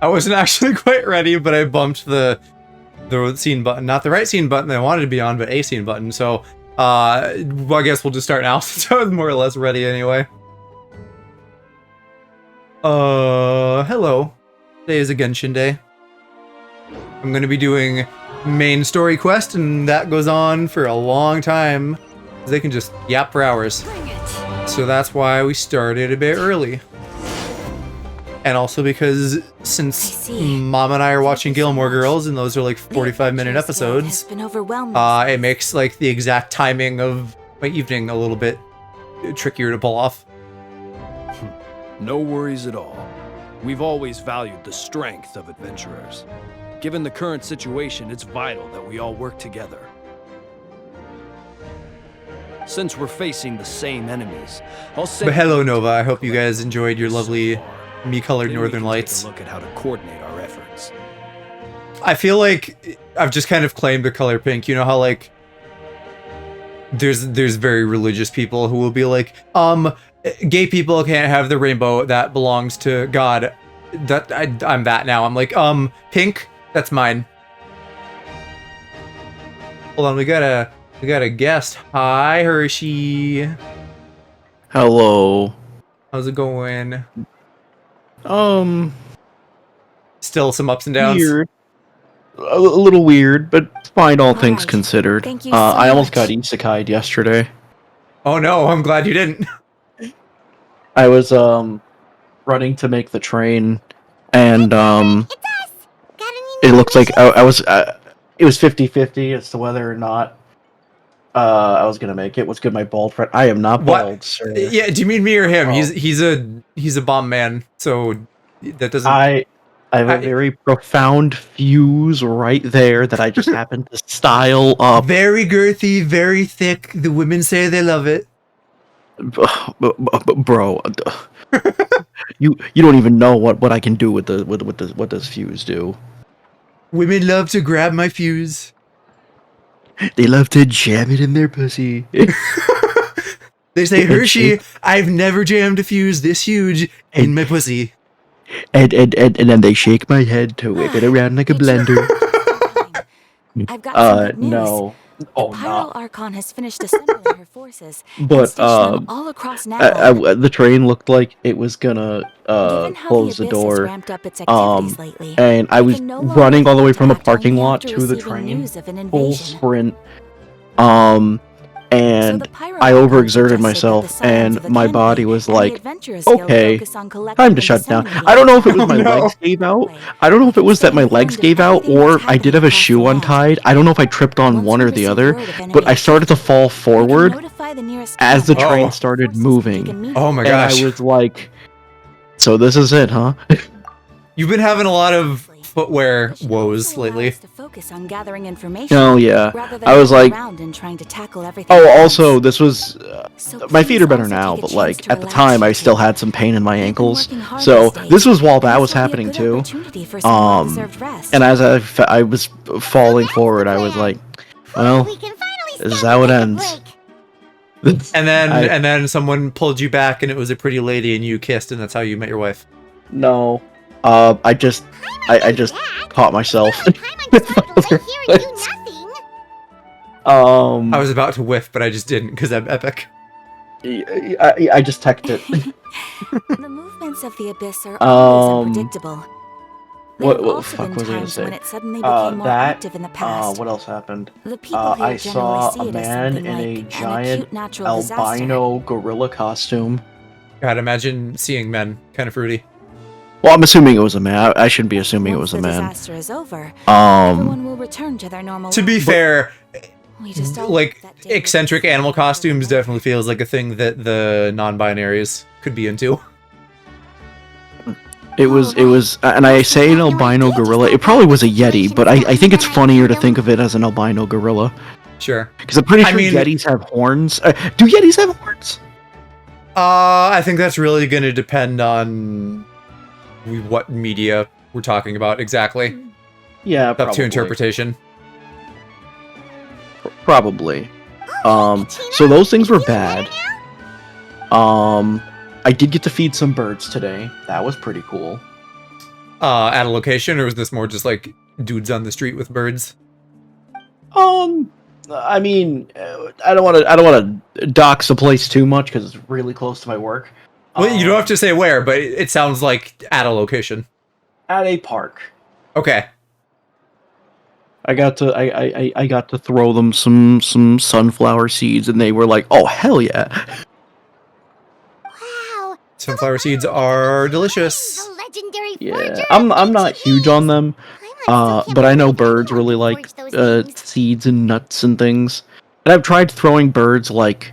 I wasn't actually quite ready, but I bumped the scene button, not the right scene button that I wanted to be on, but a scene button. So, well, I guess we'll just start now since I was more or less ready anyway. Hello. Today is a Genshin day. I'm gonna be doing main story quest, and that goes on for a long time. They can just yap for hours. So that's why we started a bit early. And also because since Mom and I are watching Gilmore Girls, and those are like 45-minute episodes, it makes like the exact timing of my evening a little bit trickier to pull off. No worries at all. We've always valued the strength of adventurers. Given the current situation, it's vital that we all work together. Since we're facing the same enemies, But hello, Nova. I hope you guys enjoyed your lovely me-colored Northern Lights. Look at how to coordinate our efforts. I feel like I've just kind of claimed the color pink. You know how like there's very religious people who will be like, gay people can't have the rainbow, that belongs to God. That I'm that now. I'm like, pink, that's mine. Hold on, we got a guest. Hi, Hershey. Hello. How's it going? Still some ups and downs. Weird. A little weird, but fine, all things considered. Thank you so I almost much. got isekai'd yesterday. Oh no, I'm glad you didn't. I was running to make the train, and it looks like I was it was 50-50 as to whether or not I was gonna make it. What's good, my bald friend? I am not bald, What? sir. Yeah, do you mean me or him? Oh. He's a bomb man, so that doesn't. I have a very profound fuse right there that I just happened to style up. Very girthy, very thick. The women say they love it. Bro, you don't even know what I can do with what this fuse do. Women love to grab my fuse. They love to jam it in their pussy. They say, Hershey, I've never jammed a fuse this huge in my pussy. And then they shake my head to whip it around like a blender. I've got some good news. No. Oh, the Pyro no. Archon has finished assembling her forces and But stationed them all across Natlan. the train looked like it was gonna Given how close the Abyss has door. ramped up its activities lately, And I was can no longer running all the way from the contact parking only lot after to the receiving train, news of an full invasion. sprint. So And the Pyro I Archon overexerted suggested that myself, the science of and my Academy body was and the like, Adventurers Guild okay, focus on collecting time to and shut down. disseminating I don't know if it was Oh, my no. legs gave out. I don't know if it was that my legs gave out, or I did have a shoe untied. I don't know if I tripped on one or the other, but I started to fall forward as the train started moving. Oh my And gosh. I was like, so this is it, huh? You've been having a lot of footwear woes lately. Oh yeah. I was like, oh, also, this was, my feet are better now, but like, at the time, I still had some pain in my ankles. So, this was while that was happening too. And as I was falling forward, I was like, well, this is how it ends. And then someone pulled you back, and it was a pretty lady, and you kissed, and that's how you met your wife. No. I just caught myself. I was about to whiff, but I just didn't because I'm epic. I just teched it. The movements of the Abyss are always unpredictable. What the fuck was I gonna say? When it suddenly became more active in the past. What else happened? The people here I saw generally see a it as man something in like a an giant acute natural disaster. albino gorilla costume. God, imagine seeing men. Kind of fruity. Well, I'm assuming it was a man. I shouldn't be assuming it was a Once the man. disaster is over, everyone will return to their normal To be lives. fair, We just all like hope that day eccentric will animal come. costumes definitely feels like a thing that the non-binaries could be into. It was, and I say an albino gorilla. It probably was a yeti, but I think it's funnier to think of it as an albino gorilla. Sure. Because I'm pretty I sure mean- yetis have horns. Do yetis have horns? I think that's really going to depend on what media we're talking about exactly. Yeah, Up to interpretation. Probably. So those things were bad. I did get to feed some birds today. That was pretty cool. at a location, or was this more just like dudes on the street with birds? I mean, I don't want to dox the place too much because it's really close to my work. Well, you don't have to say where, but it sounds like at a location. At a park. Okay. I got to throw them some sunflower seeds, and they were like, "Oh hell yeah!" Wow. Sunflower seeds are delicious. The legendary Yeah, forger I'm not huge on them, must but I know have birds been really able to like forge those things. seeds and nuts and things. And I've tried throwing birds like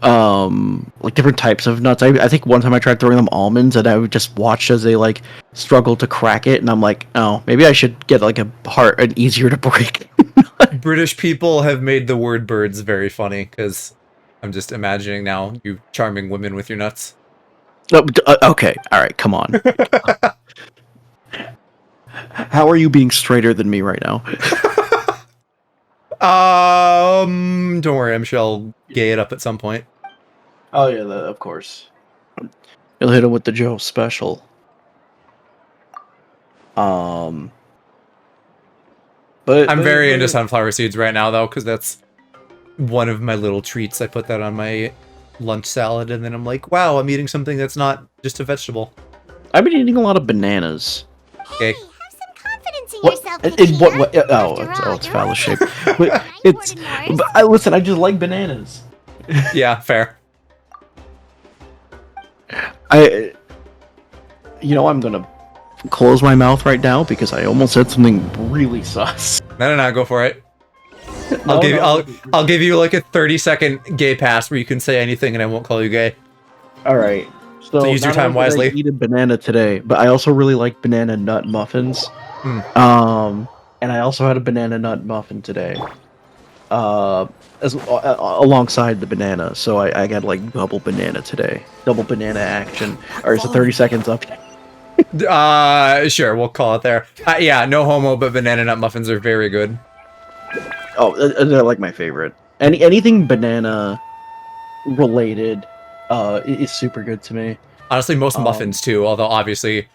different types of nuts. I think one time I tried throwing them almonds, and I would just watch as they like struggle to crack it, and I'm like, oh, maybe I should get like an easier to break. British people have made the word birds very funny, because I'm just imagining now you charming women with your nuts. Okay, alright, come on. How are you being straighter than me right now? Don't worry, I'm sure I'll gay it up at some point. Oh yeah, of course. You'll hit him with the Joe special. But I'm very into sunflower seeds right now, though, because that's one of my little treats. I put that on my lunch salad, and then I'm like, wow, I'm eating something that's not just a vegetable. I've been eating a lot of bananas. Okay. Hey, have some confidence in What? yourself, In what way? Katrina. Oh, After all, it's you're phallus only shape. a But tiny it's. ordinary. But listen, I just like bananas. Yeah, fair. I'm gonna close my mouth right now because I almost said something really sus. No, go for it. No, I'll give you like a 30-second gay pass where you can say anything and I won't call you gay. All right. So use your not time only did I wisely. eat a banana today, but I also really like banana nut muffins. And I also had a banana nut muffin today. Alongside the banana, so I got like double banana today. Double banana action. Alright, so 30 seconds up. Sure, we'll call it there. Yeah, no homo, but banana nut muffins are very good. Oh, they're like my favorite. Anything banana related is super good to me. Honestly, most muffins too, although obviously,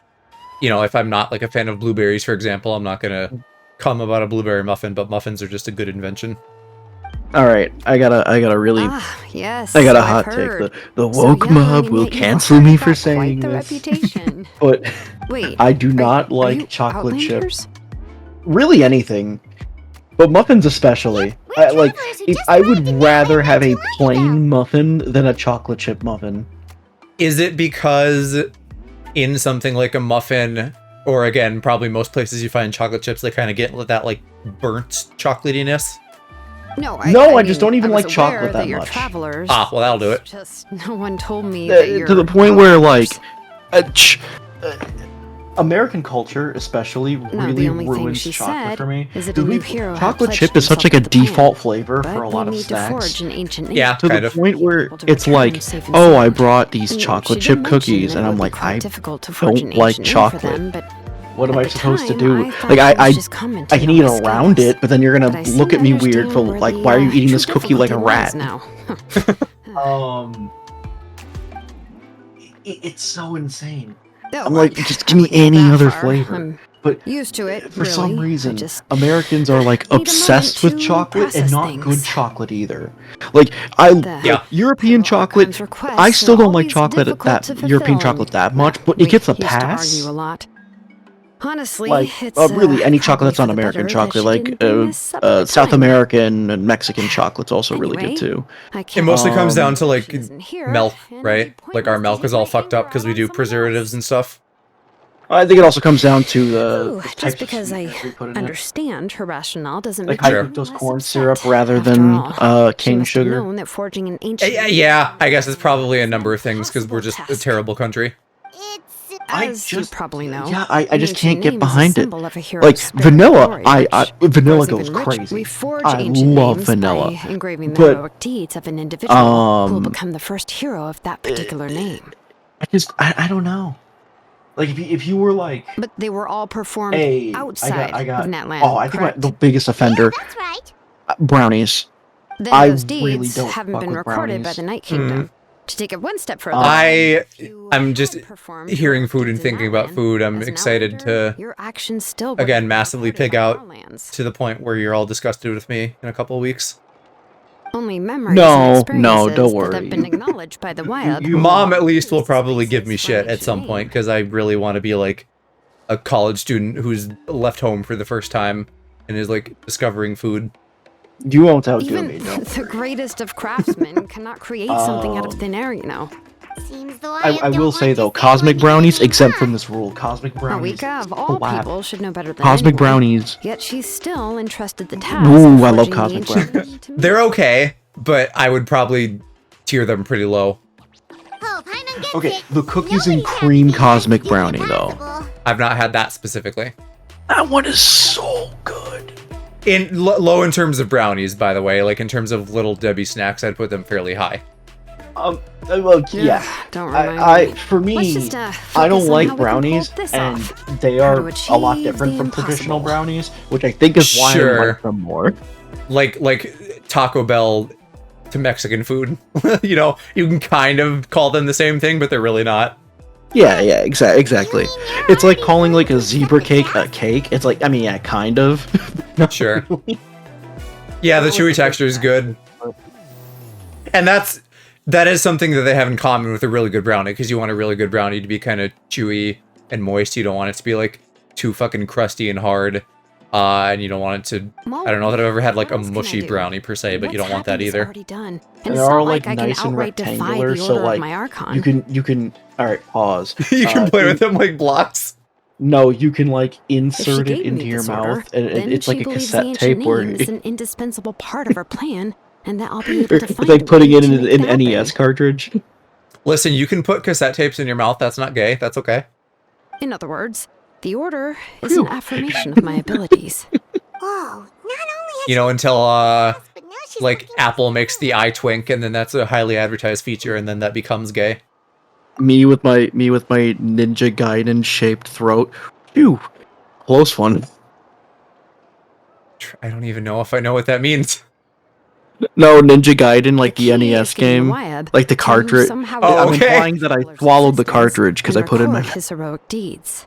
if I'm not like a fan of blueberries, for example, I'm not gonna come about a blueberry muffin, but muffins are just a good invention. Alright, I gotta really yes. I got a I've hot heard. take. The woke mob will cancel me for saying the this. reputation. But Wait, I do not are like you chocolate Outlanders? chips. Really anything. But muffins especially. We're Like, travelers who if just I arrived would in rather Natlan have a not too long ago. plain muffin than a chocolate chip muffin. Is it because in something like a muffin, or again, probably most places you find chocolate chips, they kind of get that like burnt chocolatiness? No, I just don't even I was like chocolate aware that you're much. Travelers. Ah, well, that'll do it. It's just no one told me that you're To the point where, like, outlanders. American culture, especially, No, really the only thing ruins she chocolate said for me. is that Dude, a new hero had chocolate pledged chip is such like himself a to the default plan, flavor but for a we lot of need to snacks. forge an ancient name. Yeah, To kind the of. point where Able to it's return like, safe and oh, I sound. brought these And chocolate she chip did mention cookies, that and it I'm would be like, quite I difficult to forge don't an like ancient name for chocolate. them, but What am at I the supposed to time, do? I thought Like, he was I just commenting can on eat my around skills. it, but then you're But I gonna seem look to at me weird understand for where like, the, why are you eating true this cookie like a difficulty rat? lies now. It's so insane. No, I'm like, I- just I give me wouldn't go any that other far. flavor. I'm But used to it, for some really. I reason, just Americans are like need a obsessed moment with to chocolate and process not things. good chocolate either. Like Yeah. European chocolate. Archime's requests I still are don't like always chocolate difficult to European fulfill, chocolate and, that much, but we it gets a used to pass. argue a lot. Honestly, Like it's really any chocolate that's probably not for the American better chocolate, that she like didn't bring this up at the South time. American and Mexican chocolate's also really Anyway, good too. I It can't mostly comes down to believe like she isn't here, milk, and right? it'd be Like our pointless milk to is take all my fucked up anger because out we on do someone preservatives else. and stuff. I think it also comes down to the Ooh, types just of because I sweeteners we put in it. understand her rationale doesn't Like make high me fructose less corn upset. syrup rather After than all, she cane must have sugar. known that forging an ancient Yeah, I guess it's probably a number of things because we're just a Impossible terrible country. It's As you probably know, Yeah, I an just ancient can't get name is a behind it. symbol of a hero's Like spirit vanilla, glory, I which, vanilla or goes even rich, crazy. We forge I ancient love names vanilla, by engraving the but heroic deeds of an individual who will become the first hero of that particular name. I don't know. Like if you were like, But they were all performed hey, outside I got of Natlan. oh, I think correct? the biggest offender, that's right. brownies. Then I those really deeds don't haven't fuck been with recorded by brownies. the Night Kingdom. To take it one step further, I'm just hearing food and thinking about food. I'm excited to, your actions still again, massively pig out to the point where you're all disgusted with me in a couple of weeks. Only memories No, and no, don't experiences that have worry. been acknowledged by the wild. Mom at least will probably give me shit at some point because I really want to be like a college student who's left home for the first time and is like discovering food. You won't outdo Even me, no. the greatest of craftsmen cannot create something out of thin air, you know. Seems though I will say though, cosmic brownies exempt from this rule. Cosmic brownies. Awika, of all people, should know better than Cosmic anyone. brownies. Yet she's still entrusted the task. Ooh, of I love forging the cosmic ancient brownies. metal to me. They're okay, but I would probably tier them pretty low. Okay, the cookies and cream cosmic brownie though. I've not had that specifically. That one is so good. In low in terms of brownies, by the way. Like in terms of Little Debbie snacks, I'd put them fairly high. Well, yeah. Don't remind me. For me, Let's just, I focus don't on how like we can brownies, pull this and off. they How are to a lot achieve different the from traditional impossible. brownies, which I think is why I like them more. Like Taco Bell to Mexican food. You know, you can kind of call them the same thing, but they're really not. Yeah, exactly. It's like calling like a zebra cake a cake. It's like, I mean, yeah, kind of. Sure. Yeah, the chewy texture is good. And that is something that they have in common with a really good brownie, because you want a really good brownie to be kind of chewy and moist. You don't want it to be like too fucking crusty and hard. And you don't want it to, I don't know that I've ever had like a mushy brownie per se, but you don't want that either. Done. They are like nice and rectangular, so like you can. All right, pause. You can play with them like blocks. No, you can like insert it into your mouth, and it's like a cassette tape where it's an indispensable part of our plan, and that I'll be able to it's find like putting a it way in to an make that NES happen. cartridge. Listen, you can put cassette tapes in your mouth. That's not gay. That's okay. In other words, the order is an affirmation of my abilities. Whoa, not only has You know, until but now she's like looking Apple makes the eye twink, and then that's a highly advertised feature, and then that becomes gay. Me with my Ninja Gaiden shaped throat. Phew, close one. I don't even know if I know what that means. No, Ninja Gaiden, like the key NES is getting game, Wyatt like the to cartridge. somehow Oh, I'm okay. implying that I swallowed the cartridge because I put it in my. record his heroic deeds.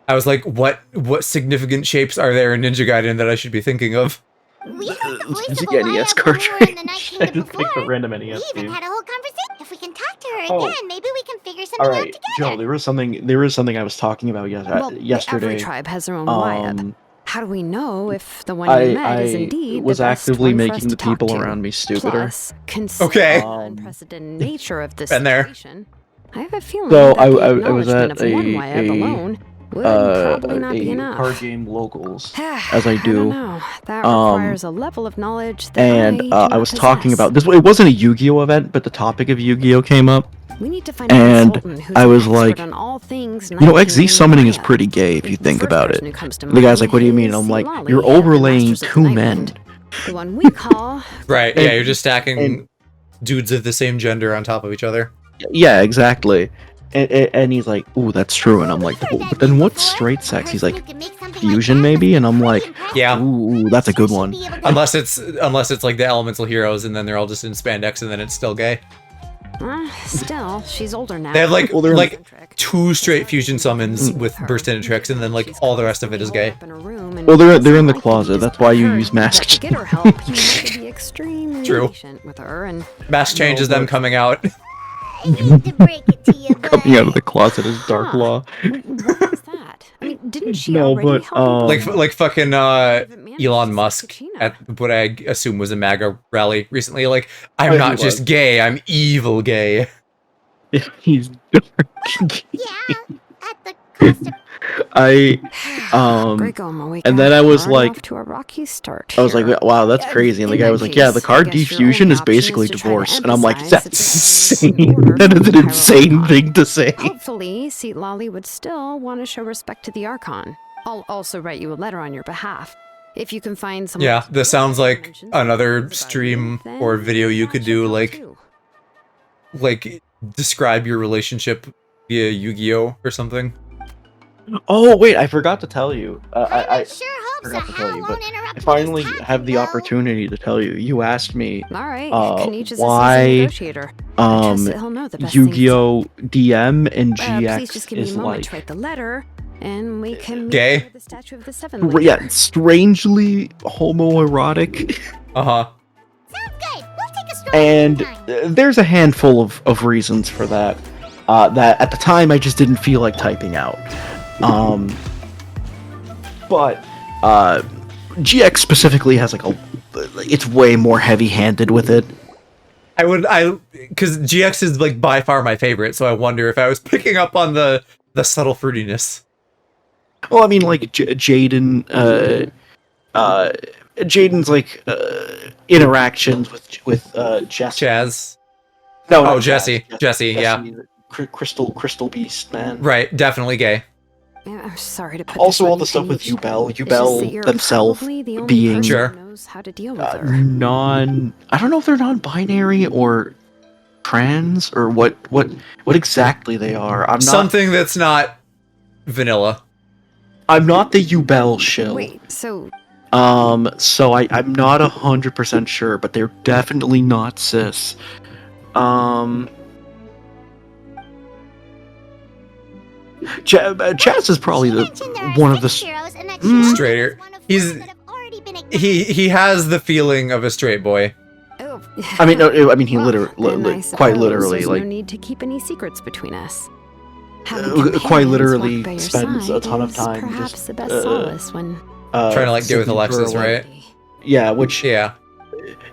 I was like, what significant shapes are there in Ninja Gaiden that I should be thinking of? We heard the voice It's of a a NES Wyatt when we were in the Night cartridge. I Kingdom just picked a before. random We NES even game. had a whole conversation. If we can talk to her Oh. again, maybe we can figure something All out right, together. Joe. There was something I was talking about Well, yesterday. every tribe has their own Wyatt. How do we know if the one you met I is indeed was the best actively one for us making to the people talk to? around me stupider. Plus, considering Okay. the unprecedented nature of this Been there. situation, I have a feeling So that I the was acknowledgement at of one a Wyatt alone would probably not be a enough. card game locals, as I I do. don't know. That requires a level of knowledge that And I do I not was talking possess. about this. It wasn't a Yu-Gi-Oh event, but the topic of Yu-Gi-Oh came up. We need to find a and consultant who's I an was expert like, on all things You know, Night XZ Kingdom summoning is Wyatt. pretty gay if you The think first about person it. who comes to The guy's mind like, what do you mean? is I'm like, Lolly you're of the overlaying Masters of the 2 Night men. Wind. The one we call Right, yeah, And- you're just stacking and- dudes of the same gender on top of each other. Yeah, exactly. And he's like, ooh, that's true. And I'm like, well, but then what's straight sex? He's like, fusion maybe? And I'm like, Yeah. ooh, that's a good one. Unless it's like the elemental heroes and then they're all just in spandex and then it's still gay. still, she's older now. They have like Well, they're- like 2 straight fusion summons with burst into tricks and then like all the rest of it is gay. Well, they're in the closet. That's why you use mask To get her help, you have to be extremely True. patient with her and Mass changes them coming out. I hate to break it to you, but Coming out of the closet is Dark Law. what was that? I mean, didn't she No, already but, help you like fucking man, Elon she's Musk Sakina. at what I assume was a MAGA rally recently. Like, I'm Oh, not he just was. gay, I'm evil gay. He's yeah, at the cost of Great going, Moeka. and then I was We're like- off to a rocky start. I was like, here. wow, that's crazy. And the In guy that was like, yeah, the case, card I guess your defusion only is option basically is to try to divorce. And I'm like, emphasize that's that this is insane. an order That from is an the insane Archon. thing to say. Hopefully, Seat Lolly would still want to show respect to the Archon. I'll also write you a letter on your behalf. If you can find someone... Yeah, to this sounds like mention another things about stream you, or then video you that could should do, help like- too. Like, describe your relationship via Yu-Gi-Oh! Or something. Oh, wait, I forgot to tell you. I sure forgot to tell you, but I finally have the opportunity to tell you. You asked me All right, Kaniche is a why seasoned negotiator. I trust that he'll know the best things. Yu-Gi-Oh! DM and GX please just give me is a moment like to write the letter, and we can Gay? meet the statue of the seven later. yeah, strangely homoerotic. Uh-huh. Sounds good. We'll take a stroll And sometime. there's a handful of reasons for that. That at the time I just didn't feel like typing out. But GX specifically has like it's way more heavy-handed with it. Because GX is like by far my favorite, so I wonder if I was picking up on the subtle fruitiness. Well, I mean, like Jaden, Jaden's like interactions with Jesse. Chaz. No, Oh, not Jesse. Chaz. Jesse, yeah. Crystal Beast, man. Right, definitely gay. Yeah, I'm sorry to put Also, this all on the you, stuff with Kaniche. Yubel, It's just that Yubel you're themselves probably the only being person Sure. who knows how to deal with her. I don't know if they're non-binary or trans or what exactly they are. I'm not. Something that's not vanilla. I'm not the Yubel shill. Wait, so So I'm not 100% sure, but they're definitely not cis. Chaz is probably one of the Straighter. He has the feeling of a straight boy. oh, I mean, no, I mean, he well, then I quite suppose literally, there's like, no need to keep any secrets between us. Having quite companions literally walk by your spends side a ton of is time perhaps just, the best solace when Trying to like get with sitting Alexis, for, like- right? Yeah, which Yeah,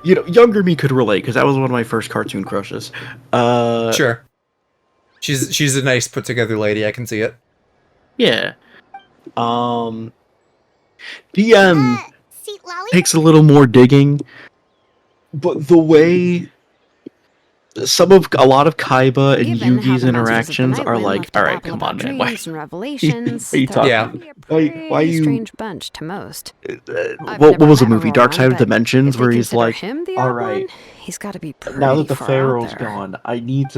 younger me could relate because that was one of my first cartoon crushes. sure. She's a nice put together lady. I can see it. Yeah. DM See, Lolly? takes a little more digging, but the way a lot of Kaiba and given how Yugi's the Masters of the interactions are Nightwind like, left to all right, babble come about on, man, dreams and revelations, are you they're talking? Yeah. probably a Why pretty you- strange bunch to most. I've what never was the met movie? Dark Aurora, Side of but Dimensions, if they where he's consider like, him the all odd right, one, he's got to be pretty now that the far out Pharaoh's there. gone, I need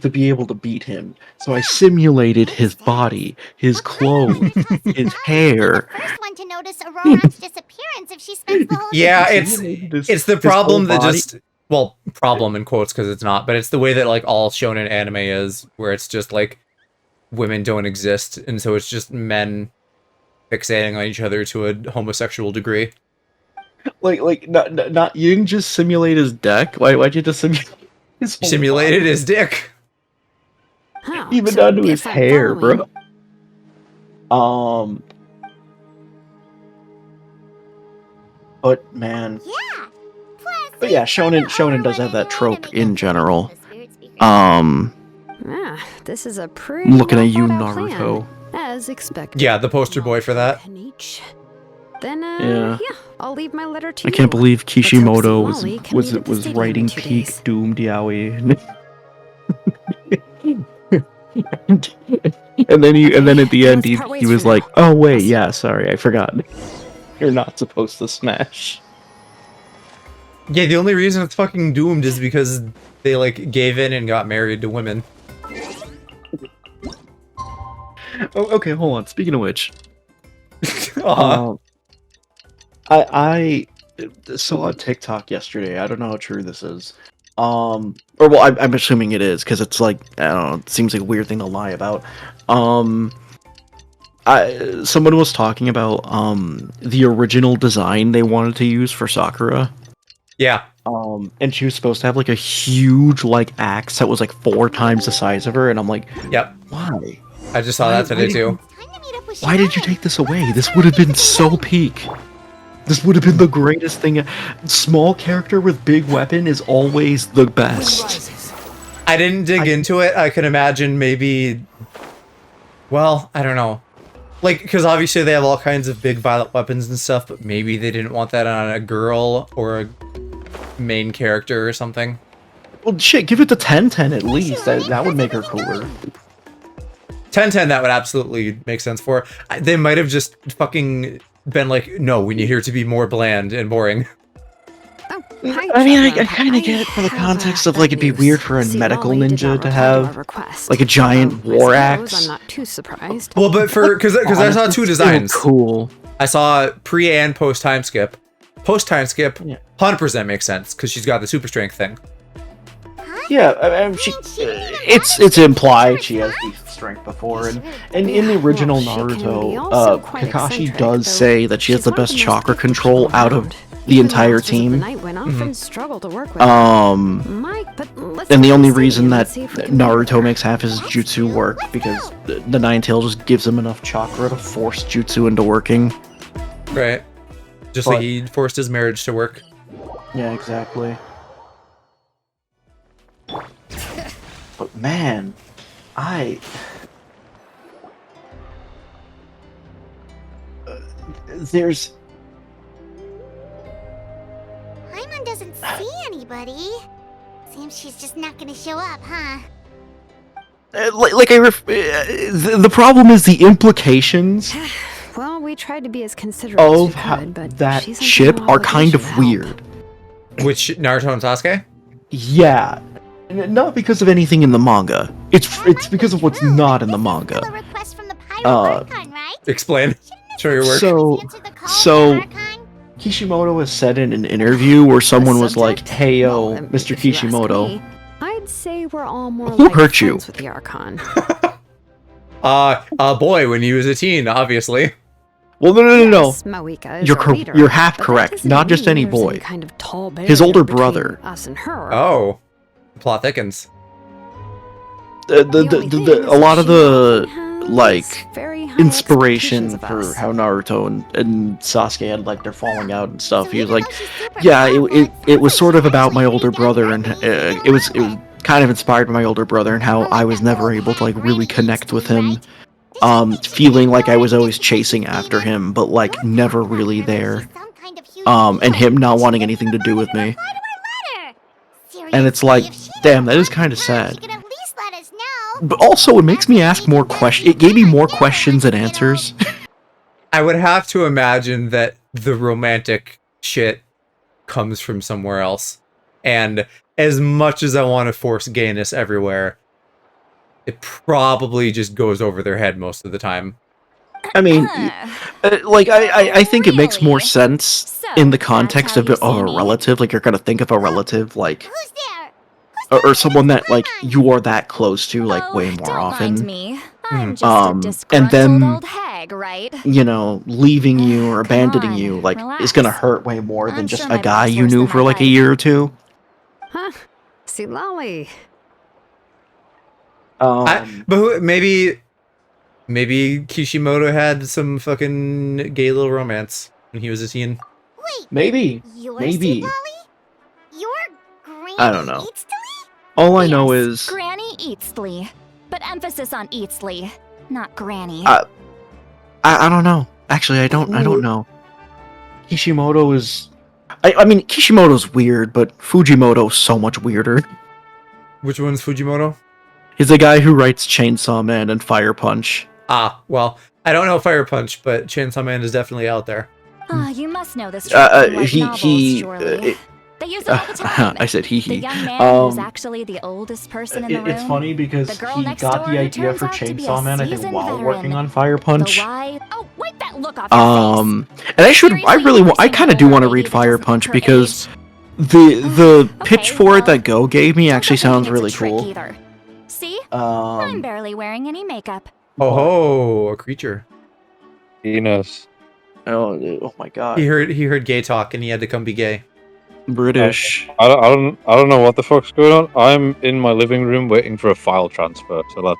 to be able to beat him. So I simulated his body, his clothes, his hair. The first one to notice Aurora's disappearance if she spends the whole Yeah, day. it's the his whole problem that body. just problem in quotes because it's not, but it's the way that like all shonen anime is, where it's just like women don't exist, and so it's just men fixating on each other to a homosexual degree. Like not you didn't just simulate his deck. Why'd you just simulate his whole Simulated body? his dick. Huh, Even so down to his if I'm hair, following- bro. But man, Yeah. but yeah, shonen does have that trope in general. Ah, this is a pretty I'm looking at you, well-thought-out Naruto. plan, as expected. Yeah, the poster boy for that. Kaniche. Then, Yeah. yeah, I'll leave my letter to I you. can't believe Let's hope Kishimoto Lolly can meet at the was stadium writing in 2 peak days. Doomed Yaoi. and then at the end let's part he ways was for like, now. "Oh wait, yeah, sorry, I forgot. You're not supposed to smash." Yeah, the only reason it's fucking doomed is because they like gave in and got married to women. Oh, okay, hold on. Speaking of which, Uh-huh. I saw a TikTok yesterday. I don't know how true this is. Or well, I'm assuming it is because it's like, I don't know. It seems like a weird thing to lie about. Someone was talking about the original design they wanted to use for Sakura. Yeah. And she was supposed to have like a huge like axe that was like 4 times the size of her, and I'm like, Yep. why? I just saw that today too. Why did you take this away? This would have been so peak. This would have been the greatest thing. Small character with big weapon is always the best. I didn't dig into it. I can imagine maybe. Well, I don't know. Like, because obviously they have all kinds of big violent weapons and stuff, but maybe they didn't want that on a girl or a main character or something. Well, shit, give it to 10-10 at least. That would make her cooler. 10-10, that would absolutely make sense for. They might have just fucking been like, no, we need her to be more bland and boring. Oh, hi, I mean, I Gemma. kind of get it for the have, context of bad like it'd be news. weird for a See, medical Lolly did ninja not to reply have our request. like a giant Although, I war suppose axe. I'm not too surprised. Well, but because I saw Honestly, two still designs. Cool. I saw pre and post time skip. Post time skip, 100% makes sense because she's got the super strength thing. Yeah, I mean, it's implied she has the strength before, and in the original Naruto, Kakashi does say that she has the best chakra control out of the entire team. And the only reason that Naruto makes half his jutsu work because the Nine-Tail just gives him enough chakra to force jutsu into working. Right. Just like he forced his marriage to work. Yeah, exactly. But man, there's... Paimon doesn't see anybody. Seems she's just not gonna show up, huh? The problem is the implications. Well, we tried to be as considerate as we could, but that ship are kind of weird. Which, Naruto and Sasuke? Yeah. Not because of anything in the manga. It's because of what's not in the manga. Explain. Show your work. So Kishimoto has said in an interview where someone was like, "Hey yo, Mr. Kishimoto, I'd say we're all more who like hurt you?" friends with the Archon. A boy when he was a teen, obviously. Well, no. Yes, Moika is our leader, You're half but that correct. doesn't Not just mean any there's boy. kind of tall His barrier older between brother. us and her. Oh, the plot thickens. A lot of the inspiration for how Naruto and Sasuke had like their falling out and stuff. He was like, yeah, it was sort of about my older brother, and it was kind of inspired by my older brother and how I was never able to like really connect with him. Feeling like I was always chasing after him, but like never really there. And him not wanting anything to do with me. And it's like, damn, that is kind of sad. But also, it makes me ask more questions. It gave me more questions than answers. I would have to imagine that the romantic shit comes from somewhere else. And as much as I want to force gayness everywhere, it probably just goes over their head most of the time. I mean, I think it makes more sense in the context of a relative. Like, you're gonna think of a relative, like, or someone that, like, you are that close to, like, way more often. And then, old hag, right? you know, leaving you or abandoning you, like, is gonna hurt way more than just a guy you knew for, like, a year or two. Huh? See, Lolly. But maybe Kishimoto had some fucking gay little romance when he was a teen. Wait, maybe. You're Granny I don't know. Eatsley? All I know is Granny Eatsley, but emphasis on Eatsley, not Granny. I don't know. Actually, I don't know. Kishimoto is. I mean, Kishimoto's weird, but Fujimoto's so much weirder. Which one's Fujimoto? He's the guy who writes Chainsaw Man and Fire Punch. Ah, well, I don't know Fire Punch, but Chainsaw Man is definitely out there. You must know this from he novels, surely. They use it all the time. I said he. The young man who's actually the oldest person in the room. It's funny because the girl he next got door the idea turns for out to be a Chainsaw Man, I think, seasoned while veteran. working on Fire Punch. Oh, wipe that look off your face. And I kind of do want to read Fire Punch because the pitch for it that Go gave me actually sounds really cool. Either. See? I'm barely wearing any makeup. Oh, a creature. Enos. Oh my god. He heard gay talk and he had to come be gay. British. I don't know what the fuck's going on. I'm in my living room waiting for a file transfer, so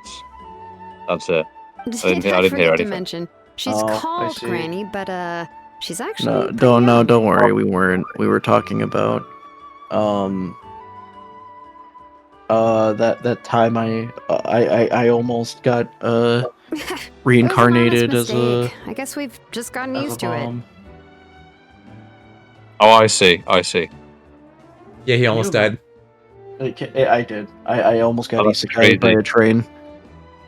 that's it. I didn't hear anything. To mention, she's called Granny, but she's actually No, don't worry. We were talking about that time I almost got reincarnated as a. I guess we've just gotten used to it. Oh, I see. Yeah, he almost died. I did. I almost got isekai by a train.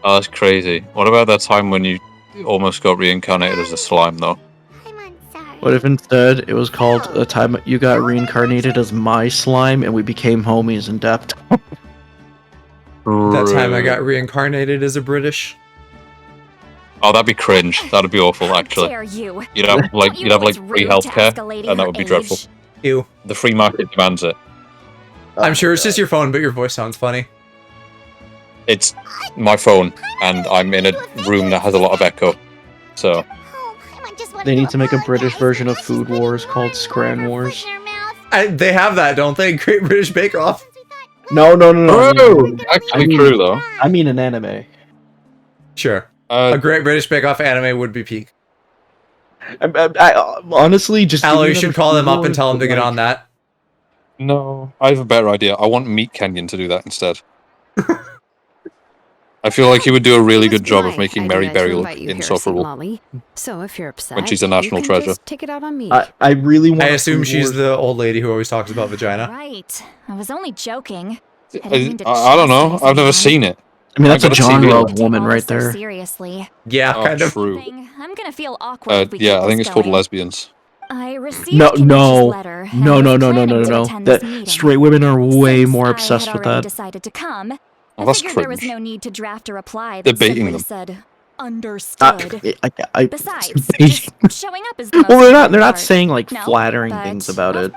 Oh, that's crazy. What about that time when you almost got reincarnated as a slime, though? What if instead it was called the time you got reincarnated as my slime and we became homies in depth? That time I got reincarnated as a British. Oh, that'd be cringe. That'd be awful, How actually. dare you? You'd have like Don't you know it's free rude to healthcare, ask a lady and that her would be age? dreadful. Ew. The free market demands it. I'm sure it's just your phone, but your voice sounds funny. It's my phone, and I'm in a room that has a lot of echo. So They need to make a British version of Food Wars called Scran Wars. They have that, don't they? Great British Bake Off. No. Actually true though. I mean an anime. Sure. A Great British Bake Off anime would be peak. I honestly just. Aloe, you should call them up and tell them to get on that. No, I have a better idea. I want Meat Kenyon to do that instead. I feel like he would do a really good job of making Mary Berry look insufferable. So if you're upset, when she's a national treasure. Just take it out on me. I really want. I assume she's the old lady who always talks about vagina. Right. I was only joking. I don't know. I've never seen it. I mean, that's a got a TV genre on. of woman right there. Seriously. Yeah, Oh, kind of. true. I'm gonna feel awkward if we Yeah, keep I think this it's called going. lesbians. I received No. Kenichi's letter, and No. I was planning to attend this That meeting. straight women are way Since more I obsessed had with already that. decided to come. Oh, I that's figured there was cringe. no need to draft a reply They're that baiting simply them. said understood. Besides, Basic. just showing up is the most Well, they're important not part. saying like No, flattering but things about it.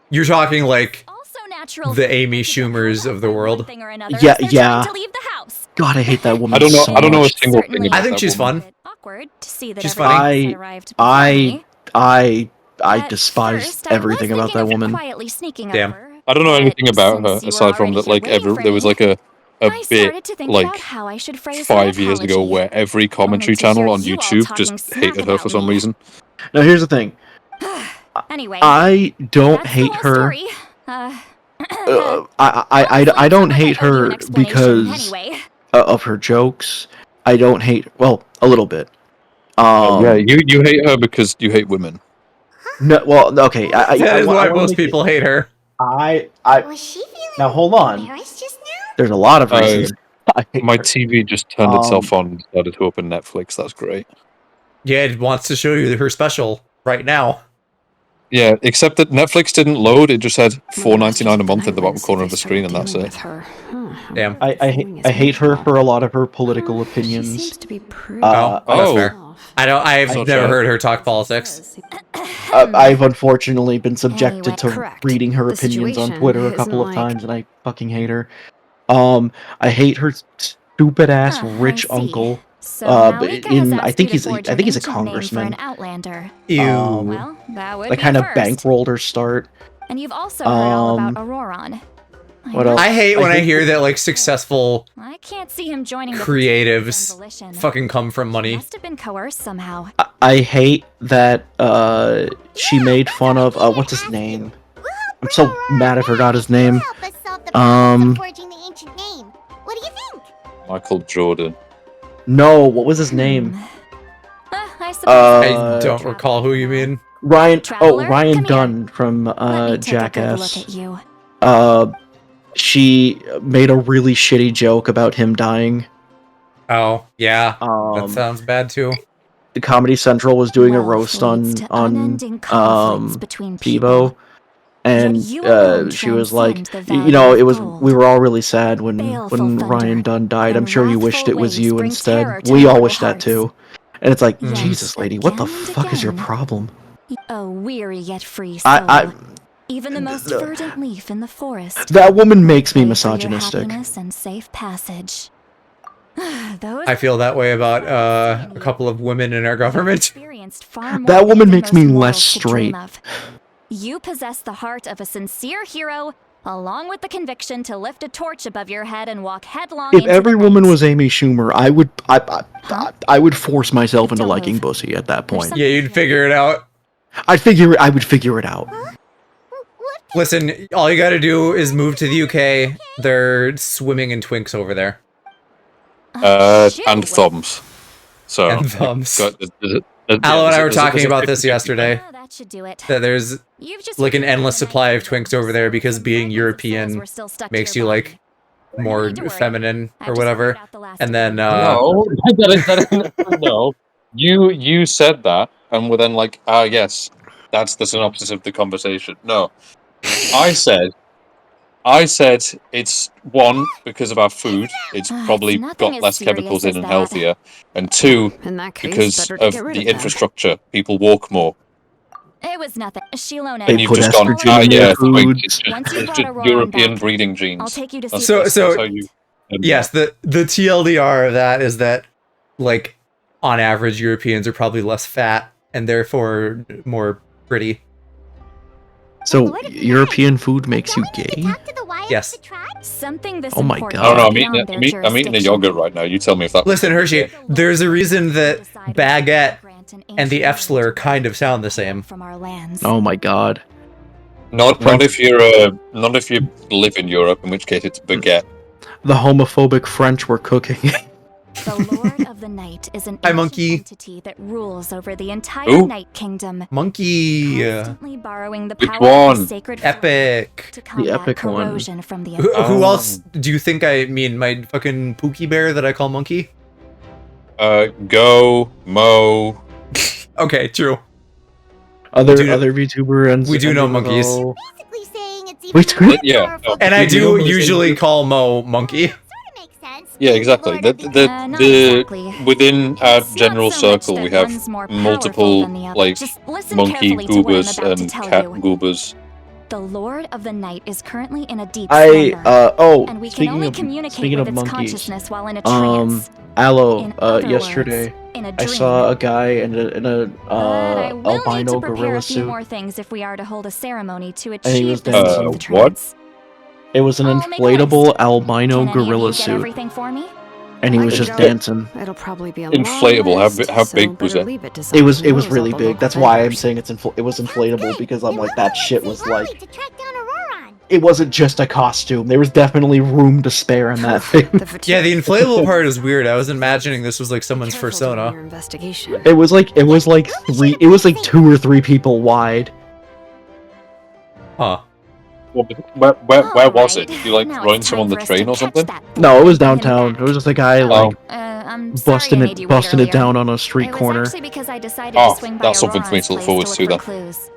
You're talking like also natural the for Amy people to get Schumers hung up of the on one world. thing or another Yeah, as they're yeah. trying to leave the house. God, I hate that woman. I don't know. So I don't know a much. single Certainly. thing about I think that she's woman. fun. Awkward to see that She's everyone funny. had arrived before me. I At despise first, I everything was about thinking that of woman. quietly sneaking Damn. over, I don't know but anything about her since you were aside from already that. here Like waiting for there was me, like a I bit started to think like about how I should phrase 5 my years ago apology. where every commentary Only to hear channel on you all YouTube talking just smack hated her about for some me. reason. Now here's the thing. Anyway, I don't that's hate the whole her. story. I don't hate I owe you her an explanation because anyway. of her jokes. I don't hate. Well, a little bit. Yeah, you hate her because you hate women. No. Well, okay. That is why wanna most make it- people hate her. Was she feeling Now hold on. embarrassed just now? There's a lot of reasons. I hate My her. TV just turned itself on and decided to open Netflix. That's great. Yeah, it wants to show you her special right now. Yeah, except that Netflix didn't load. It just said $4.99 a month in the bottom corner of the screen, and that's it. Damn. I hate her for a lot of her political opinions. Seems to be pretty That's Oh. fair. I've not never sure. heard her talk politics. I've unfortunately been subjected to Correct. reading her The opinions on situation Twitter a isn't couple of like- times, and I fucking hate her. I hate her stupid ass Ah, I rich see. uncle. So but Malika in- has I asked think you he's to a- forge I think he's a an ancient name congressman. For an outlander. Ew. Well, that would That be kind of first. bankrolled her start. And you've also heard all about Um, Auroron. what else? I hate when I hate- hear that like successful I can't see him joining the creatives Fraternity on volition. fucking come from money. Must have been coerced somehow. I hate that she made fun of what's his name? I'm so mad I forgot his name. Help us solve the problem of forging the ancient name. What do you think? Michael Jordan. No, what was his name? I suppose I don't recall who you mean. Ryan. Traveler, Ryan come Dunn from Let me take a good Jackass. look at you. She made a really shitty joke about him dying. Oh, yeah. That sounds bad too. The Comedy Central was doing a Wealth roast on leads to unending conflicts between people. Peebo, and Yet you alone she was like, transcend the you know, value it of was gold. we were all really sad when Baleful Ryan thunder Dunn died. I'm and sure you wrathful wished it was winds you bring instead. terror to We all mortal wish that hearts. too. And it's like, Yet Jesus, lady, what the again and fuck is your again, problem? A weary yet free soul. I Even the most verdant leaf in the forest. that woman makes me pray for your misogynistic. happiness and safe passage. Those I feel that way about a couple of women in our government. experienced far more That woman than makes me most less mortals could dream straight. of. You possess the heart of a sincere hero, along with the conviction to lift a torch above your head and walk headlong If into every the woman night. was Amy Schumer, I would force myself into Don't liking move. Bussy at that point. Yeah, you'd figure it out. I would figure it out. Listen, all you gotta do is move to the UK. They're swimming in twinks over there. Shoo. And thumbs. So And thumbs. got- Aloe and I were there's a- talking there's a about this 50-50. yesterday. Oh, that should do it. That there's You've just like an revealed endless the supply of night twinks over there because being millions of European souls were still stuck to makes your you body. like more need to worry. feminine I've or just whatever. figured out the last And then ingredient. No, no. You said that, and were then like, yes, that's the synopsis of the conversation. No, I said I said it's one because of our food. It's probably nothing got as less serious chemicals as in and that. healthier, and two In that case, because better to of get rid the of them. infrastructure. People walk more. It was nothing. Shilona, They And you've put just gone, estrogen in their yeah, wait, foods. it's just, Once you it's brought just Auroran European back, breeding genes. I'll take you to see So- this. so- That's how you end Yes, that. the TLDR of that is that, like, on average, Europeans are probably less fat and therefore more pretty. So European food makes you gay? Yes. Something this Oh my important God. I don't know. is beyond their I'm eating a jurisdiction. yogurt right now. You tell me if that. Listen, Hershey, there's a reason that Decided baguette to grant an and the ancient F slur right to kind of sound the same. from our lands. Oh my god. Not if you live in Europe, in which case it's baguette. The homophobic French were cooking. The Lord of the Night is an Hi, ancient monkey. entity that rules over the entire Ooh. Night Kingdom, Monkey. constantly borrowing the Which power of one? the sacred flame Epic. to combat epic one. corrosion from the Who abyss. else do you think I mean? My fucking Pookie Bear that I call Monkey? Go, Mo. Okay, true. Other do know- VTuber and we do know monkeys. Basically saying it's even Wait, more yeah, powerful And than I You know do monkeys usually do- call Mo Monkey. Sort of makes sense. Yeah, exactly. Lord of the not The exactly. within our It's not general so much circle, that we have one's more powerful multiple than the other. like Just listen monkey carefully to what I'm goobers about to and tell cat you. goobers. The Lord of the Night is currently in a deep I slumber, and we can speaking only of communicate with its monkeys, consciousnly while in a trance. Aloe, In other yesterday words, in a I dream. saw a guy in a But I will need to albino prepare gorilla a few suit. more things if we are to hold a ceremony to he achieve was the state dancing. of the What? trance. It was an I'll make a inflatable list. albino Can any of you gorilla get suit, everything for me? and he I was could just go. dancing. It'll probably be a Inflatable, long how list, bi- how so big was better it? leave it to It someone was who knows all really the big. local That's why I'm vendors. saying it was inflatable, because I'm like, that shit was like, to track down Auroran. it wasn't just a costume. There was definitely room to spare in that thing. Yeah, the inflatable part is weird. I was imagining this was like someone's Careful during persona. your investigation. It was like 2 or 3 people wide. Huh. Where was it? Alright, Did you like now run it's someone time the for us train to or catch something? that No, it was boy and bring him downtown. back. It was just a guy Oh. like I'm sorry busting I made you wait it earlier. down on a street It was corner. actually because I decided Oh, to swing by that's something for me Auroran's to look place forward look to for then. clues.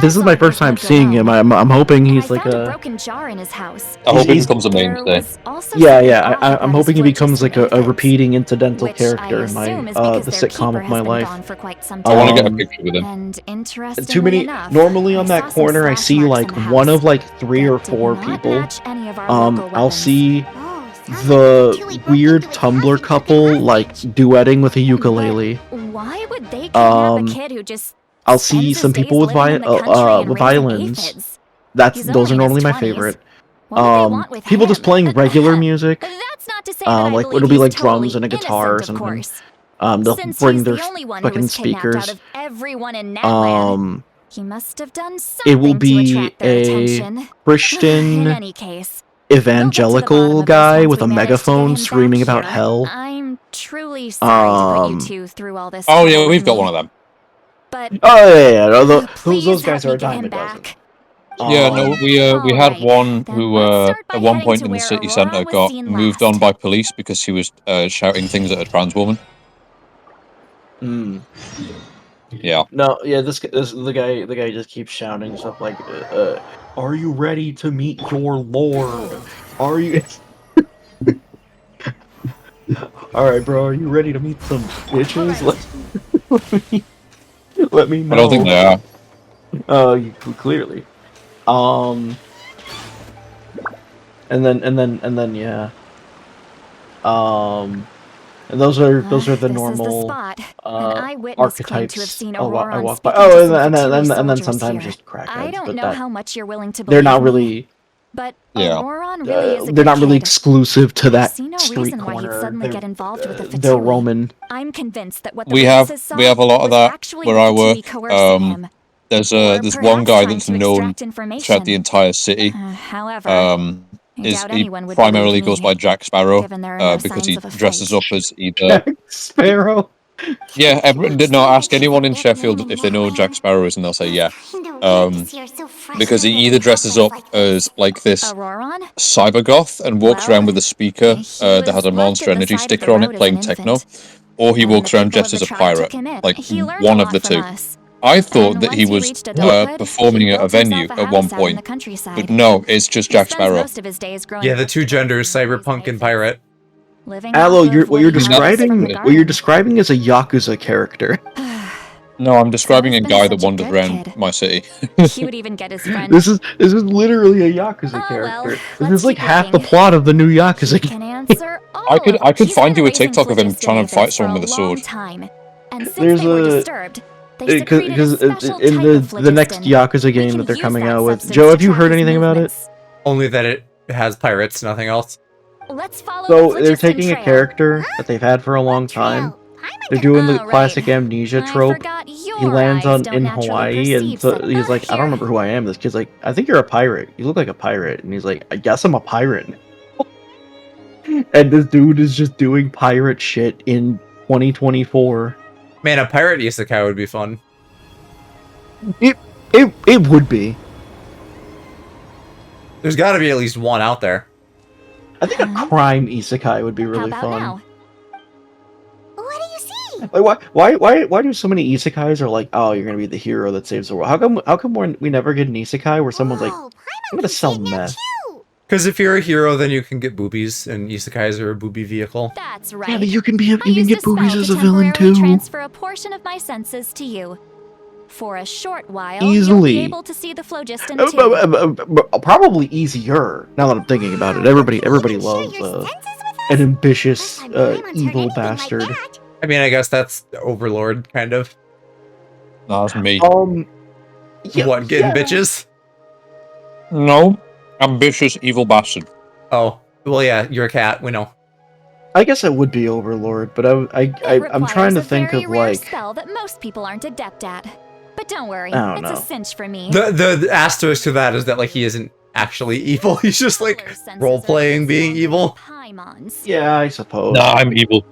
This is my first time seeing him. I'm hoping he's like I found a a broken jar in his house. I hope he He's- becomes a There mainstay. was also yeah. something I'm odd about hoping he his becomes like flinches a and repeating incidental which I character in my assume is the because their sitcom keeper of has my been life. gone for quite some I want to get a Um, picture with him. And interestingly Too many. enough, Normally on I that saw some corner, I slash see marks like in the one house of like 3 or that did 4 not people. match any of our local I'll weapons. see Oh, sounds the like Tui broke weird into his house Tumblr and took the couple hostage. like duetting with a ukulele. Why would they kidnap a kid who just I'll see spends his some days people with living in the country and raising violins. aphids? He's Those are only in normally his my 20s. favorite. What would they want with People just him? playing regular music. That's not to say that I Like believe it'll be he's like drums totally and a guitar or innocent, of something. course. They'll Since bring he's their the only one who fucking was kidnapped speakers. out of everyone in Natlan. He must have done something It will to be attract their a attention. In Christian any case, we'll get to the bottom evangelical of this guy once with we a manage to get megaphone him screaming back about here. hell. I'm truly sorry to put you Um, two through all this. Oh yeah, trouble we've with got me, one of them. But Oh yeah. please Those guys help are me a get dime him a dozen. back. Yeah, no, we had Alright, one then who let's start by at one heading point to in the where city Auroran centre was got seen moved last. on by police because he was shouting things at a trans woman. Mm. Yeah. No, yeah, the guy just keeps shouting stuff like, "Are you ready to meet your lord? Are you?" All right, bro. Are you ready to meet some bitches? Let me know. I don't think they are. Clearly. And then yeah. And those are the This is the normal spot. An eyewitness claimed to have archetypes. seen I Auroran walk by. speaking to Oh, some Fatui and then soldiers sometimes here. just crackheads. I don't but know how much you're willing to they're believe not me, really. but Yeah. Auroran really is a They're good not really kid. exclusive to I that see no street reason why he'd corner. suddenly get involved with the They're Fatui. Roman. I'm convinced that what the We have witnesses saw a lot of was that actually where the I Fatui work. coercing him. There's Or one perhaps guy trying that's to known extract throughout information. the entire city. However, I doubt He anyone would primarily believe goes me, by Jack Sparrow given there are no because signs he of a dresses fight. up as either. Jack Sparrow. Yeah, ask anyone in Sheffield if they know who Jack Sparrow is, and they'll say yeah. Because he either dresses up as like this Auroran? cyber goth and walks Well, around with a speaker he that was has a left Monster at the Energy side of the sticker on road it as playing an techno, infant. or he When walks the around people of dressed the as a tribe pirate. took him in, Like he learned one a of the lot from two. us. I thought And that he once was reached adulthood, performing he at a built venue himself a at one house out in point, the countryside. but no, it's just He Jack spends Sparrow. most of his days growing Yeah, the two vegetables genders, and raising cyberpunk and aphids. pirate. Living Aloe, off of what you're he harvests from the describing, garden. is a Yakuza character. No, I'm describing he's a been guy that such a wanders good around kid. my city. He would even get his friend. This is literally a Yakuza Oh, well, character. let's This is like keep half the looking. plot of the new Yakuza He game. can answer all I could of- He's find been you a raising TikTok of him phlogiston trying to fight aphids for someone with a long sword. time. And since There's they were a- disturbed, they secreted a Because special in type of the next phlogiston. Yakuza We game can that they're use coming that out with, substance Joe, to have you track heard his anything about it? movements. Only that it has pirates, nothing else. Let's follow So the they're phlogiston taking a trail. character that they've had for a long time. They're doing the Oh, classic right. amnesia I trope. forgot your He lands eyes on don't in naturally Hawaii, and perceive so such- he's like, I don't remember who I am. This kid's like, I think you're a pirate. You look like a pirate, and he's like, I guess I'm a pirate. And this dude is just doing pirate shit in 2024. Man, a pirate isekai would be fun. It would be. There's got to be at least one out there. I think a crime isekai would be How really about fun. now? What do you see? Like, why do so many isekais are like, oh, you're gonna be the hero that saves the world? How come we never get an isekai where someone's like, Whoa, I'm gonna sell meth? Because if you're a hero, then you can get boobies, and isekais are a booby vehicle. That's right. Yeah, but you can I used get a spell boobies to as a villain temporarily too. transfer a portion of my senses to you. For a short while, you'll Easily. be able to see the phlogiston too. Probably easier. Now that I'm thinking about it, everybody loves an ambitious, evil bastard. I mean, I guess that's Overlord, kind of. No, that's me. Yeah, What, getting yeah. bitches? No, ambitious evil bastard. Oh, well, yeah, you're a cat, we know. I guess it would be Overlord, but I'm trying to think of like spell that most people aren't adept at. But don't worry, I don't it's know. a cinch for me. The asterisk to that is that, like, he isn't actually evil. He's just, like, role-playing being evil. Yeah, I suppose. Nah, I'm evil.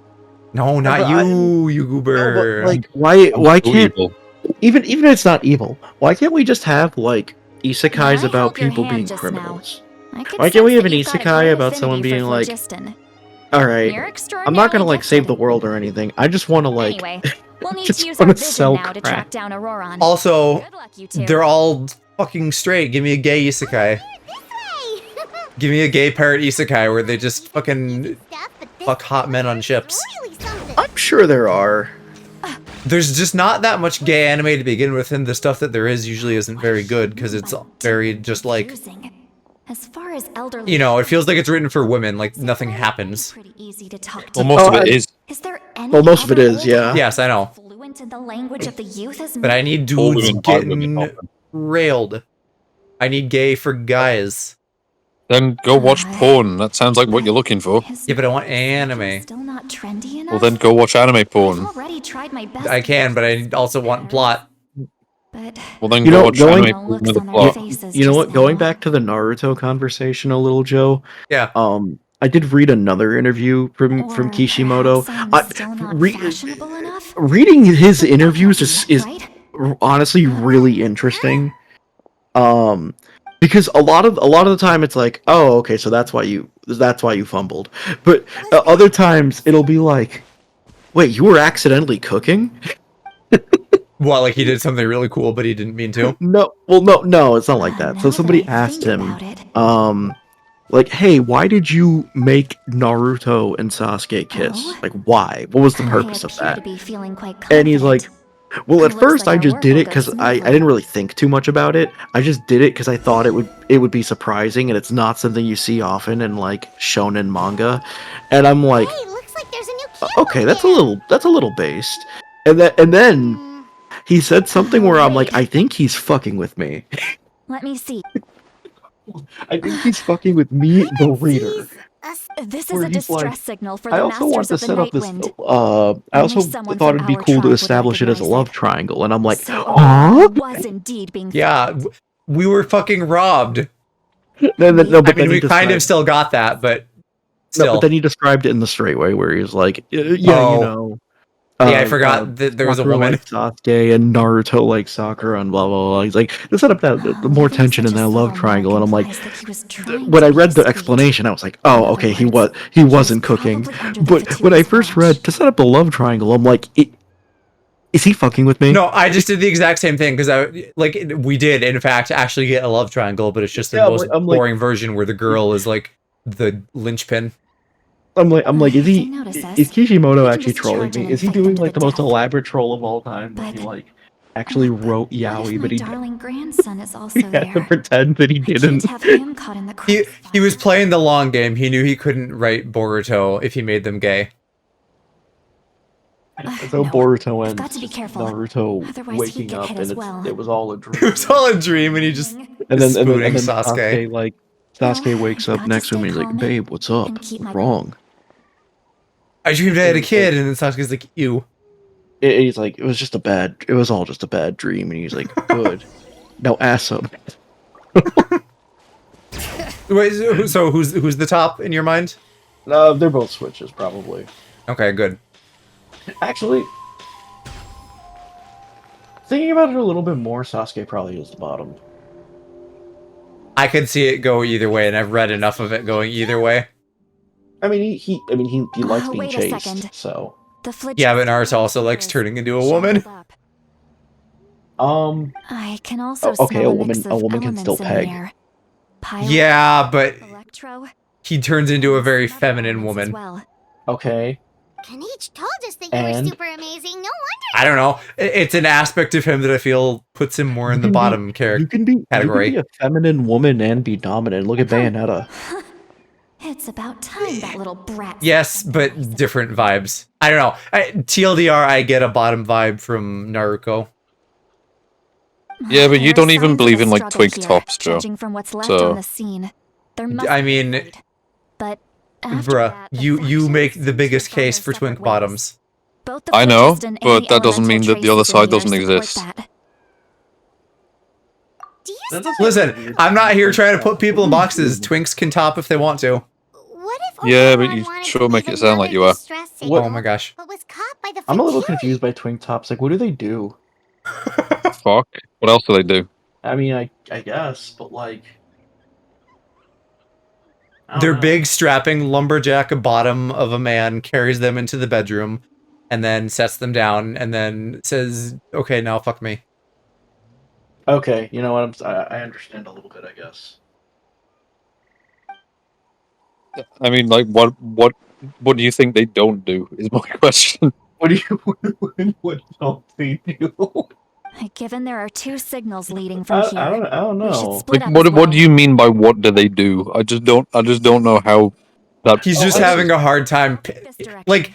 No, not but you No, goober. but, like, why I'm so can't evil. even if it's not evil? Why can't we just have like isekais I about held your people hand being just criminals? I could Why can't we sense have an that you've got a isekai great about someone affinity for being like, phlogiston. all right, You're I'm not gonna extraordinarily like save the gifted. world or anything. I just want to like Anyway, we'll need just to use wanna our vision sell now to crack. track down Auroron. Also, Good luck, you two. they're all fucking straight. Give me a gay isekai. Give me a gay pirate isekai where they just fucking fuck hot men on ships. I'm sure there are. There's just not that much gay anime to begin with, and the stuff that there is usually isn't very good, because it's very just like, As far as elderly, you know, it feels like it's written for women, like nothing happens. pretty easy to talk to. Well, most of it is. Is there any Well, most of it other is, old yeah. man Yes, I know. fluent in the language of the youth as But me? I need All dudes women are women, getting railed. I need gay for guys. Then go watch porn. That sounds like what you're looking for. Is Yeah, but I want my anime. still not trendy enough? Well, then go watch anime I've porn. already tried my best. I can, but I also want plot. But Well, then You go know, watch going- anime porn looks with a on their plot. faces You know just what? Going now. back to the Naruto conversation a little, Joe. Yeah. I did read another interview from Or Kishimoto. perhaps I'm still not fashionable enough? Reading his interviews is Right? honestly really interesting. Because a lot of the time it's like, oh, okay, so that's why you fumbled. But other times it'll be like, wait, you were accidentally cooking? Well, like he did something really cool, but he didn't mean to. No, no, it's not like that. Now So somebody that I asked think him, about it. like, hey, why did you make Naruto and Sasuke kiss? Oh? Like, why? What was the I purpose of appear that? to be feeling quite And he's like, confident. well, It at looks first like I our just work did will it go because I smoothly. didn't really think too much about it. I just did it because I thought it would be surprising, and it's not something you see often in like shonen manga. And I'm like, Hey, looks like there's a new kid okay, over that's a little based. And then he said something where I'm like, Wait. I think he's fucking with me. Let me see. I think he's fucking with me, the reader. This is Where a he's like, distress signal for I the also want masters to of the set up Night this. Wind. I also Only someone thought from it'd be our cool to tribe would establish it as a recognize love it. triangle, and I'm like, So huh? was indeed being Yeah, we were fucking robbed. No, but I then mean, he we kind of described- still got that, but No, still. but then he described it in the straight way, where he was like, yeah, you Oh. know. Yeah, I forgot that there was a Sakura woman. like Sasuke and Naruto like Sakura and blah blah blah. He's like, to set up that the more Living tension in such a that love subtle triangle, mark and I'm like, implies that he was trying when to I be read the sweet. explanation, I was like, In oh, other okay, he words, was was wasn't cooking. probably under the But when I Vituber's first watch. read to set up the love triangle, I'm like, Is he fucking with me? No, I just did the exact same thing because we did in fact actually get a love triangle, but it's just the most boring version where the girl is like the linchpin. I'm like, is Kishimoto actually trolling me? Is he doing like the most elaborate troll of all time? He like actually wrote yaoi, but he darling grandson is also had to pretend that he didn't. Have him caught in the He was playing the long game. He knew he couldn't write Boruto if he made them gay. So Boruto and got to be careful. Naruto Otherwise waking he'd get up hit and as well. it was all a dream. It was all a dream, and he just and then spooning Sasuke. Sasuke. Sasuke wakes up got to next to him and he's stay like, calm babe, what's up? and keep What's my- wrong? I dreamed I had a kid, and then Sasuke's like, ew. He's like, it was all just a bad dream, and he's like, good. Now ass up. Wait, so who's the top in your mind? No, they're both switches, probably. Okay, good. Actually, thinking about it a little bit more, Sasuke probably is the bottom. I could see it go either way, and I've read enough of it going either way. I mean, he likes being wait a chased, second. so. Yeah, but Naruto also likes turning into a woman. I can also okay, smell a mix of woman can elements still in the peg. air. Pyro, Yeah, but electro, he turns into a very some other feminine elements as woman. well. Okay. Kanichi told us that you were And? super amazing. No wonder. I don't know. It's an aspect of him that I feel puts him more in the bottom You character can be category. a feminine woman and be dominant. Look at Bayonetta. It's about time that little brat. Yes, but different vibes. I don't know. TLDR, I get a bottom vibe from Naruto. Yeah, but you There don't are even signs believe of a in like struggle twig here, tops, Joe. Judging from what's left So- on the scene, there must I be mean, a fight. But after Bruh, that, the you factions make the seem to biggest have gone case their for separate twink ways. bottoms. Both the I know, phlogiston and but the that doesn't mean elemental that the other traces in side the air doesn't support exist. that. Do you That's still a Listen, weird I'm not here trying to stuff. put people in boxes. Twinks can top if they want to. What if Yeah, but Oberon you wanted sure to make leave it sound like another you are. distressed What- Oh my gosh. But was caught by the I'm a little Fatui? confused by twink tops. Like, what do they do? Fuck. What else do they do? I mean, I guess, but like. I don't Their know. big strapping lumberjack bottom of a man carries them into the bedroom and then sets them down and then says, okay, now fuck me. Okay, you know what? I understand a little bit, I guess. I mean, like, what do you think they don't do? Is my question. What do you? What don't they do? Given there are two signals leading from here, I don't we should know. split Like, up what as well. what do you mean by what do they do? I just don't know how that. He's just I having a hard time. This direction, Like,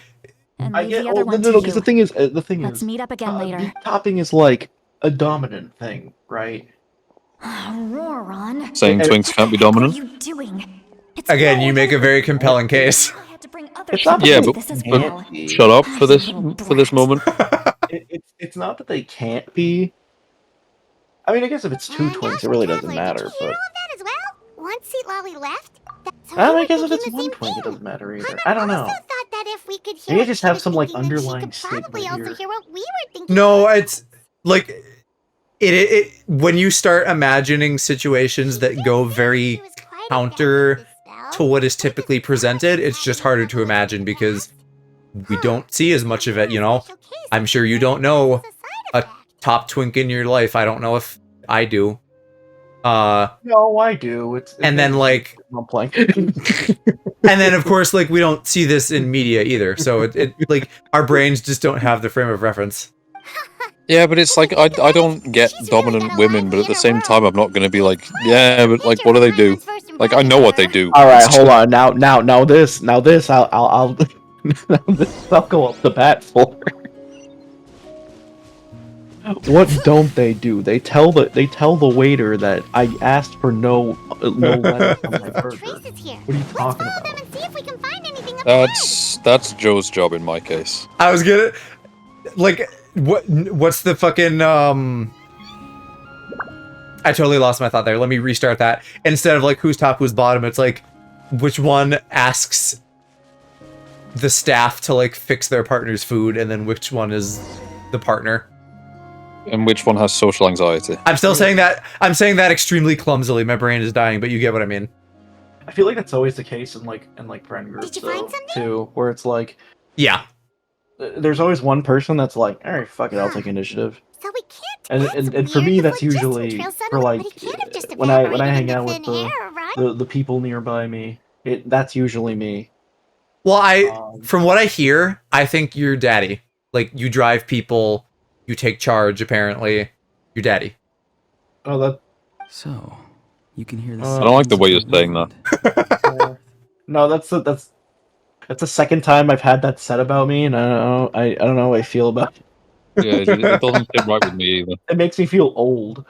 and I leave get the other one no, to because you. the thing is, Let's meet up again later. beat topping is like a dominant thing, right? Roron. Saying twinks can't be dominant. What are you doing? It's again, you wrong. make a very compelling case. I had to bring other It's not people Yeah, into but- this as but- well. Shut up for this moment. It's not that they can't be. I mean, I guess if it's two twins, it really doesn't matter. Did you hear But all of that as well? Once Seat Lolly left, so I we were guess if thinking it's the one same twin, it thing. doesn't matter either. Hana I don't know. also thought that if we could hear Maybe what just she have was some, like, thinking, then underlying she could probably stigma also here. hear what we were thinking. No, it's like it when you start imagining situations that go very counter to what is typically presented, it's just harder to imagine because we don't see as much of it, you know? I'm sure you don't know a top twink in your life. I don't know if I do. No, I do. And then, like- I'm playing. And then of course, like, we don't see this in media either. So it like our brains just don't have the frame of reference. Yeah, but it's like I don't get dominant women, but at the same time, I'm not gonna be like, yeah, but like, what do they do? Like, I know what they do. All right, It's just- hold on. Now this. I'll this I'll go up the bat for. What don't they do? They tell the waiter that I asked for no lettuce on my burger. Trace is here. What are you Let's talking follow about? them and see if we can find anything up there. That's Joe's job in my case. I was gonna like what's the fucking I totally lost my thought there. Let me restart that. Instead of like who's top, who's bottom, it's like which one asks the staff to like fix their partner's food and then which one is the partner. And which one has social anxiety? I'm still saying that I'm extremely clumsily. My brain is dying, but you get what I mean. I feel like that's always the case in like friend groups Did you find though, something? too, where it's like Yeah. there's always one person that's like, all right, fuck it, I'll take initiative. So we can't. And for me, that's usually for like when I hang out with the people nearby me. That's usually me. Well, from what I hear, I think you're daddy. Like, you drive people, you take charge, apparently. You're daddy. Oh, that... So, you can hear this. I don't like the way you're saying that. No, that's the second time I've had that said about me, and I don't know how I feel about it. Yeah, it doesn't sit right with me either. It makes me feel old.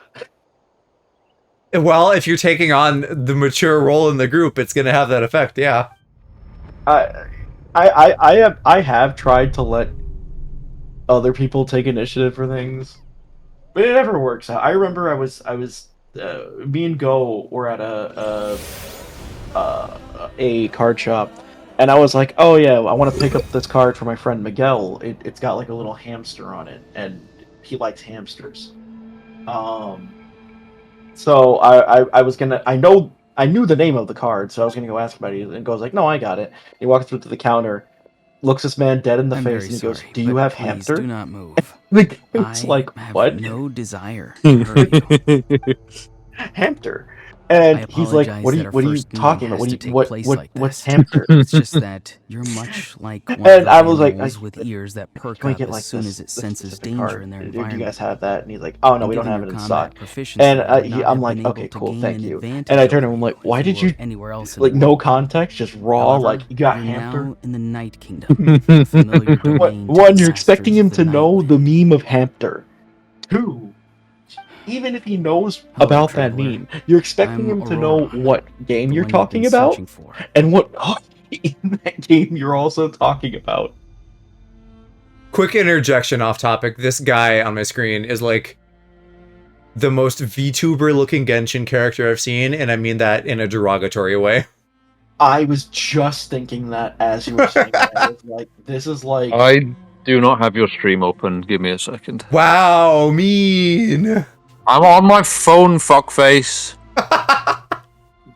Well, if you're taking on the mature role in the group, it's gonna have that effect, yeah. I have tried to let other people take initiative for things, but it never works out. I remember I was me and Go were at a card shop, and I was like, oh yeah, I want to pick up this card for my friend Miguel. It's got like a little hamster on it, and he likes hamsters. So I was gonna, I knew the name of the card, so I was gonna go ask somebody, and goes like, no, I got it. He walks through to the counter, looks this man dead in the face, and he goes, do you have hamster? Do not move. It's like, have what? No desire to hurt you. Hamster. And he's like, what are you talking about? What's hamster? It's just that you're much like one And of I the was like, animals with ears that perk can we up get as like soon this, as it this senses specific danger card? in their Do environment. you guys have that? And he's like, oh no, we don't have it in stock. And I'm like, okay, cool, thank you. And I turn to him, I'm like, why did you, anywhere else like, no context, just raw, However, like, you got you're hamster? now in the Night Kingdom. Familiar domain to One, the you're expecting him masters to of know the the meme of hamster. Two, even if he knows about that meme, you're expecting him to know what game you're talking about, and what in that game you're also talking about. Quick interjection off topic. This guy on my screen is like the most VTuber looking Genshin character I've seen, and I mean that in a derogatory way. I was just thinking that as you were saying that. I was like, this is like... I do not have your stream open. Give me a second. Wow, mean. I'm on my phone, fuckface.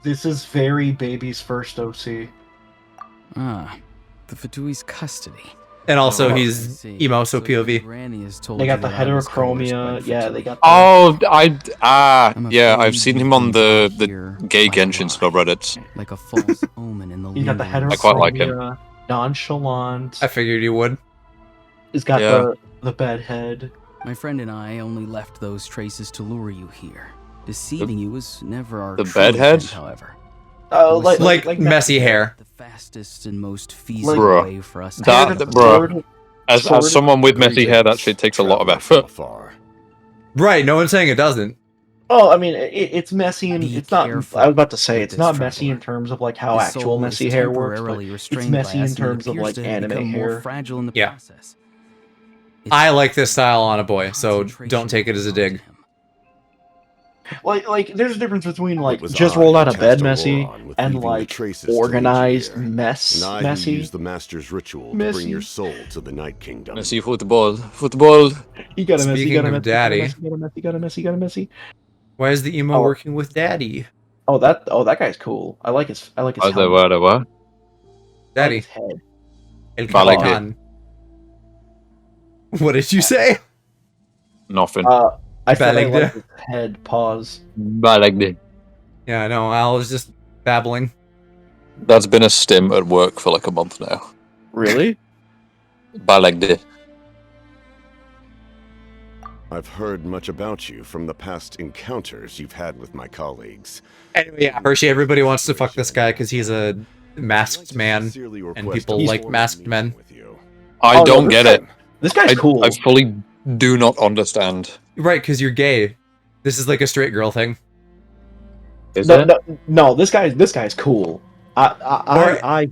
This is very baby's first OC. Ah, the Fatui's custody. And also, he's emo, so POV. They got the heterochromia. Yeah, they got. Oh, yeah, I've seen him on the gay Genshin subreddits. Like a false omen in the He got the heterochromia. I quite like him. Nonchalant. I figured you would. He's got the bed head. My friend and I only left those traces to lure you here. Deceiving you was never our the true bedhead, intent, however. Oh, like messy hair. The fastest and most feasible way for us to bro. As someone with messy hair, that shit takes a lot of effort. Right, no one's saying it doesn't. Oh, I mean, it's messy, and it's not. I was about to say it's not messy in terms of like how actual messy hair works, but it's messy in terms of like anime hair. Fragile in the Yeah. process. I like this style on a boy, so don't take it as a dig. Like, there's a difference between like just rolled out of bed messy and like organized mess messy. Use the master's ritual to bring your soul to the Night Kingdom. Messy football. You got a messy. Speaking of daddy, You got a messy. why is the emo working with daddy? Oh, that guy's cool. I like his. What? Daddy. His head. El Capitan. What did you say? Nothing. I said I Balegde. like his head. Pause. Balegde. Yeah, no, Al was just babbling. That's been a stim at work for like a month now. Really? Balegde. I've heard much about you from the past encounters you've had with my colleagues. Anyway, yeah, Hershey, everybody wants to fuck this guy because he's a masked man, and people like masked men. I don't get it. This guy's cool. I fully do not understand. Right, because you're gay. This is like a straight girl thing. Is no, it? no, this guy's cool. I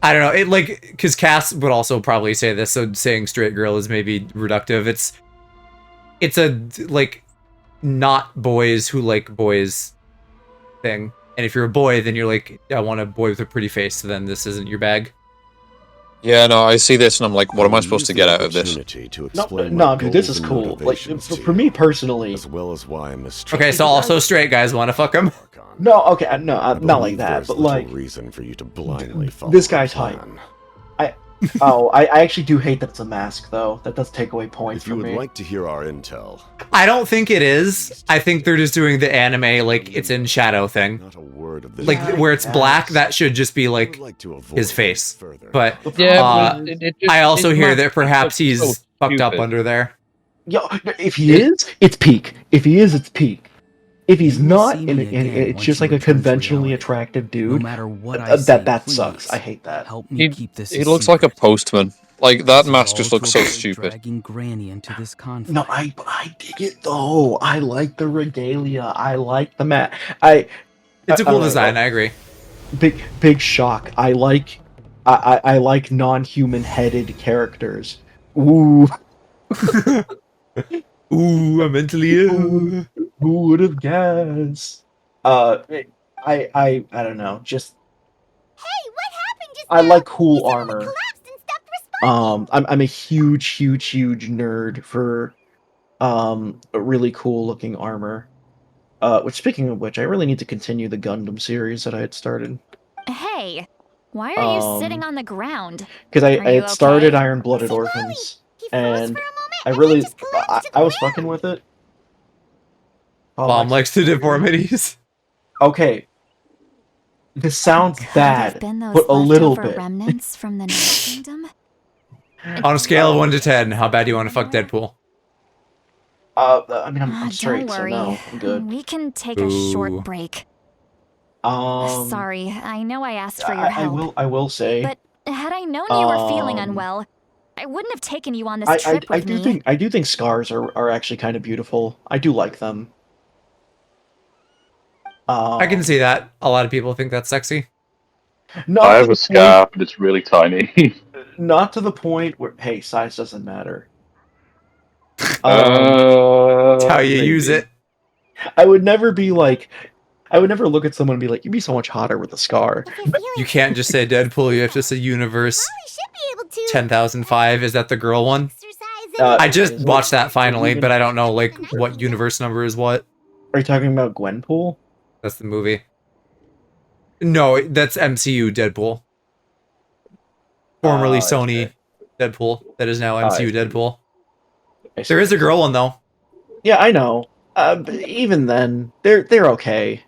don't know. It like because Cass would also probably say this, so saying straight girl is maybe reductive. It's a like not boys who like boys thing. And if you're a boy, then you're like, I want a boy with a pretty face. So then this isn't your bag. Yeah, no, I see this and I'm like, what am I supposed to get out of this? No, dude, this is cool. Like for me personally, as well as why I'm okay, so also straight guys want to fuck him. No, okay, no, not like that, but like reason for you to blindly follow this guy's hype. Oh, I actually do hate that it's a mask, though. That does take away points If you from would me. like to hear our intel, I don't think it is. I think they're just doing the anime, like, it's in shadow thing. not a word of this. Like, Yeah, where it's I black, guess. that should just be, I like, would like to avoid his face. further. But, Yeah, I also his hear mask that perhaps looks so he's fucked up stupid. under there. Yo, if he is, it's peak. If he is, it's peak. If he's You will not, see and me again it's once just you like a return to conventionally reality. attractive No dude, matter what I say, that please sucks. I hate that. help me keep this. He looks like a postman. Like, that mask just looks so stupid. Dragging Granny into this conflict. No, I dig it though. I like the regalia. I like the mat. It's a cool design, I agree. Big shock. I like non-human headed characters. Ooh. Ooh, I'm mentally ill. Who would have guessed? I don't know. Just Hey, what happened just I now? like cool You suddenly armor. collapsed and stopped responding. I'm a huge nerd for really cool looking armor. Which, speaking of which, I really need to continue the Gundam series that I had started. Hey, why are you sitting on the ground? Because I Are you had started okay? Iron Blooded Listen, Orphans, He froze and for a moment I and really then just collapsed to the I was ground. fucking with it. Bomb likes the deformities. Okay. This sounds Could bad, have been those but a little leftover bit. remnants from the Night Kingdom. On a scale of 1 to 10, how bad do you want to fuck Deadpool? I mean, I'm Don't straight, so worry. no, I'm good. We can take a short break. Sorry, I know I asked for your help. I will say. But had I known you were feeling unwell, I wouldn't have taken you on this trip with me. I do think scars are actually kind of beautiful. I do like them. I can see that. A lot of people think that's sexy. Not I to have the a scar, but it's really tiny. Not to the point where, hey, size doesn't matter. It's how you Maybe. use it. I would never look at someone and be like, you'd be so much hotter with a scar. You can't just say Deadpool, you have to say Universe Probably should be able to 10,005. Is that the girl one? exercise I just watched that finally, but I don't know, like, what universe number is what. Are you talking about Gwenpool? That's the movie. No, that's MCU Deadpool. Formerly Sony Deadpool. That is now MCU Deadpool. There is a girl one, though. Yeah, I know. But even then, they're okay.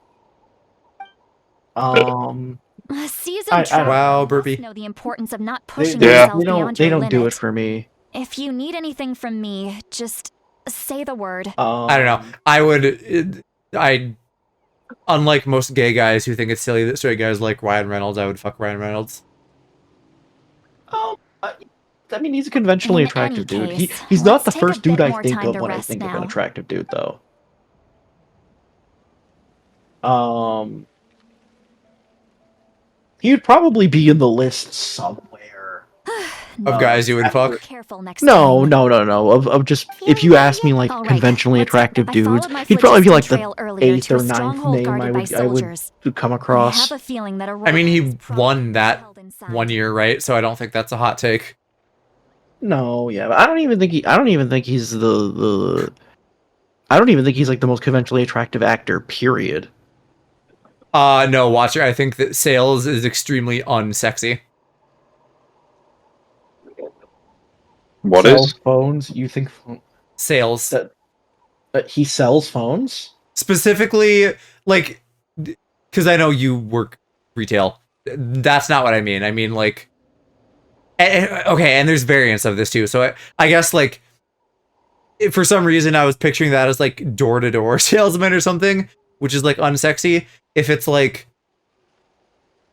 Season Wow, Burpee. know the importance of not They, pushing they, yourself they don't beyond they your don't do it limit. for me. If you need anything from me, just say the word. I don't know. I would... Unlike most gay guys who think it's silly that straight guys like Ryan Reynolds, I would fuck Ryan Reynolds. I mean, he's a conventionally In attractive any dude. case, He's not let's the take a first bit dude I more think time of to when I rest think of now. an attractive dude, though. He would probably be in the list somewhere. Of guys you would fuck? Careful next No, time. no. Of just, if you ask me, like, All right, conventionally let's go. attractive I dudes, followed my he'd probably be like phlogiston the trail earlier 8th to or a 9th stronghold name guarded by I would soldiers. come I across. have a feeling that a I mean, he romance is won that held inside. 1 year, right? So I don't think that's a hot take. No, yeah, but I don't even think he's the I don't even think he's like the most conventionally attractive actor, period. No, Watcher, I think that Sales is extremely unsexy. What Sells is? phones? You think Sales. that he sells phones? Specifically, like, because I know you work retail. That's not what I mean. I mean, like, okay, and there's variants of this too. So I guess, like, for some reason I was picturing that as, like, door-to-door salesman or something, which is, like, unsexy. If it's, like,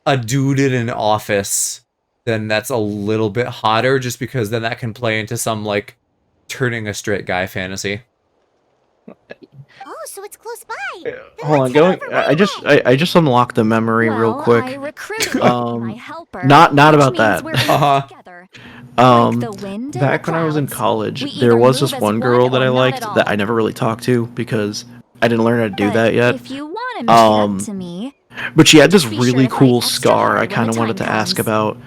a dude in an office, then that's a little bit hotter, just because then that can play into some, like, turning a straight guy fantasy. Oh, so it's close by. Then Hold on, let's head going. over right I just unlocked the memory real Well, quick. I recruited my helper, not which about means that. we're working Uh-huh. together. Like the wind and Back the when I was in clouds, college, we there either was move this as one girl that or I not liked at that all. I never really talked to because I didn't learn how to do But that yet. if you want to make it up to me, But she had this just be really sure to fight cool extra scar hard I when kind of the wanted time to ask comes. about.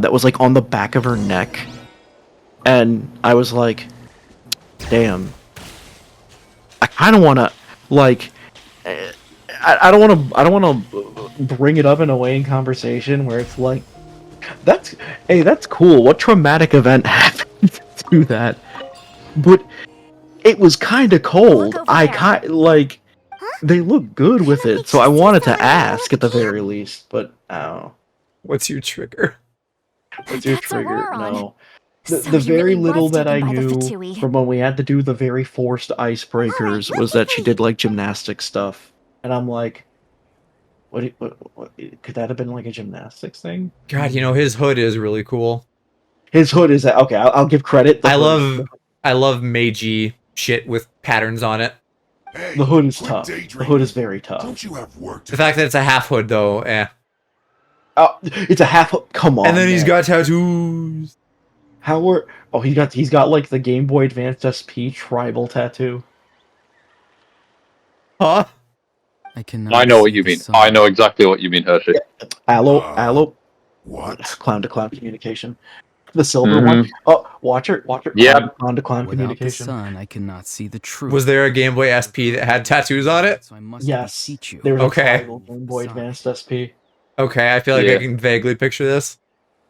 That was like on the back of her neck, and I was like, "Damn, I kind of want to like." I don't want to bring it up in a way in conversation where it's like, That's cool. What traumatic event happened to do that? But it was kind of cold. They look good with it, so I wanted to ask at the very least. But what's your trigger? What's your trigger? No. The very little that I knew from when we had to do the very forced icebreakers was that she did like gymnastic stuff, and I'm like, what could that have been like a gymnastics thing? God, his hood is really cool. His hood is okay. I'll give credit. I love Meiji shit with patterns on it. The hood is tough. The hood is very tough. Don't you have work to The fact that it's a half hood though, Oh, it's a half hood. Come on. And then he's got tattoos. He's got like the Game Boy Advance SP tribal tattoo. Huh? I know what you mean. I know exactly what you mean, Hershey. Allo. What? Clown-to-clown communication. The silver one. Oh, watch it. Yeah. Clown-to-clown Without the communication. sun, I cannot see the truth. Was there a Game Boy SP that had tattoos on it? So I must Yes. beseech you. There was Okay. a tribal Game Boy Advanced SP. Okay, I feel like I can vaguely picture this.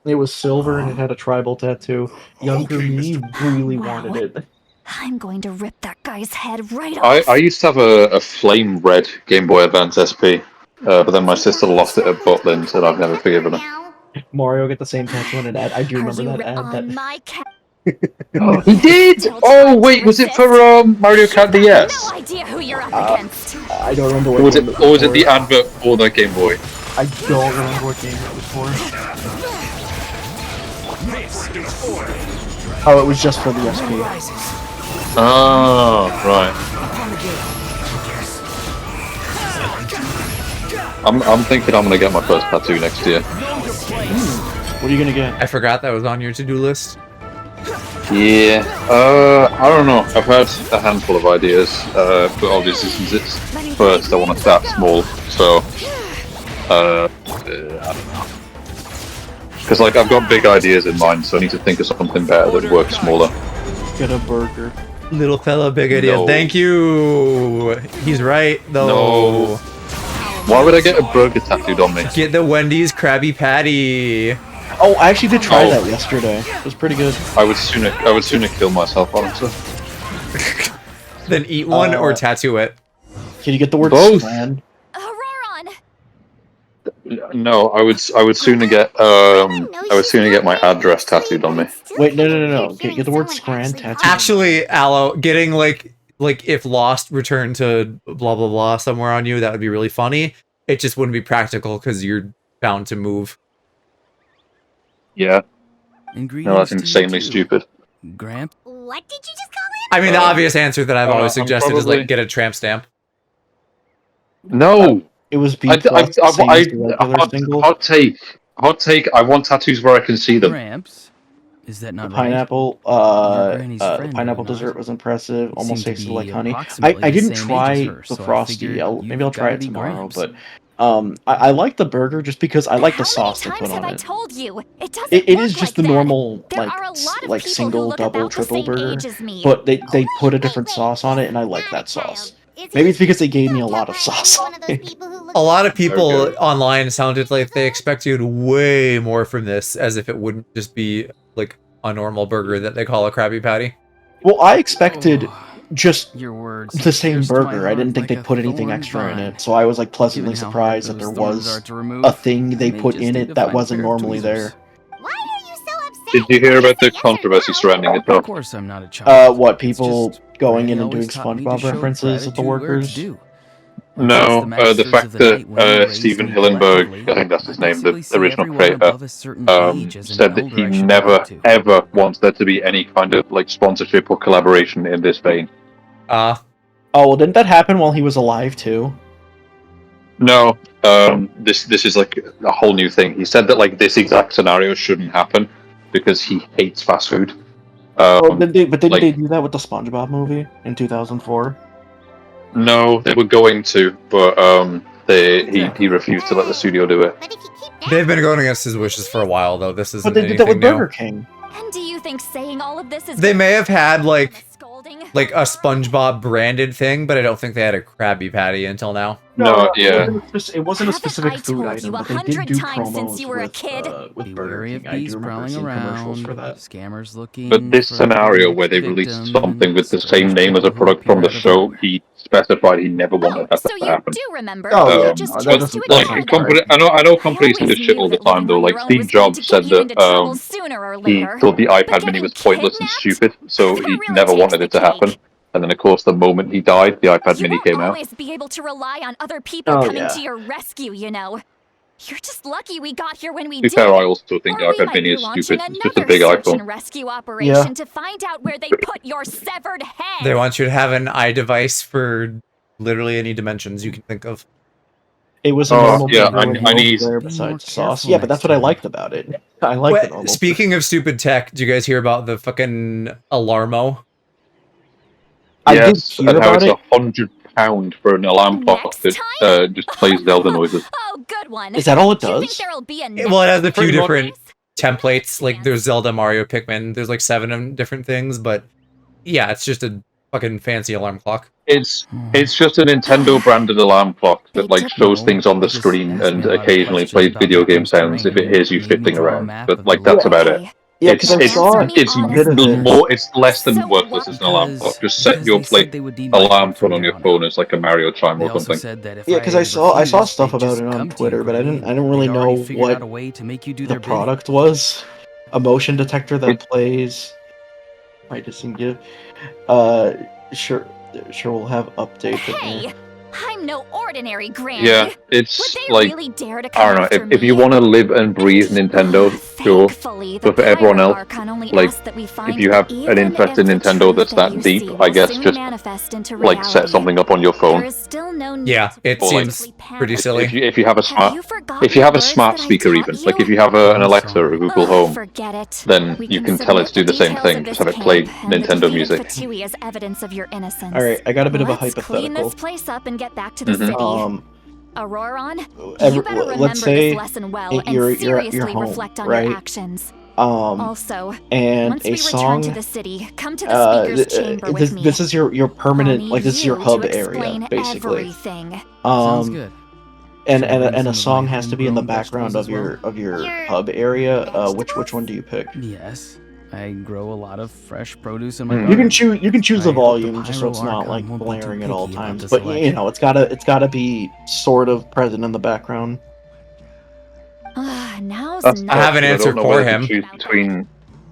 It was silver and it had a tribal tattoo. Younger me really wanted it. I'm going to rip that guy's head right off. I used to have a flame red Game Boy Advance SP, but then my sister lost it at Butlins, and I've never forgiven her. Mario got the same tattoo on an ad. I do remember that ad. He did! Oh, wait, was it for Mario Kart DS? No idea who you're up against. I don't remember what Or was it the advert for the Game Boy? I don't remember what game it was for. Oh, it was just for the SP. Oh, right. I'm thinking I'm gonna get my first tattoo next year. What are you gonna get? I forgot that was on your to-do list. Yeah, I don't know. I've had a handful of ideas, but obviously since it's first, I want to start small. So, I don't know. Because like I've got big ideas in mind, so I need to think of something better that works smaller. Get a burger. Little fella, big idea. No. Thank you. He's right though. No. Why would I get a burger tattooed on me? Get the Wendy's Krabby Patty. Oh, I actually did try that yesterday. It was pretty good. I would sooner kill myself, honestly. Then eat one or tattoo it. Can you get the word Both. "slan"? No, I would sooner get my address tattooed on me. Wait, no. Get the word "scran" tattooed. Actually, Aloe, getting like if Lost returned to blah blah blah somewhere on you, that would be really funny. It just wouldn't be practical because you're bound to move. Yeah. Ingredients No, that's insanely stupid. Gramp. What did you just call it? I mean, the obvious answer that I've always I'm suggested is probably- like get a tramp stamp. No. It was same as the regular single. Hot take. I want tattoos where I can see them. Gramps. Is that not The right? pineapple, Your granny's friend, pineapple or not? dessert was impressive. Almost Seemed to tasted be like honey. approximately I the didn't same try age as her, the so I frosty. figured Maybe I'll you've try gotta it be tomorrow. Gramps. But I like the burger just because I like the sauce they How put many times have on I it. told you? It doesn't It work is just like the that. normal There are a lot of people who single, look double, about the triple same burger, age as me. but they put a different sauce on it, and I like that sauce. Maybe it's because they gave me a lot of sauce. A lot of people Okay. online sounded like they expected way more from this, as if it wouldn't just be like a normal burger that they call a Krabby Patty. Well, I expected just Your words. the same pierced my burger. I heart didn't think like they'd a put anything thorn extra in vine. it, so I was like pleasantly Given how surprised hard that there those thorns was are to remove, a thing they may put just in need it to that find a wasn't pair of normally tweezers. there. Why are you so upset? Did you hear about the controversy surrounding it though? Of course, I'm not a child. What, It's people just going Granny in and always doing taught me to SpongeBob show references at the gratitude where workers? it's due. No, the masters fact of the night when they that raised Steven me Hillenburg, collectively, I think that's his I name, the basically see original everyone creator, above a certain age as an said that elder he I should never, look up to. ever wants there to be any kind of like sponsorship or collaboration in this vein. Oh, well, didn't that happen while he was alive, too? No, this is like a whole new thing. He said that like this exact scenario shouldn't happen because he hates fast food. Didn't like- they do that with the SpongeBob movie in 2004? No, they were going to, but he refused to let the studio do it. But if you keep that They've been going against his wishes for a while, though. This isn't But they did that with anything Burger new. King. And do you think saying all of this is They may have had like scolding? a SpongeBob branded thing, but I don't think they had a Krabby Patty until now. No, yeah. It wasn't a Haven't specific I food told item, you but they did 100 do times since promos you were a with, kid? with Be Burger wary King. of I do bees remember prowling seeing commercials around, for that. scammers looking But this for scenario the where next they released victim, something and with the strange same name as a people who product from appear the out of show, nowhere. he specified he never wanted Oh, that so to you happen. do remember? Oh yeah, You Um, just no, chose to that's ignore not them. correct. I know I companies do always this shit knew all the that time living though. on Like your own Steve was going to Jobs get said you into trouble that sooner or he later. thought the But iPad Mini getting was pointless and kidnapped? stupid, so That he really never takes wanted the it to happen. cake. And then of course the moment he died, the iPad You Mini won't came out. always be able to rely on other people Oh coming to yeah. your rescue, you know. You're just lucky we got here when we To be fair, did. I also think the Or we iPad might Mini be is launching stupid. It's just a another big search iPhone. and rescue Yeah. operation to find out where they put your severed head. They want you to have an iDevice for literally any dimensions you can think of. It was a Oh normal yeah, burger with I no need. flair Be more besides the sauce. careful Yeah, but that's next what I time. liked about it. I like the Well, normal. speaking of stupid tech, do you guys hear about the fucking Alarmo? I did Yes, hear and how about it's it. £100 for an alarm clock Next that time? just plays Zelda noises. Oh, good one. Is that all it Do you think does? there'll be a Well, it has a few Pretty much. different templates. Like there's Zelda, Mario, Pikmin. There's like 7 different things, but yeah, it's just a fucking fancy alarm clock. It's just a Nintendo branded alarm clock that like shows No, things on the you just screen asked me and a lot of occasionally questions plays about video game Natlan's sounds if it terrain, hears you made me shifting draw a around. map But of like the that's about it. Okay. Yeah, because I Now saw answer me a It's bit of it. more. It's less than So worthless as an alarm because clock. Just set because your they said they would need my alarm help from tone on there your on phone out. as like a Mario chime They or also something. said that if Yeah, because I saw refused, stuff they'd about just it on come to you, Twitter, but I Gray, didn't and really they'd already know figured what out a way to make you do the their bidding. product was. A motion detector that plays. I just didn't give. Sure we'll have updates. Hey, I'm no ordinary granny. Yeah, Would it's they like really dare to I come don't know. after If you me? want to live and breathe Nintendo, sure. Thankfully, the But for everyone Pyro else, Archon only like asks that we if find you that have an even interest if in the Nintendo truth that's that that you deep, see I will guess soon just manifest into like set reality, something up on your there phone. is still no need Yeah, to it Or, like, seems pretty silly. If you have a smart you forgotten if you have the a words smart that I speaker taught even like if you? you have an I'm Alexa or a Google Home, Forget it. then We you can tell it to submit do the same details thing. of Just this have it play camp and the Nintendo defeated music. Fatui as evidence of your innocence. All right, I got a bit of a Let's clean hypothetical. this place up and get back to the Mhm. city. Auroron, you better remember let's say this lesson well you're and at your seriously home, reflect on right? your actions. Um, Also, and once a we song. return to the city, come to the speaker's chamber with me. This is your permanent, I'll like this is your need hub you to area, explain basically. everything. Sounds good. And Should I bring and some a of song my has to be in the homegrown background vegetables of your as Your hub area. Which vegetables? one do you pick? Yes, I grow a lot of fresh produce in my Hmm. garden. You can choose the I hope the volume just so Pyro it's not Archon like won't be too blaring at all picky about times. the But you selection. know, it's gotta be sort of present in the background. Now's That's not I have an tough, 'cause I answer don't know for whether to him. choose between.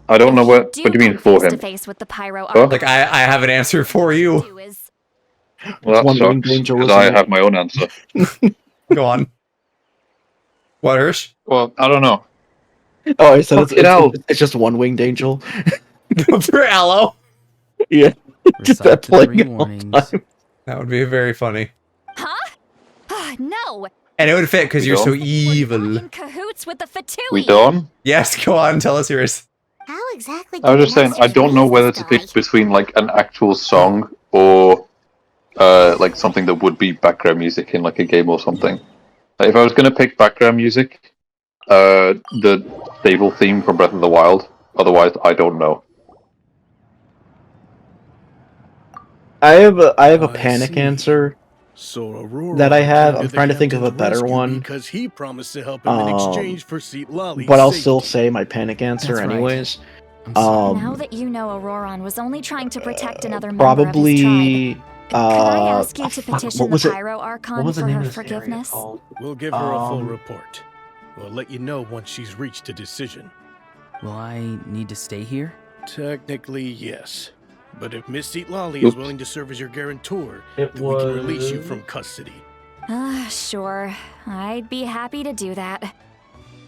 I don't know If what. you What do you mean come for face to him? face with the Pyro Huh? Archon, Like I have an answer for you. Well, that One winged sucks angel because is I in have my own answer. Go on. What, Hirsch? Well, I don't know. Oh, I said Fucking hell. it's just one winged angel. For Aloe? Yeah, just that Recite the 3 playing all the warnings. time. That would be very funny. no. And it would fit because We you're so don't? evil. In cahoots with the Fatui. We done? Yes, go on, tell us yours. How exactly I do was just the saying, I masters don't know raise whether this to guy? pick between like an actual song or like something that would be background music in like a game or something. Like, if I was going to pick background music, the stable theme from Breath of the Wild. Otherwise, I don't know. I have a I panic see. answer So Aurora that I have. came I'm to trying to the think of a captain's better rescue one. because he promised to help him in exchange for Seat Lolly's But I'll safety. still say my panic answer That's right. anyways. Now that you know Auroron was only trying to protect another member of his tribe, probably could I ask you to fuck, petition what was the it? Pyro What Archon was the for name her of this area forgiveness? called? We'll give her a full report. We'll let you know once she's reached a decision. Will I need to stay here? Technically, yes. But if Miss Seat Lolly is willing to serve as your guarantor, then we can release you from custody. Sure. I'd be happy to do that.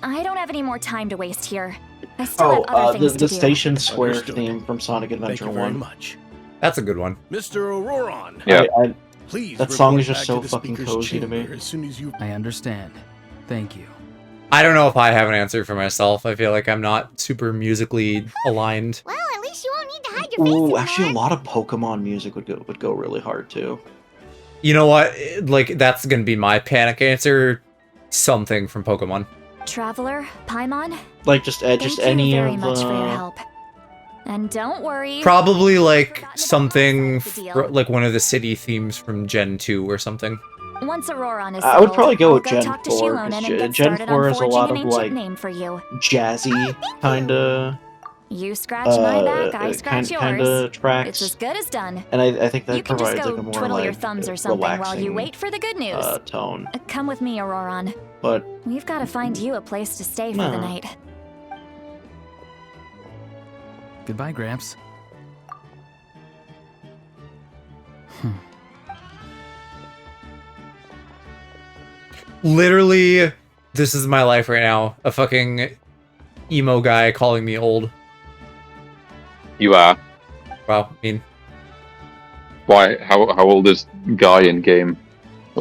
I don't have any more time to waste here. I still have other things to the do. Station Square Understood. theme from Sonic Thank Adventure you very 1. much. That's a good one. Mr. Auroron, Yeah. please That song report is just back so to the fucking speaker's cozy to me. chamber as soon as you... I understand. Thank you. I don't know if I have an answer for myself. I feel like I'm not super musically aligned. Well, at least you won't need to hide your face anymore. Ooh, actually, a lot of Pokemon music would go really hard too. You know what? Like, that's gonna be my panic answer. Something from Pokemon. Traveler, Paimon, Like just thank any you very of much for your help. And don't worry. Probably like Forgotten about something, my side of the deal. like one of the city themes from Gen 2 or something. Once Auroron is I would probably go I'll with Gen talk to 4, Shilonen and because get Gen started 4 on is a lot forging of, an like, ancient name for you. jazzy, kinda... You scratch my back, I scratch yours. Kinda tracks. It's as good as done. And I think that you can provides just go like a more twiddle your like thumbs or something while you relaxing, wait for the good news. Tone. Come with me, Auroron. But we've got to find you a place to stay for the night. Goodbye, Gramps. Literally, this is my life right now. A fucking emo guy calling me old. You are. Wow, I mean... Why? How old is guy in game?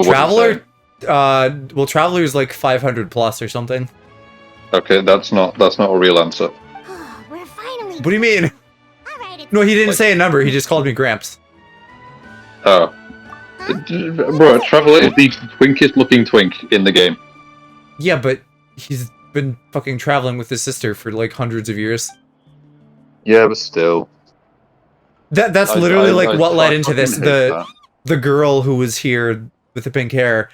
Traveler? Well, Traveler's like 500 plus or something. Okay, that's not a real answer. We're finally. What do you mean? No, he didn't say a number. He just called me Gramps. Oh. Bro, Traveler is the twinkest looking twink in the game. Yeah, but he's been fucking traveling with his sister for like hundreds of years. Yeah, but still. That's literally like what led into this. fucking hate The girl who was here with the pink hair,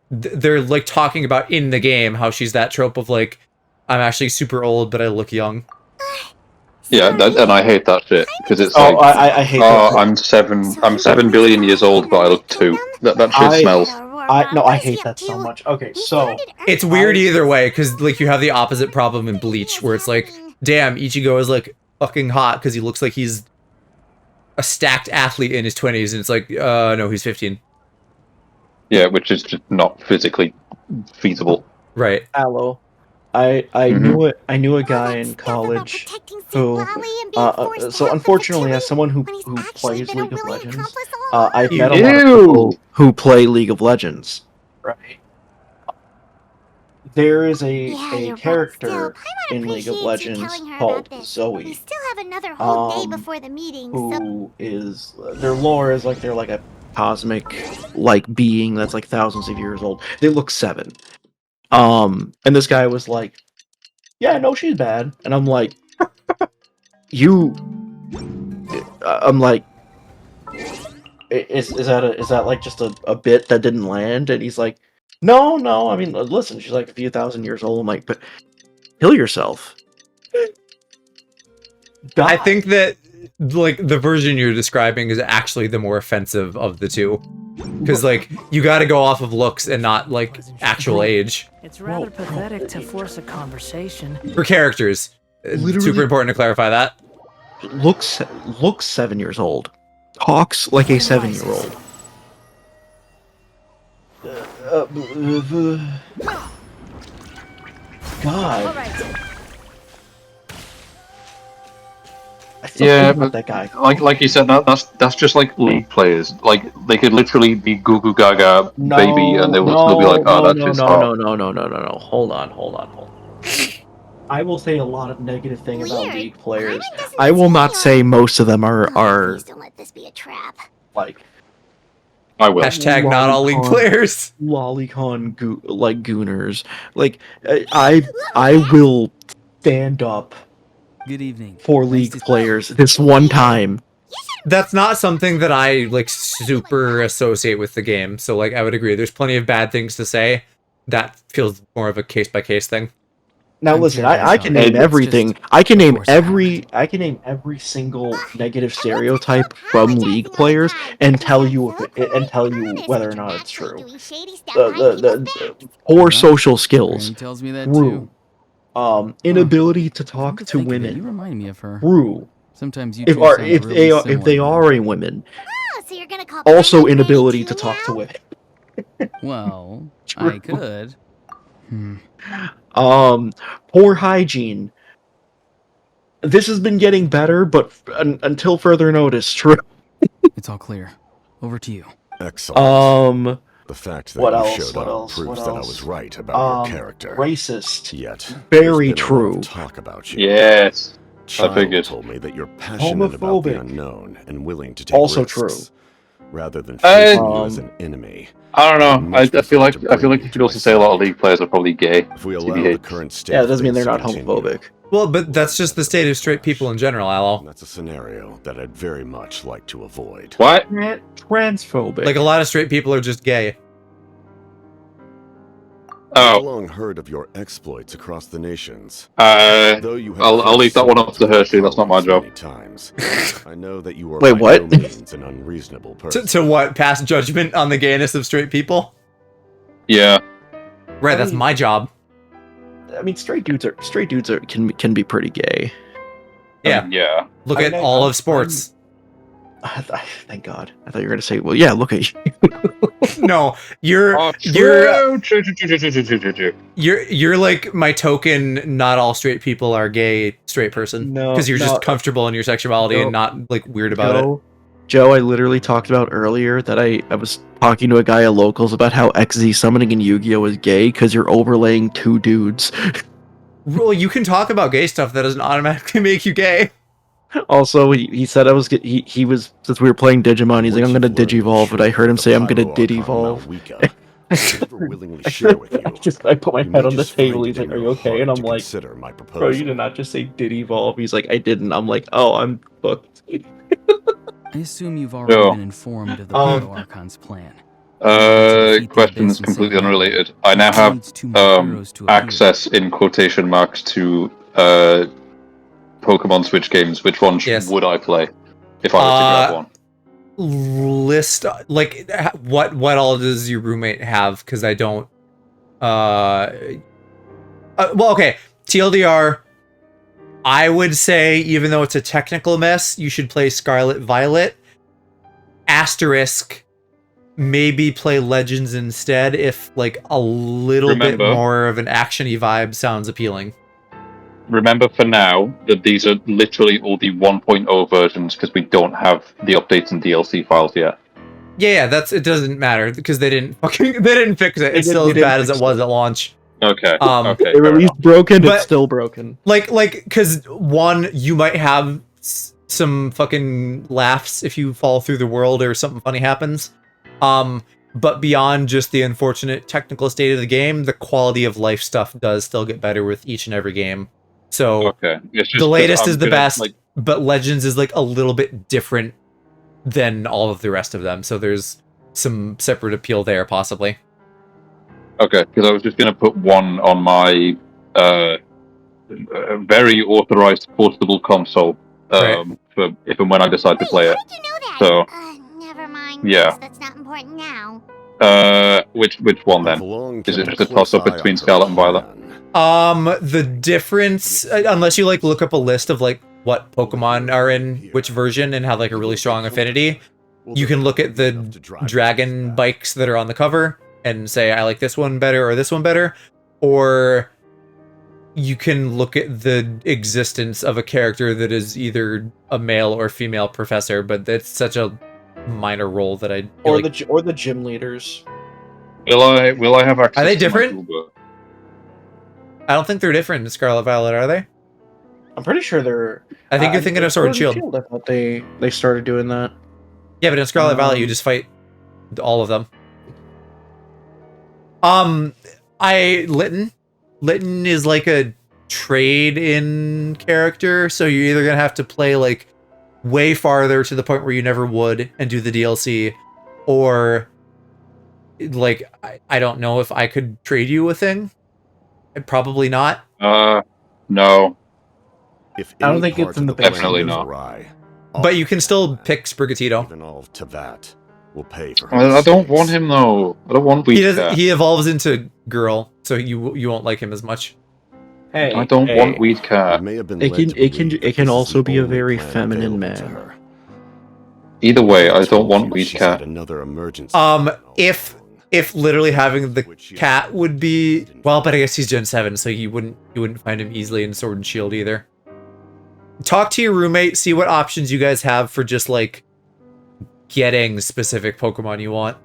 they're like talking about in the game how she's that trope of like, I'm actually super old, but I look young. Yeah, and I hate that shit because it's I hate that. I'm 7 billion years old, but I look 2. That shit smells. I hate that so much. Okay, so It's weird either way because like you have the opposite problem in Bleach where it's like, damn, Ichigo is like fucking hot because he looks like he's a stacked athlete in his 20s, and it's like, no, he's 15. Yeah, which is just not physically feasible. Right. Aloe. I knew a guy in college who so unfortunately as someone who plays League of Legends, I've met a lot of people who play League of Legends. Right. There is a character in League of Legends called Zoe. We still have another whole day before the meeting. Who is their lore is like they're like a cosmic like being that's like thousands of years old. They look 7. And this guy was like, yeah, no, she's bad. And I'm like, I'm like, is that like just a bit that didn't land? And he's like, no, I mean, listen, she's like a few thousand years old. I'm like, but kill yourself. I think that like the version you're describing is actually the more offensive of the two. Because, like, you gotta go off of looks and not, like, actual age. It's rather pathetic to force a conversation. For characters. Super important to clarify that. Looks 7 years old. Talks like a 7-year-old. God. Yeah, but that guy. Like you said, that's just like League players. Like they could literally be Goo Goo Gaga baby, and they will still be like, "Oh, that's just hot." No. Hold on. I will say a lot of negative things about League players. I will not say most of them are. Please don't let this be a trap. Like. I will. Hashtag not all League players. Lolicon like gooners. Like I will stand up. Good evening. For League players this one time. That's not something that I like super associate with the game. So like I would agree. There's plenty of bad things to say. That feels more of a case by case thing. Now listen, I can name everything. I can name every single negative stereotype from League players and tell you whether or not it's true. The poor social skills. Tells me that too. Inability to talk to women. You remind me of her. True. Sometimes you if they are a woman. So you're gonna call also inability to talk to women. Well, I could. Poor hygiene. This has been getting better, but until further notice, true. It's all clear. Over to you. Excellent. The fact that you showed up else? proves that I was right about your character. Racist. Yet, very true. Talk about you. Yes, Child I figured. Told me that you're passionate about the unknown and willing to take also risks, true. rather than facing you as an enemy. I don't know. I feel like you could also say a lot of League players are probably gay. If we allow the current state, yeah, it doesn't mean they're not homophobic. Well, but that's just the state of straight people in general, Aloe. That's a scenario that I'd very much like to avoid. What? Transphobic. Like a lot of straight people are just gay. I've long heard of your exploits across the nations. I'll leave that one up to Hershey. That's not my job. Times, I know that you are Wait, by what? no means an unreasonable person. To what? Pass judgment on the gayness of straight people? Yeah. Right, that's my job. I mean, straight dudes can be pretty gay. Yeah. Yeah. Look at all of sports. Thank God. I thought you were gonna say, well, yeah, look at you. No, you're like my token. Not all straight people are gay. Straight person, because you're just comfortable in your sexuality and not like weird about it. Joe, I literally talked about earlier that I was talking to a guy at locals about how XZ summoning in Yu-Gi-Oh is gay because you're overlaying 2 dudes. Well, you can talk about gay stuff that doesn't automatically make you gay. Also, he said he was, since we were playing Digimon, he's like, I'm gonna Digivolve, but I heard him say I'm gonna Didivolve. I put my head on the table, he's like, are you okay? And I'm like, bro, you did not just say Didivolve. He's like, I didn't. I'm like, oh, I'm booked. I assume you've already been informed of the Proto Archon's plan. Question is completely unrelated. I now have access in quotation marks to Pokemon Switch games. Which one would I play if I were to grab one? List like what all does your roommate have? Because I don't. Well, okay. TLDR. I would say, even though it's a technical mess, you should play Scarlet Violet. Asterisk. Maybe play Legends instead if like a little bit more of an action-y vibe sounds appealing. Remember for now that these are literally all the 1.0 versions because we don't have the updates and DLC files yet. Yeah, it doesn't matter because they didn't fix it. It's still as bad as it was at launch. Okay. Okay. They released broken, it's still broken. Like, because one, you might have some fucking laughs if you fall through the world or something funny happens. But beyond just the unfortunate technical state of the game, the quality of life stuff does still get better with each and every game. So the latest is the best, but Legends is like a little bit different than all of the rest of them. So there's some separate appeal there, possibly. Okay, because I was just going to put one on my very authorized portable console for if and when I decide to play it. How did you know that? So, never mind. Yeah. That's not important now. Which one then? Is it just a toss-up between Scarlet and Violet? The difference, unless you like look up a list of like what Pokemon are in which version and have like a really strong affinity, you can look at the dragon bikes that are on the cover and say, I like this one better or this one better, or you can look at the existence of a character that is either a male or female professor, but that's such a minor role that I or the gym leaders. Will I have access? Are they to different? I don't think they're different in Scarlet Violet, are they? I'm pretty sure they're. I think you're thinking of Sword and Shield. I thought they started doing that. Yeah, but in Scarlet Violet, you just fight all of them. Litten is like a trade-in character, so you're either gonna have to play like way farther to the point where you never would and do the DLC, or like I don't know if I could trade you a thing. Probably not. No. I don't think it's in the definitely not. But you can still pick Sprigatito. Even all to that will pay for. I don't want him though. I don't want Weedcat. He evolves into girl, so you won't like him as much. Hey, I don't want Weedcat. It can also be a very feminine man. Either way, I don't want Weedcat. Another emergency. If literally having the cat would be, well, but I guess he's Gen 7, so you wouldn't find him easily in Sword and Shield either. Talk to your roommate, see what options you guys have for just like getting specific Pokemon you want.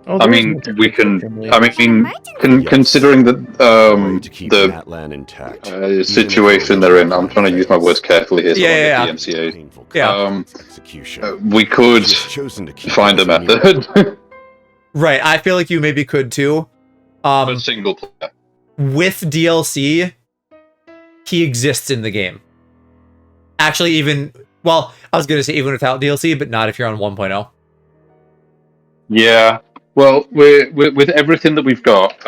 I mean, we can. I mean, considering the Natlan intact. Situation they're in, I'm trying to use my words carefully here. So Yeah. The DMCA. We could find a method. Right, I feel like you maybe could too. But single player. With DLC, he exists in the game. Actually, I was gonna say even without DLC, but not if you're on 1.0. Yeah, Well, with everything that we've got,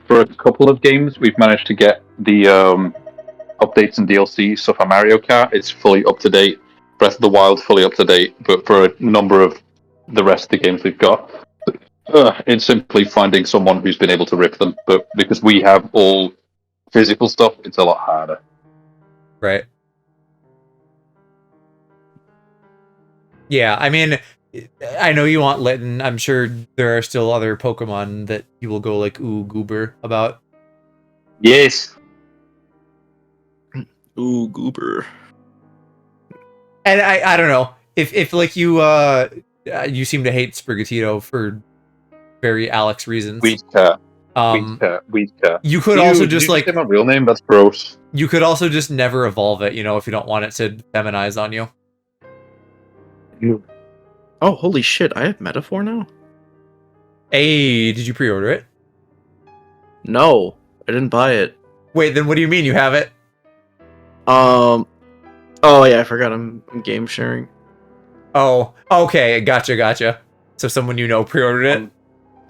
for a couple of games, we've managed to get the updates and DLC. So for Mario Kart, it's fully up to date. Breath of the Wild, fully up to date. But for a number of the rest of the games we've got, it's simply finding someone who's been able to rip them. But because we have all physical stuff, it's a lot harder. Right. Yeah, I mean, I know you want Litten. I'm sure there are still other Pokemon that you will go like, ooh, goober about. Yes. Ooh, goober. And I don't know. If like you seem to hate Sprigatito for very Alex reasons. Weed cat. Weed cat. You could also just like... say my real name? That's gross. You could also just never evolve it, you know, if you don't want it to feminize on you. Oh, holy shit, I have Metaphor now? Hey, did you pre-order it? No, I didn't buy it. Wait, then what do you mean you have it? Oh yeah, I forgot I'm game sharing. Oh, okay, gotcha. So someone you know pre-ordered it?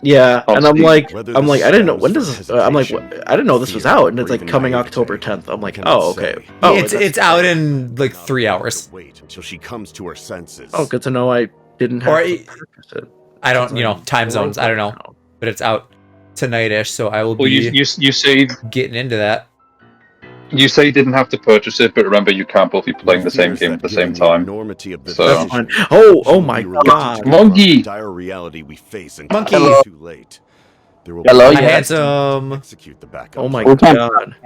Yeah, and I'm like, I didn't know, when does this, I'm like, I didn't know this was out, and it's like coming October 10th. I'm like, oh, okay. Oh, it's out in like 3 hours. Wait until she comes to her senses. Oh, good to know I didn't have to purchase it. I don't, you know, time zones, I don't know. But it's out tonight-ish, so I will be you say getting into that. You say you didn't have to purchase it, but remember you can't both be playing the same game at the same time. So. Oh my god. Monkey! Dire reality we face and Monkey! Too late. Hello, my handsome. Oh my god.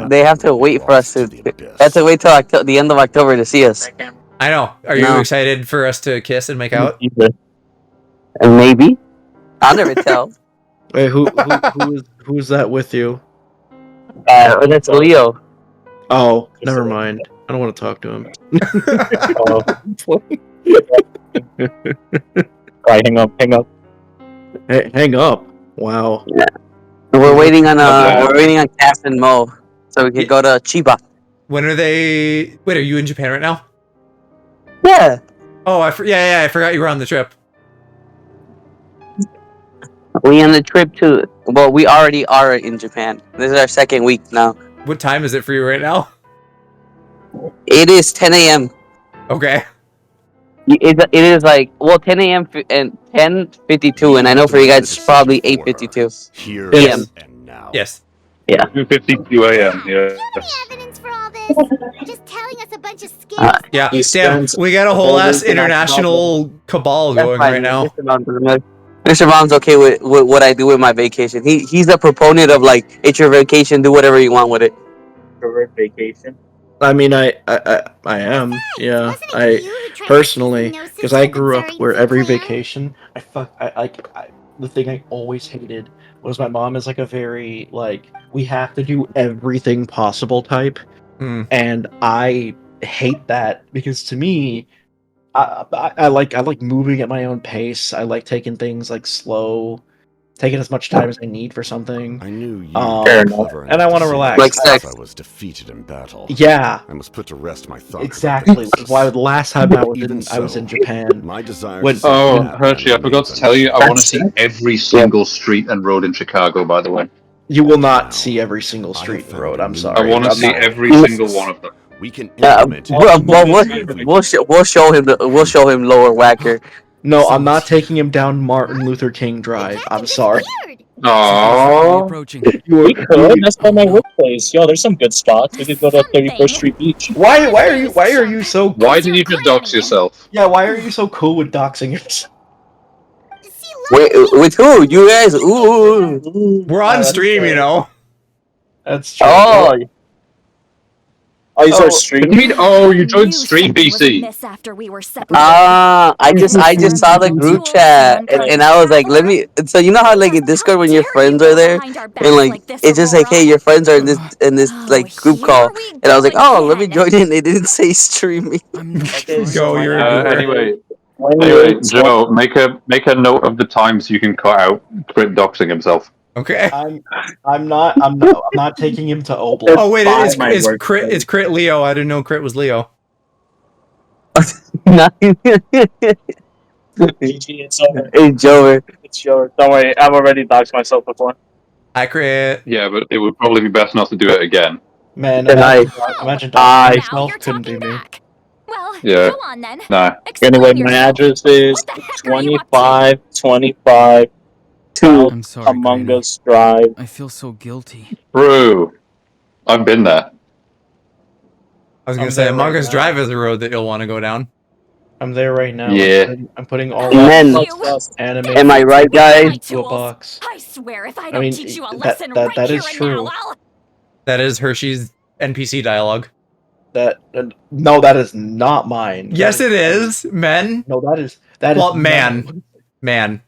They have to wait for us to. They have to wait till the end of October to see us. I know. Are you excited for us to kiss and make out? Maybe. I'll never tell. Wait, who's that with you? That's Leo. Oh, never mind. I don't want to talk to him. Alright, hang up. Hey, hang up. Wow. Yeah. We're waiting on Cass and Mo, so we can go to Chiba. When are they? Wait, are you in Japan right now? Yeah. Oh, I forgot you were on the trip. We on the trip to. Well, we already are in Japan. This is our second week now. What time is it for you right now? It is 10 a.m. Okay. It is like 10 a.m. and 10:52, and I know for you guys it's probably 8:52. Here p.m. and now. Yes. Yeah. 2:52 a.m. Yeah. Evidence for all this? You're just telling us a bunch of schemes. Yeah. Damn, we got a whole ass international cabal going right now. Mr. Baum's okay with what I do with my vacation. He's a proponent of like, it's your vacation, do whatever you want with it. Vacation. I mean, I am, yeah. I personally, because I grew up where every vacation, the thing I always hated was my mom is like a very like we have to do everything possible type, and I hate that because to me, I like moving at my own pace. I like taking things like slow, taking as much time as I need for something. I knew you and I want to relax. Like sex. I was defeated in battle. Yeah. I must put to rest my thoughts. Exactly. Which is why the last time I was in Japan. My desire. Hershey, I forgot to tell you, I want to see every single street and road in Chicago. By the way, you will not see every single street and road. I'm sorry. I want to see every single one of them. We can we'll show him Lower Whacker. No, I'm not taking him down Martin Luther King Drive. I'm sorry. Aww. That's by my workplace. Yo, there's some good spots. We could go to 31st Street Beach. Why are you so? Why did you just dox yourself? Yeah, why are you so cool with doxing yourself? Wait, with who? You guys? Ooh. We're on stream, you know. That's true. Oh, you started streaming? Oh, you joined Stream BC. I just saw the group chat and I was like, let me. So you know how like in Discord when your friends are there and like it's just like, hey, your friends are in this like group call, and I was like, oh, let me join in. They didn't say streaming. Go, you're anyway, Joe, make a note of the times you can cut out Crit doxing himself. Okay. I'm not taking him to Oblast. Oh wait, it's Crit Leo. I didn't know Crit was Leo. It's over. It's yours. Don't worry, I've already doxed myself before. Accurate. Yeah, but it would probably be best not to do it again. Man, And imagine doxing yourself couldn't be me. Well, Yeah. go on then. Nah. Anyway, my address is 2525 South I'm sorry, Among Granny. Us Drive. I feel so guilty. Bro, I've been there. I was gonna I'm say there Among right Us now. Drive is a road that you'll want to go down. I'm there right now. Yeah. I'm putting all Men. anime. Am I right, guys? Into a box. I swear if I I don't mean, teach you a that lesson that right that here is and true. now, I'll... That is Hershey's NPC dialogue. That no, that is not mine. Yes, it is. Men. No, that is Well, not man. mine. Man.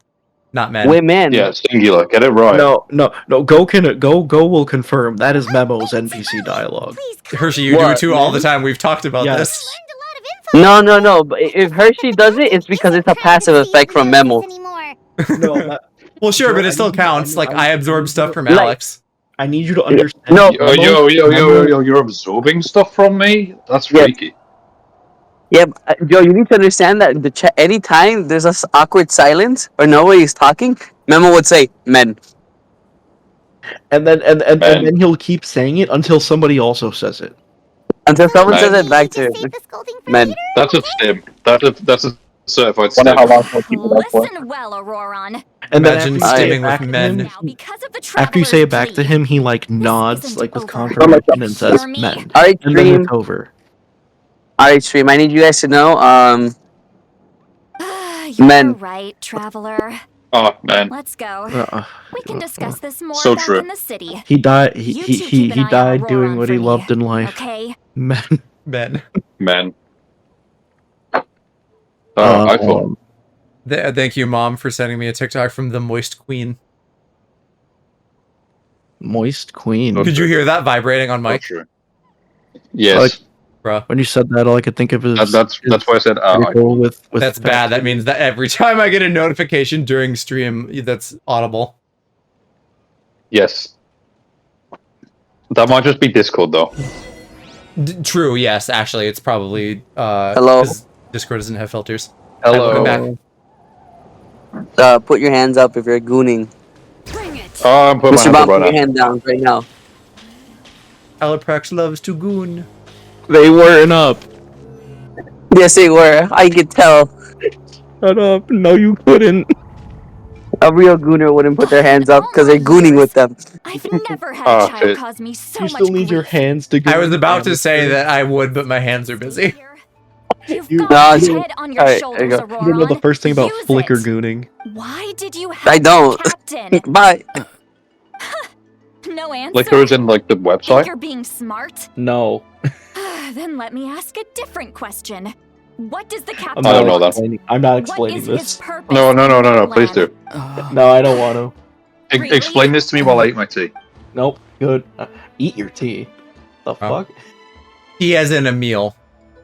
Not men. Women. Yeah, singular. Get it right. No. Go will confirm that is Memo's NPC dialogue. Hershey, you do it too all the time. We've talked about this. No. But if Hershey does it, it's because it's a passive effect from Memo. No, Well, sure, but it still counts. Like, I absorb stuff from Alex. I need you to understand. No. Yo, you're absorbing stuff from me? That's freaky. Yeah, Joe, you need to understand that anytime there's a awkward silence or nobody's talking, Memo would say, men. And then he'll keep saying it until somebody also says it. Until someone Men. says it back to him. Men. That's a stim. That's a certified Wonder stim. how long will keep it up for. Listen well, Auroron. And then Imagine after you say it stimming back with to men. him, Because of the after you say it back to him, he like nods like with confirmation and says men. Alright, And then Stream. it's over. Alright, Stream. I need you guys to know, You're men. right, traveler. Oh, man. Let's go. We can discuss this more So back true. in the city. He died. You two keep an He eye on died Auroron doing what for he me, loved in life. Okay. Men. Men. Man. iPhone. Thank you, Mom, for sending me a TikTok from the Moist Queen. Moist Queen. Could you hear that vibrating on mic? True. Yes. Bruh. When you said that, all I could think of is That's why I said article with That's bad. That means that every time I get a notification during stream, that's audible. Yes. That might just be Discord, though. True, yes. Actually, it's probably... Hello? 'cause Discord doesn't have filters. Hello. Welcome back. Put your hands up if you're gooning. Oh, I'm putting my Mr. hands Bomb, up put right your now. hand down right now. Alaprax loves to goon. They weren't up. Yes, they were. I could tell. Shut up. No, you couldn't. A real gooner wouldn't put their hands up because they're gooning with them. I've never had a child cause me so You much still need your hands to go. I was about to say that I would, but my hands are busy. You, got your head on your Alright, shoulders, there you go. You don't know the first thing about flicker gooning. Why did you have I don't. Captain? Bye. No answer. Flickr is in, like, the Think website? you're being smart? No. Then let me ask a different question. What does the captain I don't know want? that. I'm not What explaining is his this. purpose? No, please do. No, I don't want to. Really? Explain this to me while I eat my tea. Nope. Good. Eat your tea. The fuck? He has in a meal,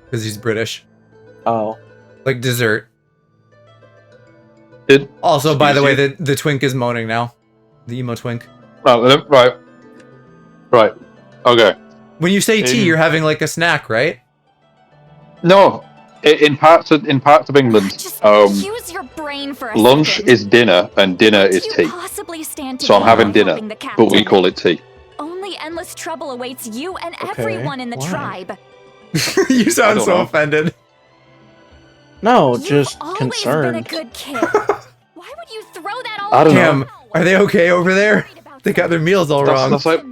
because he's British. Oh. Like dessert. It, Also, by the way, excuse the twink is moaning now. The emo twink. Right. Okay. When you say tea, you're having like a snack, right? No. In parts of England, Use your brain for a lunch second. is dinner and dinner is Could you tea. possibly stand to So I'm gain having by dinner, helping the but we captain? call it tea. Only endless trouble awaits you and Okay, everyone in the why? tribe. You sound don't so know. offended. No, You've just always concerned. been a good kid. Why would you throw that all I don't Damn, know. are they okay over there? They got their meals all wrong. That's like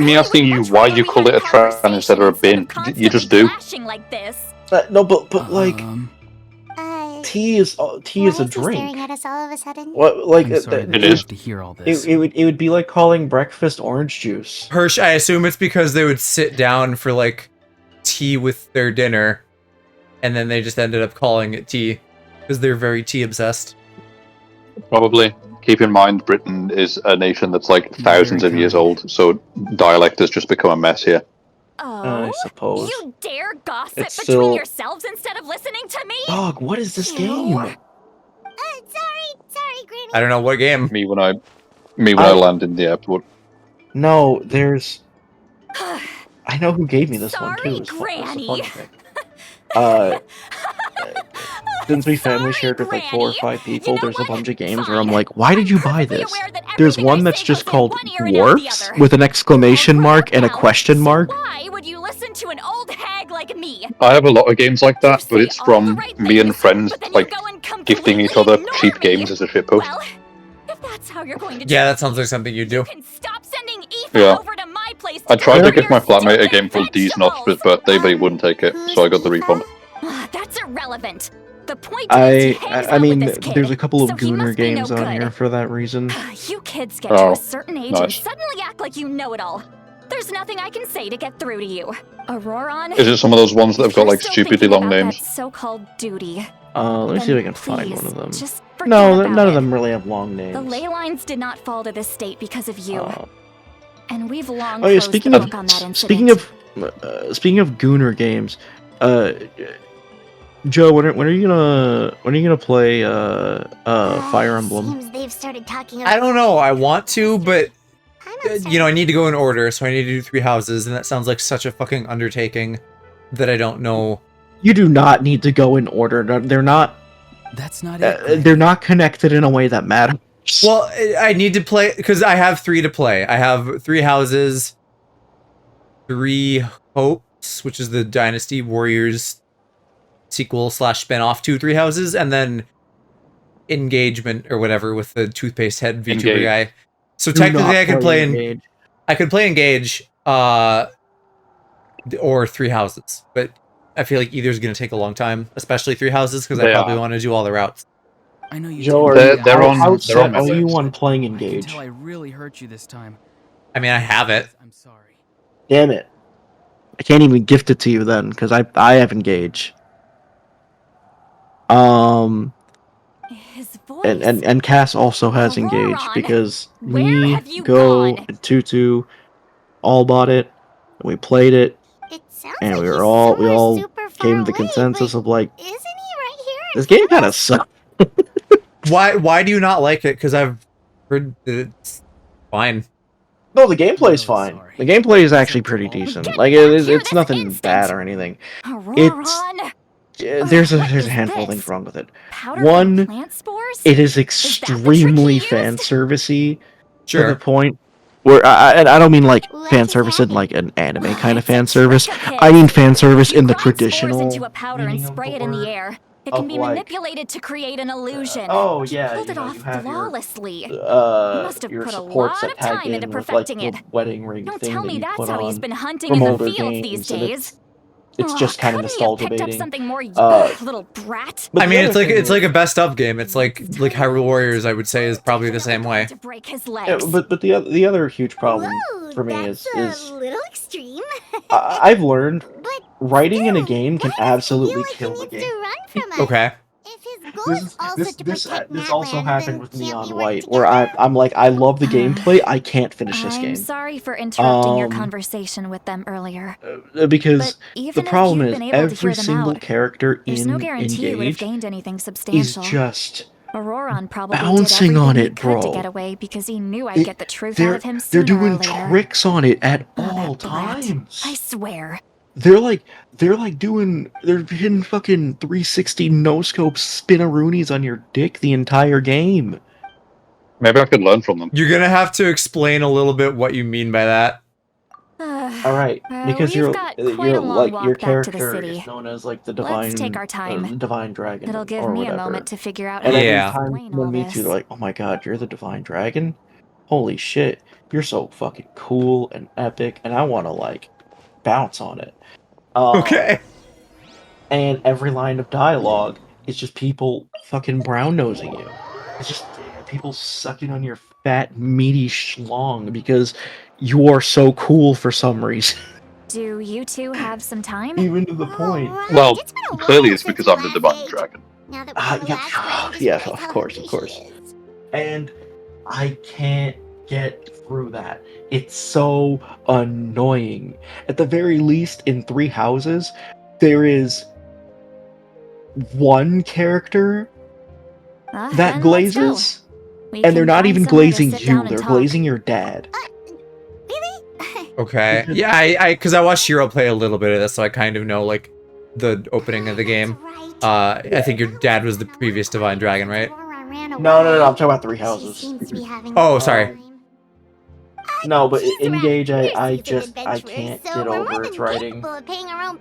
me asking you why you call it a tran instead of a bin. You just do. Like this. No, but like tea is a Staring drink. at us all of a sudden. What like I'm sorry It that is. you have to hear all this. it would be like calling breakfast orange juice. Hirsch, I assume it's because they would sit down for like tea with their dinner, and then they just ended up calling it tea because they're very tea obsessed. Probably. Keep in mind, Britain is a nation that's like thousands of years old, so dialect has just become a mess here. I suppose. You dare gossip It's between still- yourselves instead of listening to me? Dog, what is this You. game? Sorry, Granny. I don't know what game. Me when I land in the airport. No, there's. I know who gave me this one Sorry, too. It's the Granny. funny thing. since we family shared with like 4 or 5 people, there's a bunch of games where I'm like, why did you buy this? There's one that's just called Warps with an exclamation mark and a question mark. Why would you listen to an old hag like me? I have a lot of games like that, but it's from me and friends, like, gifting each other cheap games as a shitpost. Well, if that's how you're going to Yeah, that sounds like something you do. stop sending Aoife Yeah. over to my place. I tried to give my flatmate a game called D's Nuts for his birthday, but he wouldn't take it, so I got the refund. That's irrelevant. The point I mean, there's a couple of Gooner games on here for that reason. You kids get to a certain age and suddenly act like you know it all. There's nothing I can say to get through to you. Auroron. Is it some of those ones that have got like stupidly long names? So-called duty. Let me see if I can find one of them. Just No, none of them really have long names. The ley lines did not fall to this state because of you. And we've long Oh yeah, closed the book on that incident. speaking of Gooner games, Joe, when are you gonna play Fire Emblem? Seems they've started talking I don't know. I want to, but you know, I need to go in order, so I need to do 3 houses, and that sounds like such a fucking undertaking that I don't know. You do not need to go in order. They're not. That's not it. They're not connected in a way that matters. Well, I need to play because I have 3 to play. I have 3 houses, 3 hopes, which is the Dynasty Warriors sequel / spinoff to 3 houses, and then engagement or whatever with the toothpaste head VTuber guy. So technically, I could play Engage. I could play Engage, or 3 houses, but I feel like either's going to take a long time, especially 3 houses because I probably want to do all the routes. I know you. Joe, they're on. Are you on playing Engage? I really hurt you this time. I mean, I have it. I'm sorry. Damn it! I can't even gift it to you then because I have Engage. His voice. And Cass also has Engage because me, have you Go, gone? and Tutu all bought it. And we played it, and we all came to the consensus of like, Isn't he right here? this game kind of sucks. Why do you not like it? Because I've heard that it's fine. No, the gameplay's fine. The gameplay is actually pretty decent. Like it's nothing bad or anything. There's a handful of things wrong with it. One, it is extremely fan servicey to the point where I don't mean like fan service in like an anime kind of fan service. I mean fan service in the traditional into a powder and spray it in the air. It can be manipulated to create an illusion. Oh yeah, pulled it off you have flawlessly. Your, you must have your put a supports lot that of tag time into in with, perfecting like, it. the wedding ring Don't thing tell that me you that's put how he's on been hunting from in the older fields these games, and days. It's just kind of Couldn't you have picked up nostalgia something more, little brat? I mean, it's like a best of game. It's like Hyrule Warriors. I would say is probably the same way. To break his Yeah, legs. but the other huge problem for me is a little extreme. I've learned writing in a game can absolutely kill the game. Okay. This also happened with Neon White, where I'm like, I love the gameplay, I can't finish this game. I'm sorry for interrupting your conversation with them earlier. Because the Even problem if is you've been able to every hear them single out, character There's in no guarantee you would have Engage gained anything is substantial. just Auroron probably bouncing did on everything he it, could bro. to get away because he knew I'd get the truth out of him They're sooner or doing later. tricks on it at all times. I swear. They're hitting fucking 360 no scope spinaroonies on your dick the entire game. Maybe I could learn from them. You're gonna have to explain a little bit what you mean by that. All right, because we've got quite a long like walk your back to the character city. is known as like the divine. Let's take our time. Divine dragon. It'll give or me whatever. a moment to figure out And how to every explain time all when me this. too, they're like, "Oh my god, you're the divine dragon! Holy shit, you're so fucking cool and epic!" And I want to like bounce on it. Okay. And every line of dialogue is just people fucking brown nosing you. It's just people sucking on your fat, meaty schlong because you are so cool for some reason. Do you two have some time? Even to the point. Well, clearly it's because I'm the divine dragon. Yeah, of course. And I can't get through that. It's so annoying. At the very least, in 3 houses, there is one character that glazes, and they're not even glazing you, they're glazing your dad. Okay. Yeah, I because I watched Hero play a little bit of this, so I kind of know like the opening of the game. I think your dad was the previous Divine Dragon, right? No, I'm talking about Three Houses. Oh, sorry. No, but Engage, I can't get over its writing.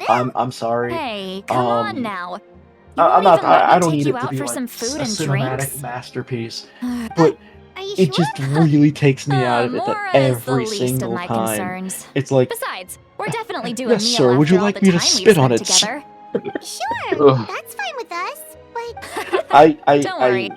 I'm sorry. Hey, come on now. I don't need it to be for like some food a and cinematic drinks? masterpiece, but it just really takes me out of it that every single time concerns. it's like. Besides, we're definitely doing Yes, meal sir. Would you after all like the me to time we've spit on spent it? together. Sure, that's fine with us. But Don't worry.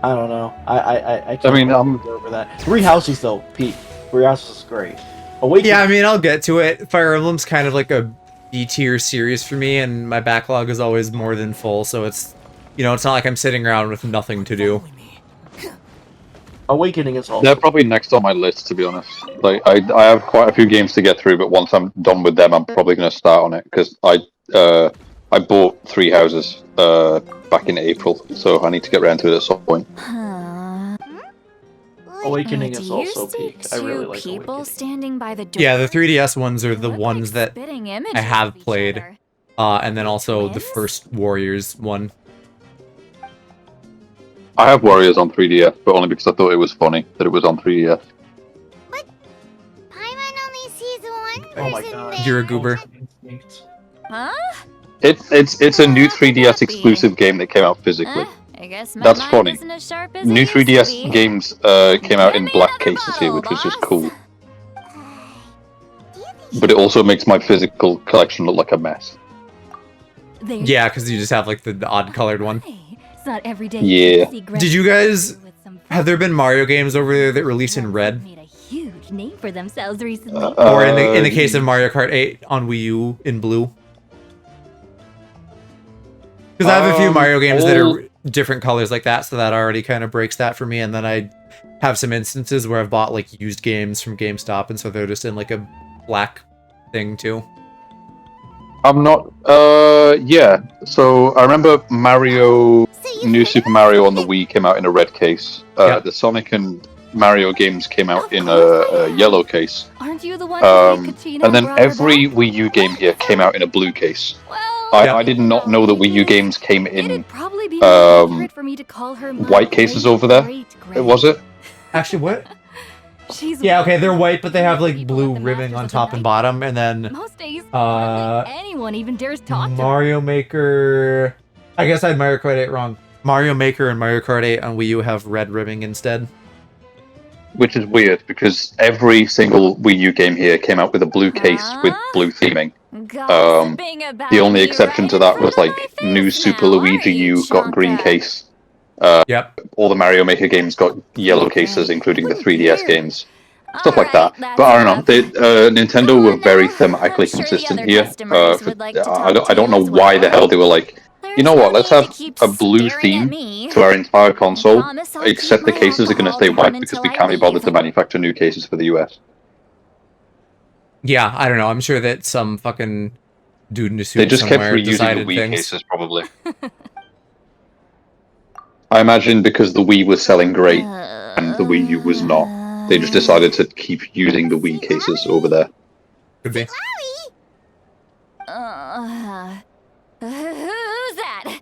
I don't know. I can't get over that. Three Houses though, Pete. Three Houses is great. Awakening. Yeah, I mean, I'll get to it. Fire Emblem's kind of like a B-tier series for me, and my backlog is always more than full, so it's, you know, it's not like I'm sitting around with nothing to do. Awakening is also. They're probably next on my list, to be honest. Like, I have quite a few games to get through, but once I'm done with them, I'm probably going to start on it, because I bought Three Houses back in April, so I need to get around to it at some point. Awakening is also peak. I really like people standing by the door. Yeah, the 3DS ones are the ones that spitting I images have of each played, other. and then also the first Warriors one. I have Warriors on 3DS, but only because I thought it was funny that it was on 3DS. Paimon only sees one Oh my person god. there. You're a goober. Huh? It's a new 3DS exclusive game that came out physically. I guess my That's mind funny. isn't as sharp as New it used to 3DS be. games came out in black cases here, which was just cool. But it also makes my physical collection look like a mess. Yeah, because you just have like the odd colored one. It's not every day Yeah. Did you guys... Have there been Mario games over there that release in red? Made a huge name for themselves recently. Or in the case of Mario Kart 8 on Wii U, in blue? Because I have a few Mario games that are different colors like that, so that already kind of breaks that for me. And then I have some instances where I've bought like used games from GameStop, and so they're just in like a black thing too. I'm not. Yeah. So I remember New Super Mario on the Wii came out in a red case. The Sonic and Mario games came out in a yellow case. Aren't you the one who and then every Wii U game here came out in a blue case. I did not know that Wii U games came in white cases over there. Was it? Actually, what? Yeah, okay, they're white, but they have like blue ribbing on top and bottom, and then anyone even dares talk to Mario Maker. I guess I had Mario Kart 8 wrong. Mario Maker and Mario Kart 8 on Wii U have red ribbing instead. Which is weird because every single Wii U game here came out with a blue case with blue theming. The only exception to that was like New Super Luigi U got green case. Yep. All the Mario Maker games got yellow cases, including the 3DS games. Stuff like that. But I don't know. Nintendo were very thematically consistent here. I don't know why the hell they were like, you know what, let's have a blue theme to our entire console, except the cases are going to stay white because we can't be bothered to manufacture new cases for the US. Yeah, I don't know. I'm sure that some fucking dude in a suit They just kept somewhere reusing the decided Wii things. cases, probably. I imagine because the Wii was selling great and the Wii U was not, they just decided to keep using the Wii cases over there. Could be. Who's that?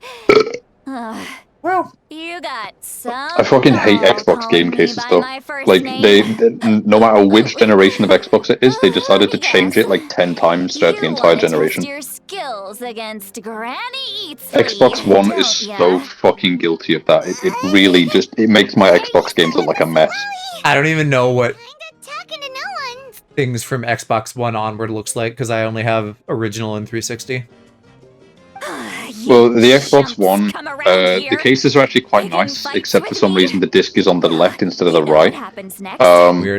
Well, you got some. I fucking hate Xbox game cases though. Like they no matter which generation of Xbox it is, they decided to change it like 10 times throughout the entire generation. Your skills against Granny Eats Xbox One is so fucking guilty of that. It really just makes my Xbox games look like a mess. I don't even know what things from Xbox One onward looks like because I only have original and 360. Well, the Xbox One, the cases are actually quite nice, except for some reason the disc is on the left instead of the right.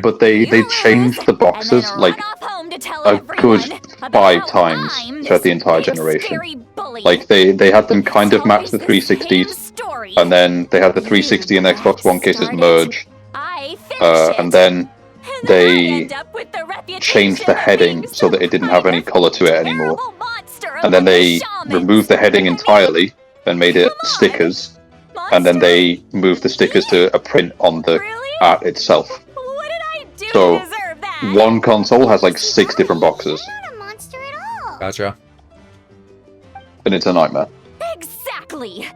But they changed the boxes like a good 5 times throughout the entire generation. Like they had them kind of match the 360s, and then they had the 360 and the Xbox One cases merge, and then they changed the heading so that it didn't have any color to it anymore. And then they removed the heading entirely and made it stickers, and then they moved the stickers to a print on the art itself. So one console has like 6 different boxes. Gotcha. And it's a nightmare. Exactly.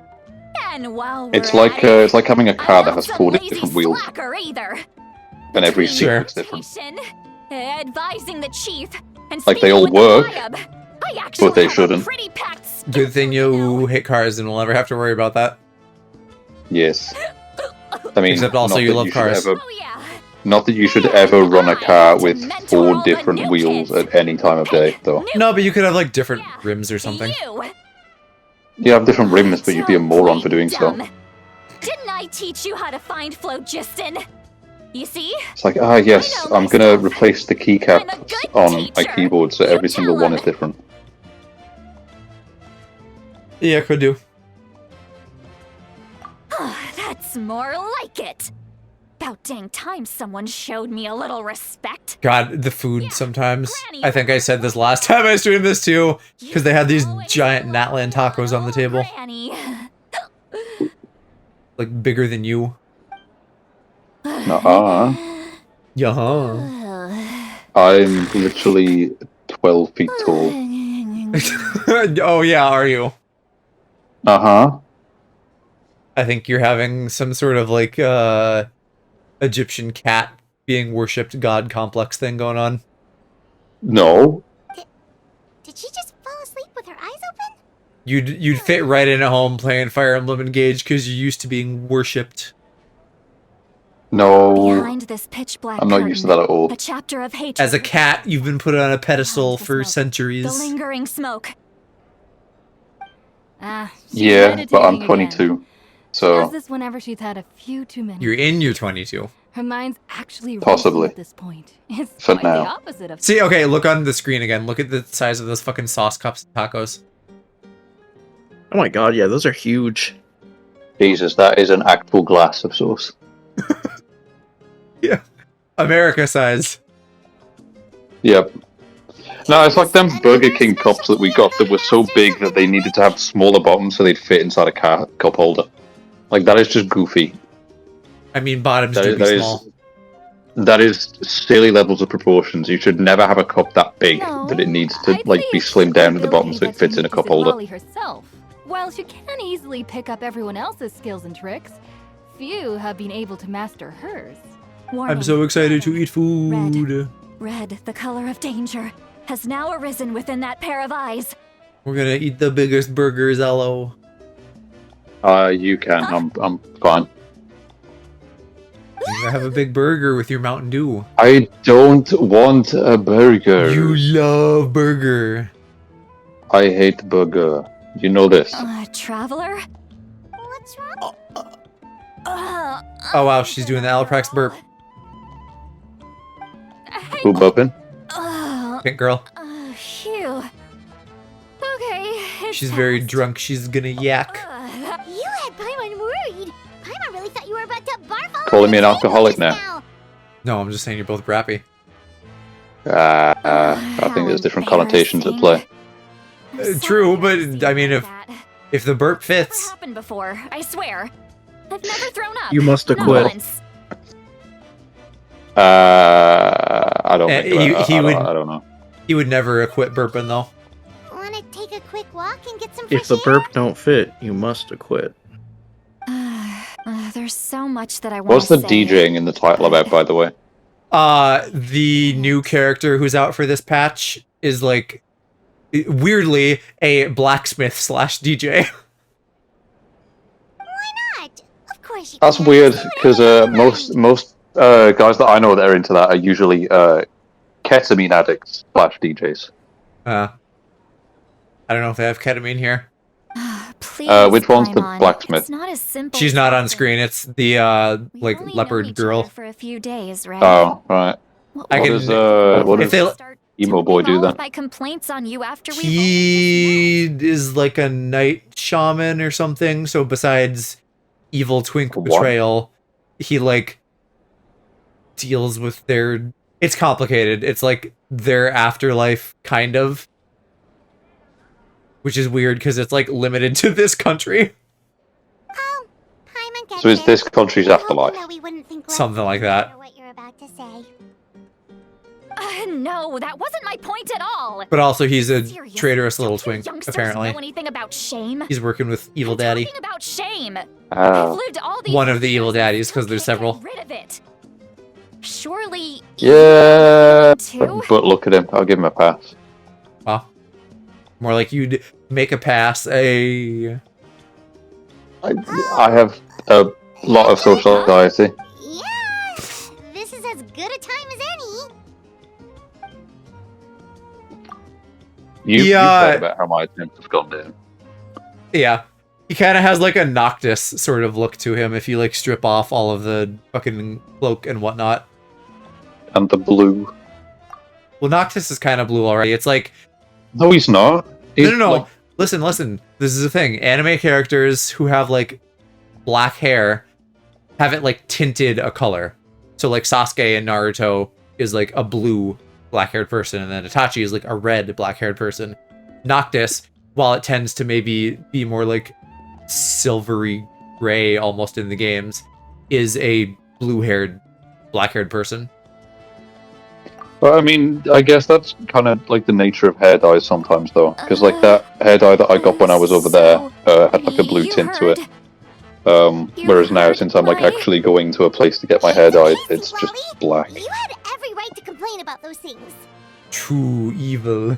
And while It's like having a car that has 40 different wheels, either. and every seat is different. Advising the chief and Like they all work, but they shouldn't. Good thing you hit cars and we'll never have to worry about that. Yes. I mean, except also you love cars. Not that you should ever run a car with 4 different wheels at any time of day, though. No, but you could have like different rims or something. You have different rims, but you'd be a moron for doing so. Didn't I teach you how to find phlogiston? You see? It's like, yes, I'm gonna replace the keycap on my keyboard so every single one is different. Yeah, could do. That's more like it. About dang time someone showed me a little respect. God, the food sometimes. I think I said this last time I streamed this too, because they had these giant Natlan tacos on the table. Like bigger than you. Nuh-uh. Yeah. I'm literally 12 feet tall. Oh yeah, are you? Uh-huh. I think you're having some sort of like Egyptian cat being worshipped god complex thing going on. No. Did she just fall asleep with her eyes open? You'd fit right in at home playing Fire Emblem Engage because you're used to being worshipped. No. Behind this pitch black I'm not used to that at all. A chapter of hatred. As a cat, you've been put on a pedestal for The centuries. lingering smoke. Yeah, but I'm 22. So Does this whenever she's had a few too many. You're in your 22. Her mind's actually Possibly. racing at this point. It's For quite now. the opposite of. See, okay, look on the screen again. Look at the size of those fucking sauce cups of tacos. Oh my god, yeah, those are huge. Jesus, that is an actual glass of sauce. Yeah. America size. Yep. No, it's like them Burger King cups that we got that were so big that they needed to have smaller bottoms so they'd fit inside a cup holder. Like, that is just goofy. I mean, bottoms do be small. That is silly levels of proportions. You should never have a cup that big that it needs to like be slimmed down at the bottom so it fits in a cup holder. Lolly herself. While she can easily pick up everyone else's skills and tricks, few have been able to master hers. I'm so excited to eat food. Red, the color of danger, has now arisen within that pair of eyes. We're gonna eat the biggest burgers, Ello. You can. I'm fine. You're gonna have a big burger with your Mountain Dew. I don't want a burger. You love burger. I hate burger. You know this. Traveler? What's wrong? Oh wow, she's doing the Alloprax burp. Who burping? Pink girl. Phew. Okay. She's very drunk. She's gonna yak. You had Paimon worried. Paimon really thought you were about to barf all Calling me an alcoholic now. No, I'm just saying you're both rappy. I think there's different connotations at play. True, but I mean, if the burp fits. Happened before, I swear. I've never thrown up. You must have Not quit. once. I don't think I don't know. He would never quit burping though. Wanna take a quick walk and get some If the burp don't fit, you must acquit. There's so much that I want What's to the say. DJing in the title about, by the way? The new character who's out for this patch is like, weirdly, a blacksmith / DJ. Why not? Of course you That's can. weird because most guys that I know that are into that are usually ketamine addicts / DJs. I don't know if they have ketamine here. Please, which one's the Paimon, blacksmith? It's not as simple. She's as not that. on screen. It's the like Only known leopard each girl. other for a few days, right? Oh, right. I What can. does emo boy do All then? of my complaints on you after we. He is like a night shaman or something. So besides evil twink What? betrayal, he like deals with their. It's complicated. It's like their afterlife, kind of. Which is weird because it's like limited to this country. Oh, Paimon gets So is it. this country's We hope afterlife? that we wouldn't think less Something of like you that. for what you're about to say. No, that wasn't my point at all. But also, he's a Serious. traitorous little Don't you twink, youngsters apparently. know anything about shame? He's working with Evil Daddy. Talking about shame. I've lived all these One of the years Evil and Daddies, still because there's can't several. get rid of it. Surely. Yeah, Too? but look at him. I'll give him a pass. Well, more like you'd make a pass I have a lot of social anxiety. Yeah, this is as good a time as any. You've Yeah. heard about how my attempts have gone down. Yeah. He kind of has like a Noctis sort of look to him if you like strip off all of the fucking cloak and whatnot. And the blue. Well, Noctis is kind of blue already. It's like... No, he's not. He's No. like- Listen. This is the thing. Anime characters who have like black hair have it like tinted a color. So like Sasuke in Naruto is like a blue black-haired person, and then Itachi is like a red black-haired person. Noctis, while it tends to maybe be more like silvery gray almost in the games, is a blue-haired black-haired person. But I mean, I guess that's kind of like the nature of hair dyes sometimes, though. Because like that hair dye that I got when I was over there had like a blue tint to it. Whereas now, since I'm like actually going to a place to get my hair dyed, it's just black. You had every right to complain about those things. True evil.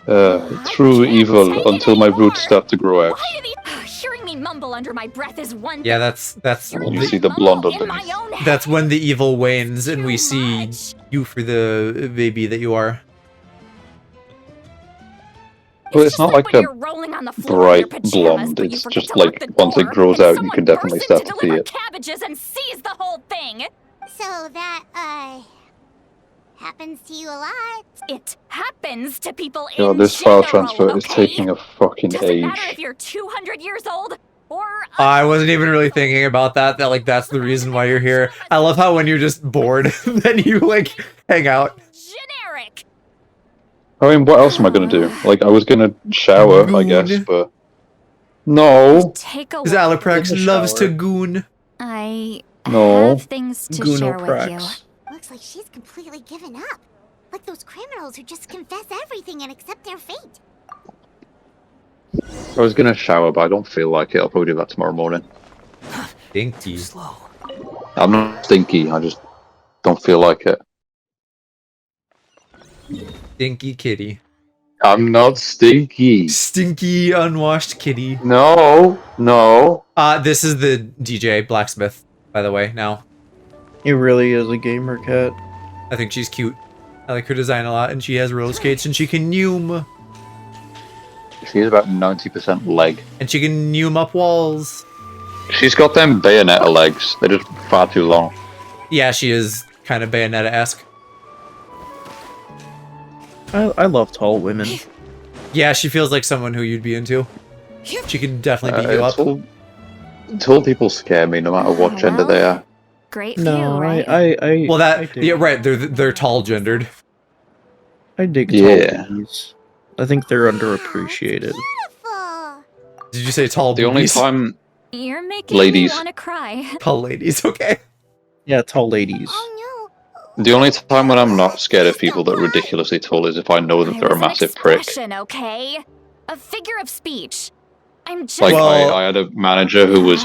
True evil until my roots start to grow out. Hearing me mumble under my breath is one Yeah, that's And you see the blonde in my underneath. own head. that's when the evil wanes and we see you for the baby that you are. Well, it's not like when a you're rolling on the floor in your bright pajamas, blonde. but you It's forget just to lock like the once it door, grows and out, you someone can definitely bursts in start to to see deliver it. cabbages and seize the whole thing. So that, happens to you a lot. It happens to people God, in this file general, transfer is okay? taking a fucking Doesn't matter age. if you're 200 years old or I wasn't even really thinking about that like that's the reason why you're here. I love how when you're just bored, then you like hang out. generic. I mean, what else am I gonna do? Like, I was gonna shower, I guess, but no, Take a Because walk. Alaprax loves to goon. I no. have things to share with you. Looks like she's completely given up. Like those criminals who just confess everything and accept their fate. I was gonna shower, but I don't feel like it. I'll probably do that tomorrow morning. Stinky. I'm not stinky. I just don't feel like it. Stinky kitty. I'm not stinky. Stinky unwashed kitty. No. This is the DJ blacksmith, by the way, now. He really is a gamer cat. I think she's cute. I like her design a lot, and she has roller skates, and she can noom. She is about 90% leg. And she can noom up walls. She's got them Bayonetta legs. They're just far too long. Yeah, she is kind of Bayonetta-esque. I love tall women. Yeah, she feels like someone who you'd be into. She can definitely beat you up. Tall people scare me, no matter what gender they are. Great No, view, right? I Well, I dig, yeah, right. They're tall gendered. I dig tall Yeah. ladies. I think they're underappreciated. Beautiful. Did you say tall? The only boobies? time You're making Ladies. me want to cry. Tall ladies. Okay. Yeah, tall ladies. Oh The only time when I'm not scared of people that are ridiculously tall is if I know that I they're a was an massive prick. expression, okay? A figure of speech. I'm just Like Well- I had a manager who was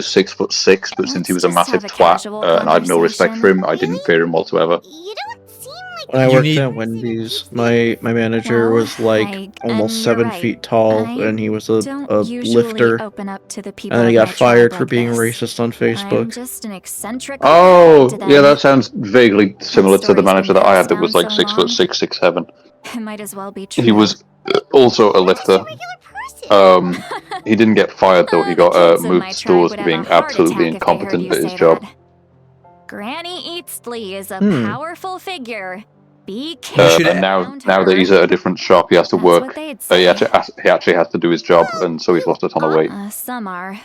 6'6", but since he was a Let's just massive have a twat casual and I had no respect for him, I didn't fear him whatsoever. no. You don't seem like When I You worked need- at Wendy's, my manager Well, was like and almost you're 7 right. feet tall, I and he was a don't usually lifter. open up to the people And then he of got my tribe fired for like being this. racist on I'm Facebook. just an eccentric. Oh, to them. yeah, that sounds vaguely similar to the story's manager been that I had passed that was down like so 6'6", 6'7". It might as well be true. He was also a lifter. He didn't get fired though. He The got kids in my moved tribe stores would for have being a heart absolutely attack if they heard incompetent you at his say job. that. Granny Eastley is a Hmm. powerful figure. Be careful. should- And now around that her. he's at a different shop, he has to That's work. what they'd He say. actually has to do his job, and so he's lost a ton of weight. Some are.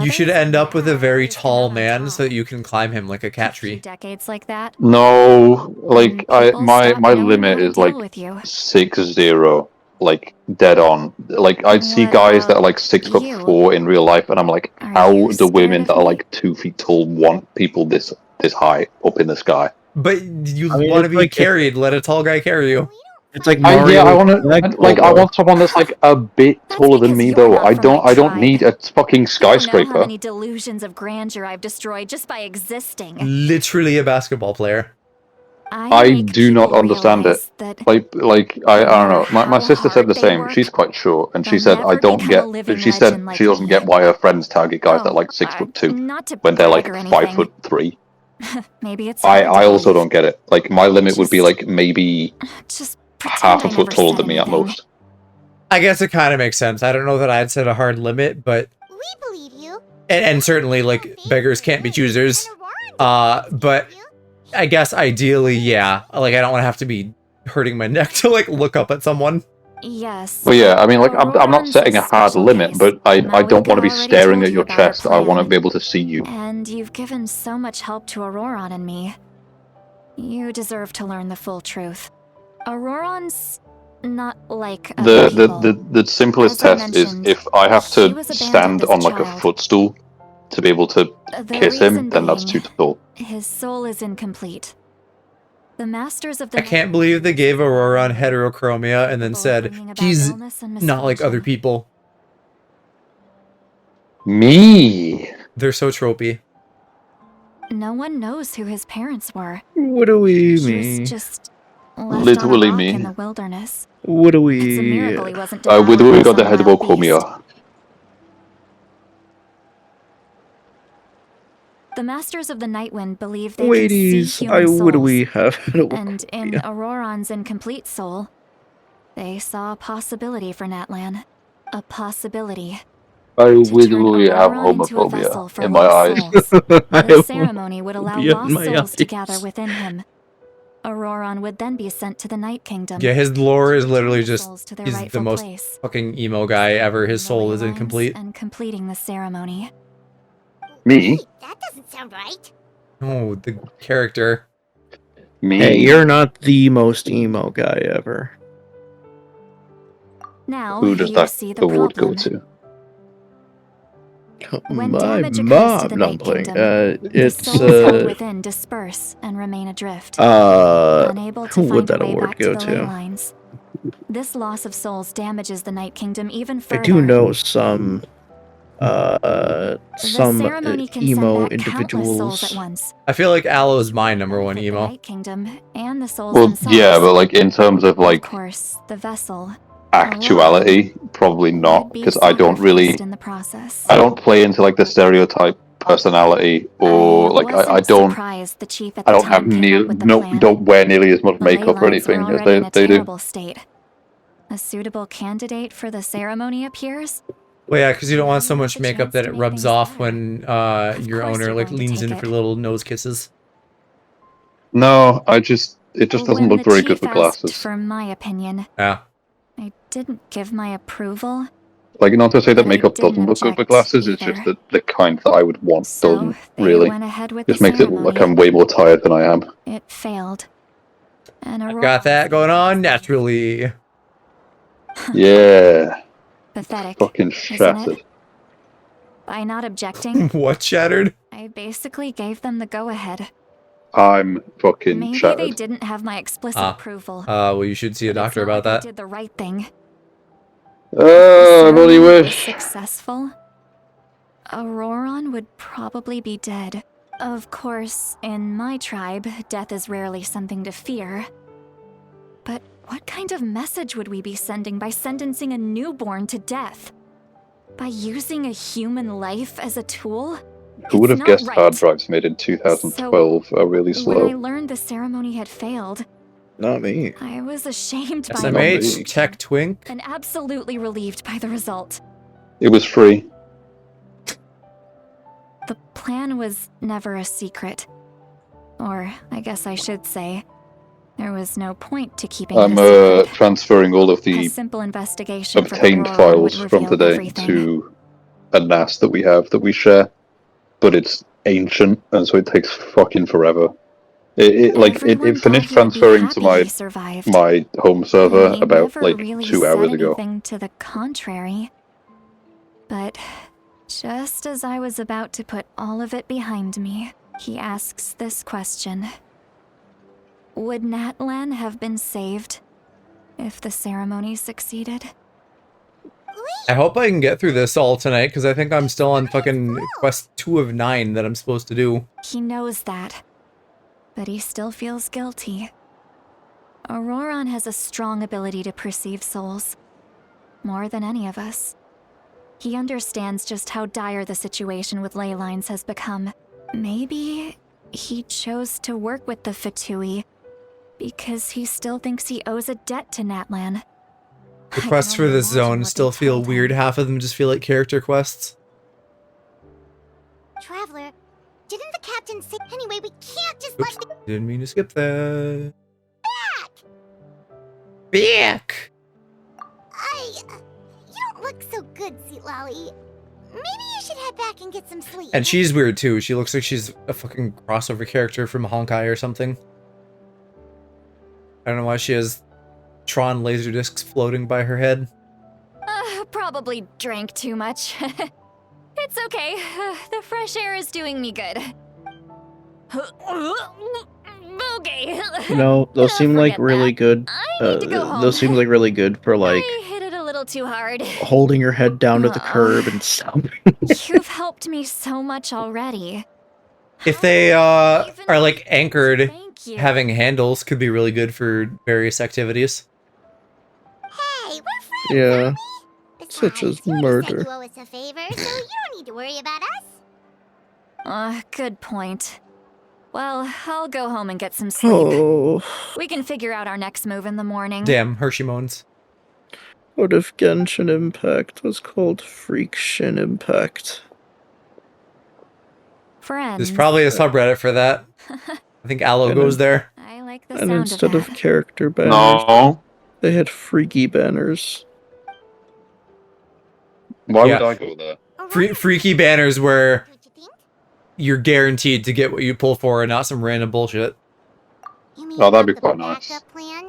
You should Others end up with a very are tall kinda man tall. so that you can climb him like a cat A few tree. decades like that. No, like people my stop knowing limit how to is like deal with you. 6'0", like dead on. Like I'd see What guys that are about like 6'4" in real life, and I'm like, Are how you do scared women of that are me? like 2 feet tall want people this high up in the sky? But you want to be like carried. Let a tall guy carry you. It's like Mario. I want someone that's like a bit taller than me, though. I don't need a fucking You don't know how skyscraper. many delusions of grandeur I've destroyed just by existing. Literally a basketball player. I do not understand it. Like I don't know. My sister said the same. She's quite short, and she said I don't get. She said she doesn't get why her friends target guys that are like 6'2" when they're like 5'3". Maybe it's I also don't get it. Like my limit would be like maybe half a foot taller than me at most. I guess it kind of makes sense. I don't know that I'd set a hard limit, but We believe you. and certainly like beggars can't be choosers. But I guess ideally, yeah. Like I don't want to have to be hurting my neck to like look up at someone. Yes. Well, yeah. I mean, like I'm not setting a hard limit, but I don't want to be staring at your chest. I want to be able to see you. And you've given so much help to Auroron and me. You deserve to learn the full truth. Auroron's not like other people. The simplest As I test is mentioned, if I have she to was abandoned stand as on a like a child. footstool to be able to The kiss him, reason then that's too being, tall. His soul is incomplete. The masters of the I can't believe they gave Auroron heterochromia and then said he's not like other people. Me. They're so tropey. No one knows who his parents were. What do we He mean? was just left Literally on a rock me. in the wilderness. What do we? It's a miracle he wasn't We devoured by got the some wild beast. heterochromia. The Masters of the Nightwind believe they can see Ladies, human souls. what do we have? And in Auroron's incomplete soul, they saw a possibility for Natlan. A possibility. I To literally turn have Auroron into a vessel homophobia for in my eyes. lost souls. I The have ceremony would allow homophobia in lost my souls to eyes. gather within him. Auroron would then be sent to the Night Kingdom. Yeah, his lore is literally just souls to their he's the rightful most place. fucking emo guy ever. His soul is incomplete. And completing the ceremony. Me? That doesn't sound right. Oh, the character. Me? Hey, you're not the most emo guy ever. Now Who does you that see the award problem. go to? When My damage occurs mom, to the no, I'm Night playing. Kingdom, It's the souls held within disperse and remain adrift, unable to who would find that a way award back go to the ley to? lines. This loss of souls damages the Night Kingdom even I further. do know some The ceremony can emo send back countless souls at individuals. once. I feel like Aloe is my number one The emo. Night Kingdom and the souls Well, themselves. yeah, but like in terms of like Of course, the vessel. actuality, probably not, be because I don't really, sacrificed in the process. I don't play into like the stereotype personality, or like I don't, Surprised the chief at I the don't have time came near, up with the no, plan. don't wear nearly as much The ley makeup or lines were anything as already in a they do. terrible state. A suitable candidate for the ceremony appears. Well, yeah, because you don't want so much makeup that it rubs off when your owner like leans in for little nose kisses. No, it just doesn't When look the very chief good with asked glasses. for my opinion, Yeah. I didn't give my approval. Like, not to say that But I makeup didn't doesn't look good with object glasses, it's either. just that the kind that I would want doesn't they really. went ahead with Just the makes it look like ceremony. I'm way more tired than I am. It failed. And I've Aurora got that going on naturally. Yeah. pathetic. Fucking isn't shattered. it? By not objecting, What shattered? I basically gave them the go-ahead. I'm fucking Maybe they shattered. didn't have my explicit approval. Well, you should see a doctor about that. Did the right thing. I really Ceremony was wish. successful. Auroron would probably be dead. Of course, in my tribe, death is rarely something to fear. But what kind of message would we be sending by sentencing a newborn to death? By using a human life as a tool? Who would have not guessed right. hard drives made in 2012 are really When I slow? learned the ceremony had failed, Not me. I was ashamed by SMH, it Tech Twink. and absolutely relieved by the result. It was free. The plan was never a secret. Or, I guess I should say, there was no point to keeping I'm it a secret. transferring all of A the simple investigation for obtained Auroron files would from reveal today everything. to a NAS that we have that we share, but it's ancient and so it takes fucking forever. It Everyone finished thought he'd be transferring to happy he survived. my home server He about never like really 2 said hours ago. anything to the contrary. But just as I was about to put all of it behind me, he asks this question. Would Natlan have been saved if the ceremony succeeded? I hope I can get through this all tonight, because I think I'm still on fucking quest 2 of 9 that I'm supposed to do. He knows that, but he still feels guilty. Auroran has a strong ability to perceive souls, more than any of us. He understands just how dire the situation with ley lines has become. Maybe he chose to work with the Fatui because he still thinks he owes a debt to Natlan. The quests for this zone still feel weird. Half of them just feel like character quests. Traveler, didn't the captain say anyway? We can't just let the Didn't mean to skip that. back. Back. You don't look so good, Sweet Lolly. Maybe you should head back and get some sleep. And she's weird too. She looks like she's a fucking crossover character from Honkai or something. I don't know why she has Tron laser discs floating by her head. Probably drank too much. It's okay. The fresh air is doing me good. Okay. You know, those seem like really good. Those seem like really good for like I hit it a little too hard. holding your head down to the curb and stuff. You've helped me so much already. If they are like anchored, having handles could be really good for various activities. Hey, we're friends. Yeah. Besides, Such as you murder. said you owe us a favor, so you don't need to worry about us. Good point. Well, I'll go home and get some sleep. Oh. We can figure out our next move in the morning. Damn, Hershey moans. What if Genshin Impact was called Freakshin Impact? Friends. There's probably a subreddit for that. I think Aloe goes there. I like the And sound instead of of character banners, No. they had freaky banners. Why Yeah. would I go there? Freaky banners where you're guaranteed to get what you pull for and not some random bullshit. Oh, that'd be quite nice.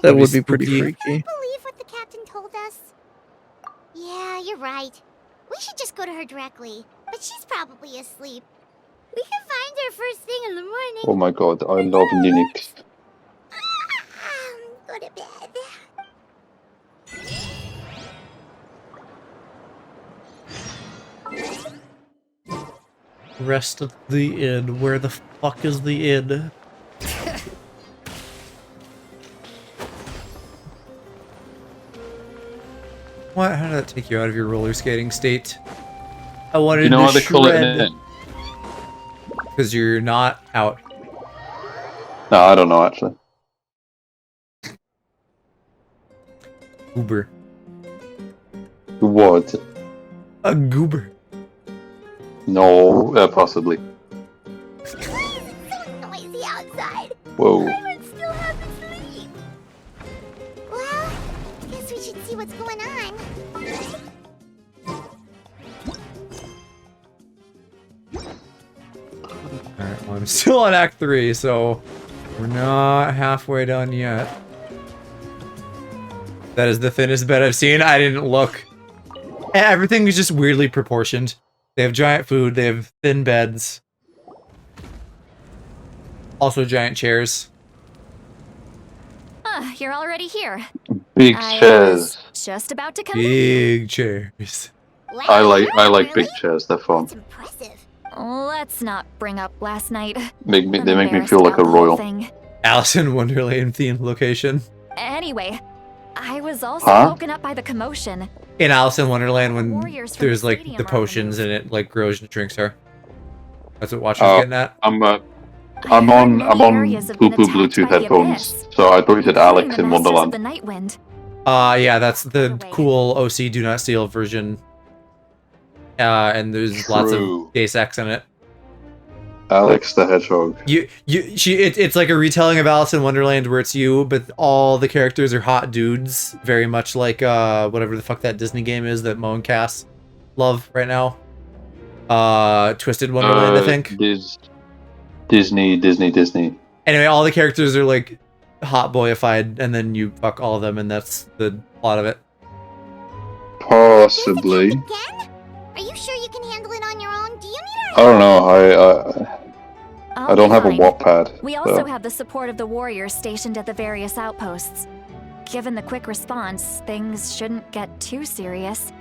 That would be pretty spooky. freaky. Believe what the captain told us? Yeah, you're right. We should just go to her directly. But she's probably asleep. We can find her first thing in the morning. Oh my god, I love Linux. Go to bed. Rest of the inn. Where the fuck is the inn? What? How did that take you out of your roller skating state? I wanted You know to how they call it an shred. inn? Because you're not out. No, I don't know actually. Goober. What? A goober. No, possibly. It's so noisy outside. Whoa. I would still have to sleep. Well, guess we should see what's going on. Alright, well, I'm still on Act 3, so we're not halfway done yet. That is the thinnest bed I've seen. I didn't look. Everything is just weirdly proportioned. They have giant food, they have thin beds. Also giant chairs. You're already here. Big I chairs. was just about to come in. Big chairs. I like big chairs. They're fun. Let's not bring up last night. They I'm make me embarrassed feel like about a the whole royal. thing. Alice in Wonderland themed location. Anyway, I was also Huh? woken up by the commotion. In Alice in Wonderland when Warriors from there's the like stadium the are potions and it like grows and drinks her. That's what Watch Oh, was getting at. I'm on areas have been poo-poo attacked Bluetooth by the headphones, so I thought you said Alex the in Masters of Wonderland. the Night Wind. Yeah, that's the cool OC Do Not Steal version. And there's lots True. of gay sex in it. Alex the Hedgehog. It's like a retelling of Alice in Wonderland where it's you, but all the characters are hot dudes, very much like whatever the fuck that Disney game is that Mo and Cass love right now. Twisted Wonderland, I think. Disney. Anyway, all the characters are like hot boyified, and then you fuck all of them, and that's the plot of it. Possibly. Are you sure you can handle it on your own? Do you need I don't know. I'll I don't be have a fine. Wattpad. We so- also have the support of the warriors stationed at the various outposts. Given the quick response, things shouldn't get too serious.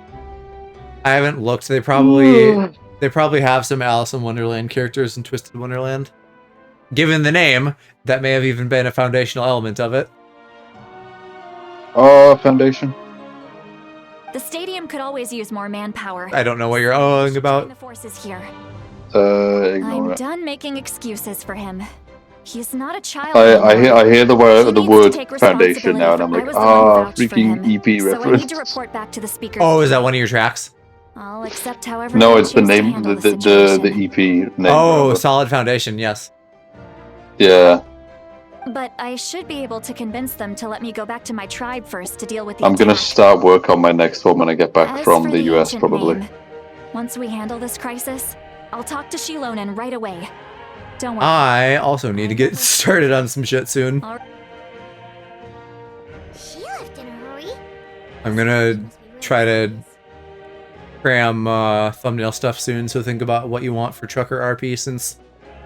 I haven't looked. They probably have some Alice in Wonderland characters in Twisted Wonderland. Given the name, that may have even been a foundational element of it. Oh, Foundation. The stadium could always use more manpower. I don't know what you're owing about. The forces here. Ignore I'm it. done making excuses for him. He's not a child I anymore. hear the word take Foundation now, and I'm like, freaking EP So I need reference. to report back to the speakers. Oh, is that one of your tracks? I'll accept however No, you it's the choose to name, handle the situation. EP name. Oh, remember? Solid Foundation, yes. Yeah. But I should be able to convince them to let me go back to my tribe first to deal with the I'm gonna attack. start work on my next one when I get back As from for the US, ancient probably. name, once we handle this crisis, I'll talk to Shilonen right away. Don't worry. I also need to get started on some shit soon. She left in a hurry. I'm gonna try to cram thumbnail stuff soon, so think about what you want for Trucker RP since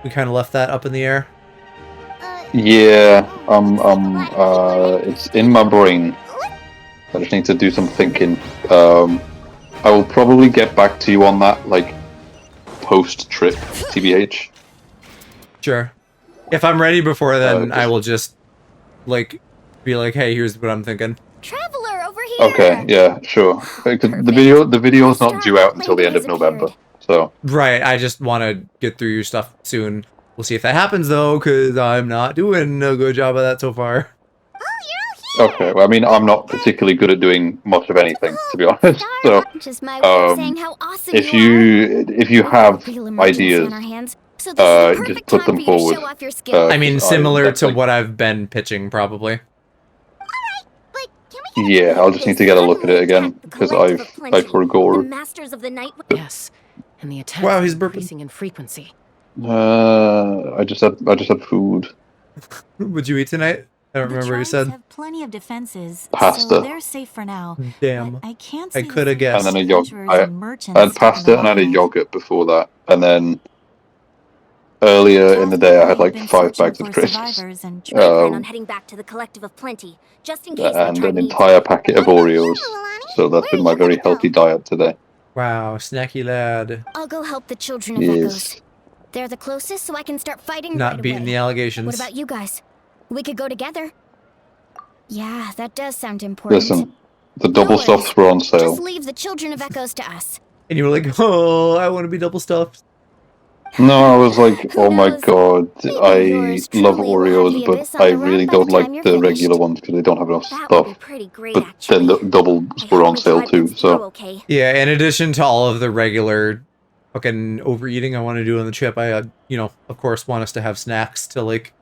we kind of left that up in the air. Yeah, it's in my brain. I just need to do some thinking. I will probably get back to you on that, like, post-trip, TBH. Sure. If I'm ready before then, I will just, like, be like, hey, here's what I'm thinking. Traveler over here. Okay, yeah, sure. The video's not due out until the end of November, so... Right, I just want to get through your stuff soon. We'll see if that happens, though, because I'm not doing a good job of that so far. Okay, well, I mean, I'm not particularly good at doing much of anything, to be honest, so... Just my way of saying how awesome if you have ideas, just put them forward. I mean, similar to what I've been pitching, probably. Yeah, I'll just need to get a look at it again, because I forgot. Masters of the night. Yes, and the attacks Wow, he's increasing in frequency. I just had food. What'd you eat tonight? I don't remember what you said. Have plenty of defenses, Pasta. so they're safe for now. Damn. I can't I could have guessed. And then a yogurt. I had pasta and I had a yogurt before that, and then earlier in the day I had like 5 bags of crisps. On heading back to the Collective of Plenty, just in case And an entire packet of Oreos. So that's been my very healthy diet today. Wow, snacky lad. I'll go help the children of Yes. Echoes. They're the closest, so I can start fighting Not right beating away. the allegations. What about you guys? We could go together. Yeah, that does sound important. Listen, the double stuffs were on sale. Just leave the children of Echoes to us. And you were like, oh, I want to be double stuffed. No, I was like, oh my god, I love Oreos, but I really don't like the regular ones because they don't have enough stuff. But then the doubles were on sale too, so... Yeah, in addition to all of the regular fucking overeating I want to do on the trip, I, you know, of course want us to have snacks to, like,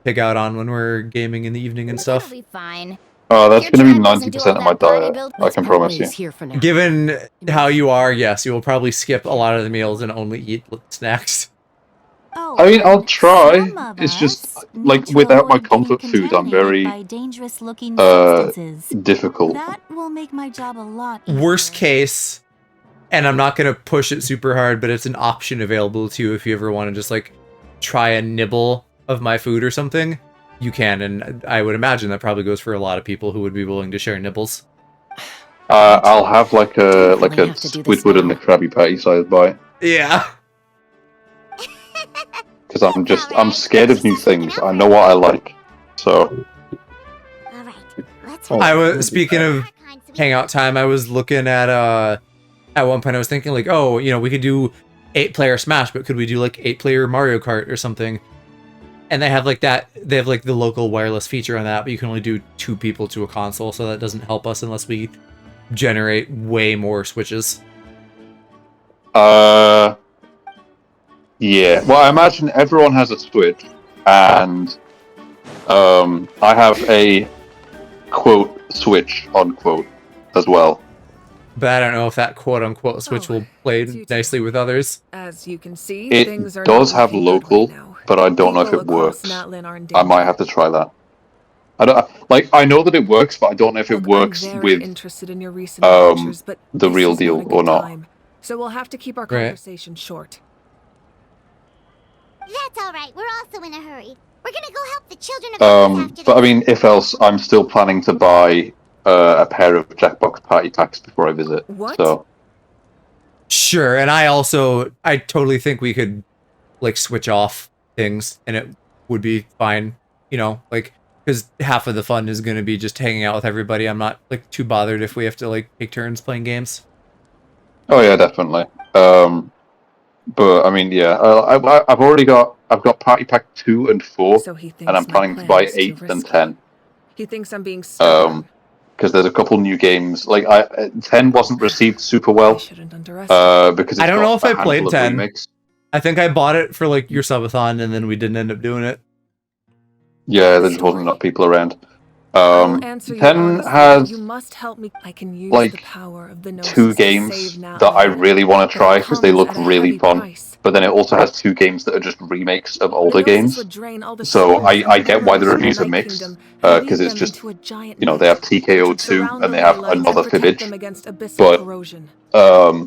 pick out on when we're gaming in the evening and stuff. It'll be fine. Oh, that's gonna be 90% of my diet, I can promise you. Given how you are, yes, you will probably skip a lot of the meals and only eat snacks. I mean, I'll try. It's just, like, without my comfort food, I'm very, difficult. That will make my job a lot Worst case, and I'm not gonna push it super hard, but it's an option available to you if you ever want to just, like, try a nibble of my food or something. You can, and I would imagine that probably goes for a lot of people who would be willing to share nibbles. I'll have like a Squidward and the Krabby Patty size bite. Yeah. Because I'm scared of new things. I know what I like, so. I was, speaking of hangout time, I was looking at one point I was thinking like, oh, you know, we could do 8-player Smash, but could we do like 8-player Mario Kart or something? And they have like that, they have like the local wireless feature on that, but you can only do 2 people to a console, so that doesn't help us unless we generate way more Switches. Yeah. Well, I imagine everyone has a Switch, and I have a quote Switch unquote as well. But I don't know if that quote-unquote Switch will play nicely with others. As you can see, It does have local, but I don't know if it works. I might have to try that. I know that it works, but I don't know if it works with the real deal or not. So we'll have to keep our Right. conversation short. That's alright, we're also in a hurry. We're gonna go help the children of the after But I mean, if else, I'm still planning to buy a pair of Jackbox party packs before I visit. What? So. Sure, and I totally think we could, like, switch off things, and it would be fine, you know, like, because half of the fun is going to be just hanging out with everybody. I'm not, like, too bothered if we have to, like, take turns playing games. Oh yeah, definitely. But I mean, yeah, I've got Party Pack 2 and 4, So he thinks and I'm my planning to plan buy is too 8 and risky. 10. He thinks I'm being stubborn. Because there's a couple new games. Like 10 wasn't received super well. Because I don't know if I played handful of 10. remakes. I think I bought it for, like, your subathon, and then we didn't end up doing it. Yeah, there just wasn't enough people around. Answer you 10 honestly, has you must help me. I can use like the power of the Gnosis 2 to games save that Natlan, I really want to try because they comes look at a really heavy fun. price. But then it also has 2 games that are just remakes of The older Gnosis games. would drain all the So souls I and get why the worms from reviews the are Night mixed Kingdom and because lead it's them just into a giant you know net. they have It should TKO2 surround and the they have ley lines another and protect them Fibbage, against abyssal but corrosion.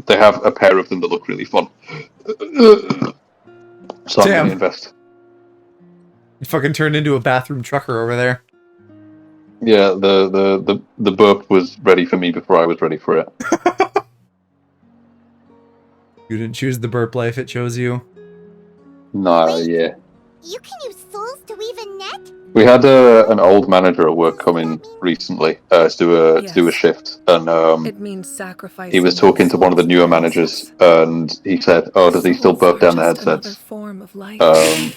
they have a pair of them that look really fun. So I'm going to invest. You fucking turned into a bathroom trucker over there. Yeah, the burp was ready for me before I was ready for it. You didn't choose the burp life, it chose you. Nah, yeah. You can use souls to weave a net? We had an old manager at work come in recently to do a shift, and It means sacrificing he was my talking to one of the souls newer to managers, and he said, "Oh, does he still burp down the just another headsets?" form of life. Um,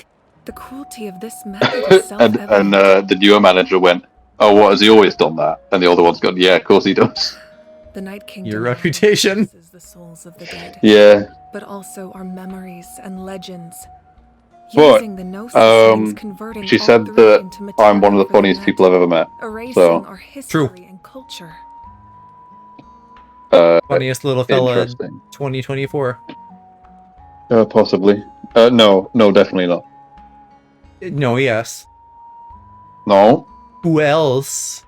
The cruelty of this method is self-evident. and the newer manager went, "Oh, what, has he always done that?" And the other one's gone, "Yeah, of course he does." The Night Kingdom Your reputation. is the souls of the dead. Yeah. But also our memories and legends. But Using the Gnosis means converting she all said three that into I'm one of material the for funniest net, people I've ever met. erasing So our history and culture. Funniest little fella in interesting. 2024. Possibly. No, definitely not. No, yes. No. Who else?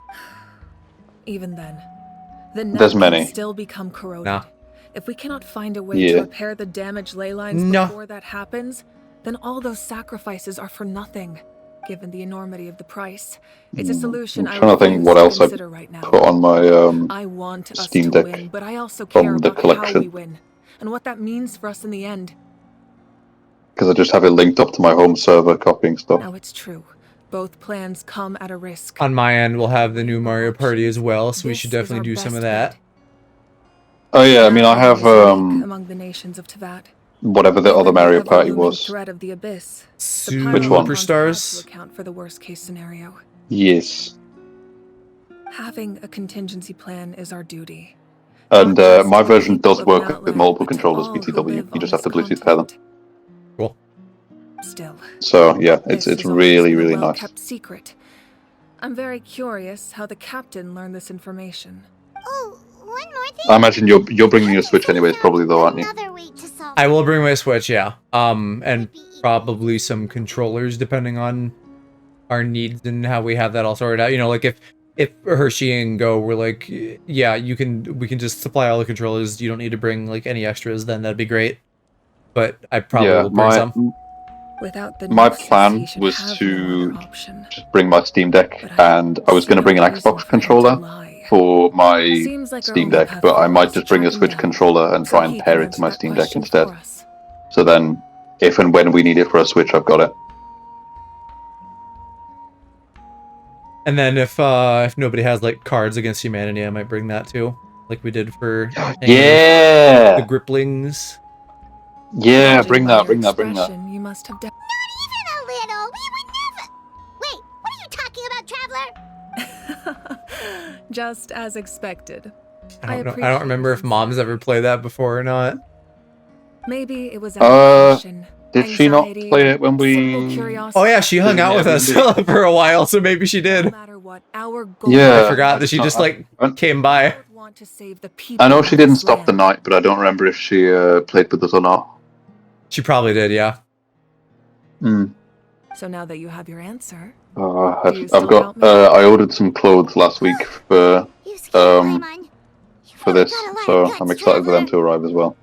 Even then, the net There's can many. still become corroded. Nah. If we cannot find a way Yeah. to repair the damaged ley lines No. before that happens, then all those sacrifices are for nothing, given the enormity of the price. It's a solution I'm I trying to think refuse what to else I consider right now. put on my I want us Steam to Deck win, but I also care from the about how we collection win and what that means for us in the end. because I just have it linked up to my home server copying stuff. Now it's true. Both plans come at a risk. On my end, we'll have the new Mario Party as well, so we This should is definitely our do some of best that. Oh yeah, I mean I Natlan have is unique among the nations of Teyvat. whatever the We other live in Mario the Party looming was. threat of the abyss. Which one? Superstars? To account for the worst case scenario. Yes. Having a contingency plan is our duty. And Not just my to the version people does of work Natlan, with multiple but to controllers, all who VTW. live You just on have to this Bluetooth pair them. Cool. Still, So yeah, this it's has always really been a really nice. well-kept secret. I'm very curious how the captain learned this information. Oh, one more thing. I imagine you're bringing your Switch anyways, probably though, aren't you? Another way to solve I will bring my Switch, yeah. And probably some controllers depending on our needs and how we have that all sorted out. You know, like if Hershey and Go were like, yeah, we can just supply all the controllers. You don't need to bring like any extras. Then that'd be great. But I probably will bring some. Without the My Gnosis, plan he should was have to no other option. just bring my Steam Deck, and I was going to bring an Xbox controller for my Seems like our Steam only Deck, path but I forward might is to just bring a track him Switch down, controller and so try and he pair can it to my answer that Steam Deck question instead. for us. So then, if and when we need it for a Switch, I've got it. And then if nobody has like Cards Against Humanity, I might bring that too, like we did for Yeah! the Griplings. Yeah, Judging bring by that, your bring that, bring that. expression, You must have Not even a little. We would never. Wait, what are you talking about, Traveler? Just as expected. I don't remember if Mom's ever played that before or not. Maybe it was apprehension, Did she not anxiety, play it when we... simple curiosity. Oh yeah, she hung out with us for a while, so maybe she did. No matter what, our goal Yeah. I forgot that she just like came by. want to save the people I know of she didn't this stop the land. night, but I don't remember if she played with us or not. She probably did, yeah. So now that you have your answer, I've got. I ordered some clothes last week for this, so I'm excited for them to arrive as well.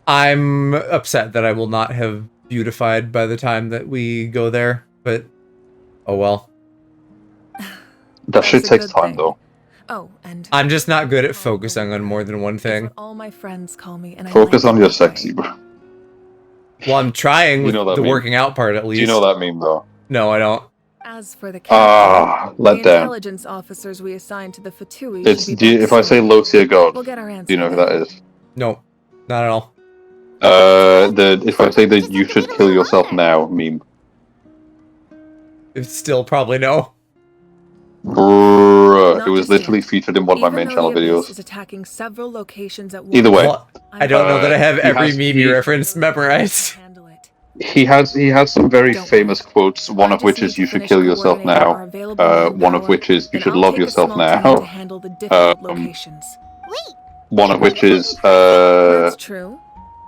I'm upset that I will not have beautified by the time that we go there, but oh well. That shit takes time, though. Oh, and I'm just not good at focusing on more than one thing. all my friends call me, and Focus on your sexy, bro. Well, I'm trying with You know that the meme? working out part at least. Do you know that meme, though? No, I don't. As for the let the down. intelligence officers we assigned to the Fatui It's, should be back if I say soon. low tier god, We'll get our do answer you know who that is? No, not at all. If I say that you should kill yourself now meme. It's still probably no. Bruh, it was literally featured in one of my main channel videos. Is attacking several locations at once. Either way, Well, I don't know that I have he every has- meme you reference memorized. he has some very famous quotes. One of which is "You should kill yourself now." One of which is "You should love yourself now." One of which is That's true.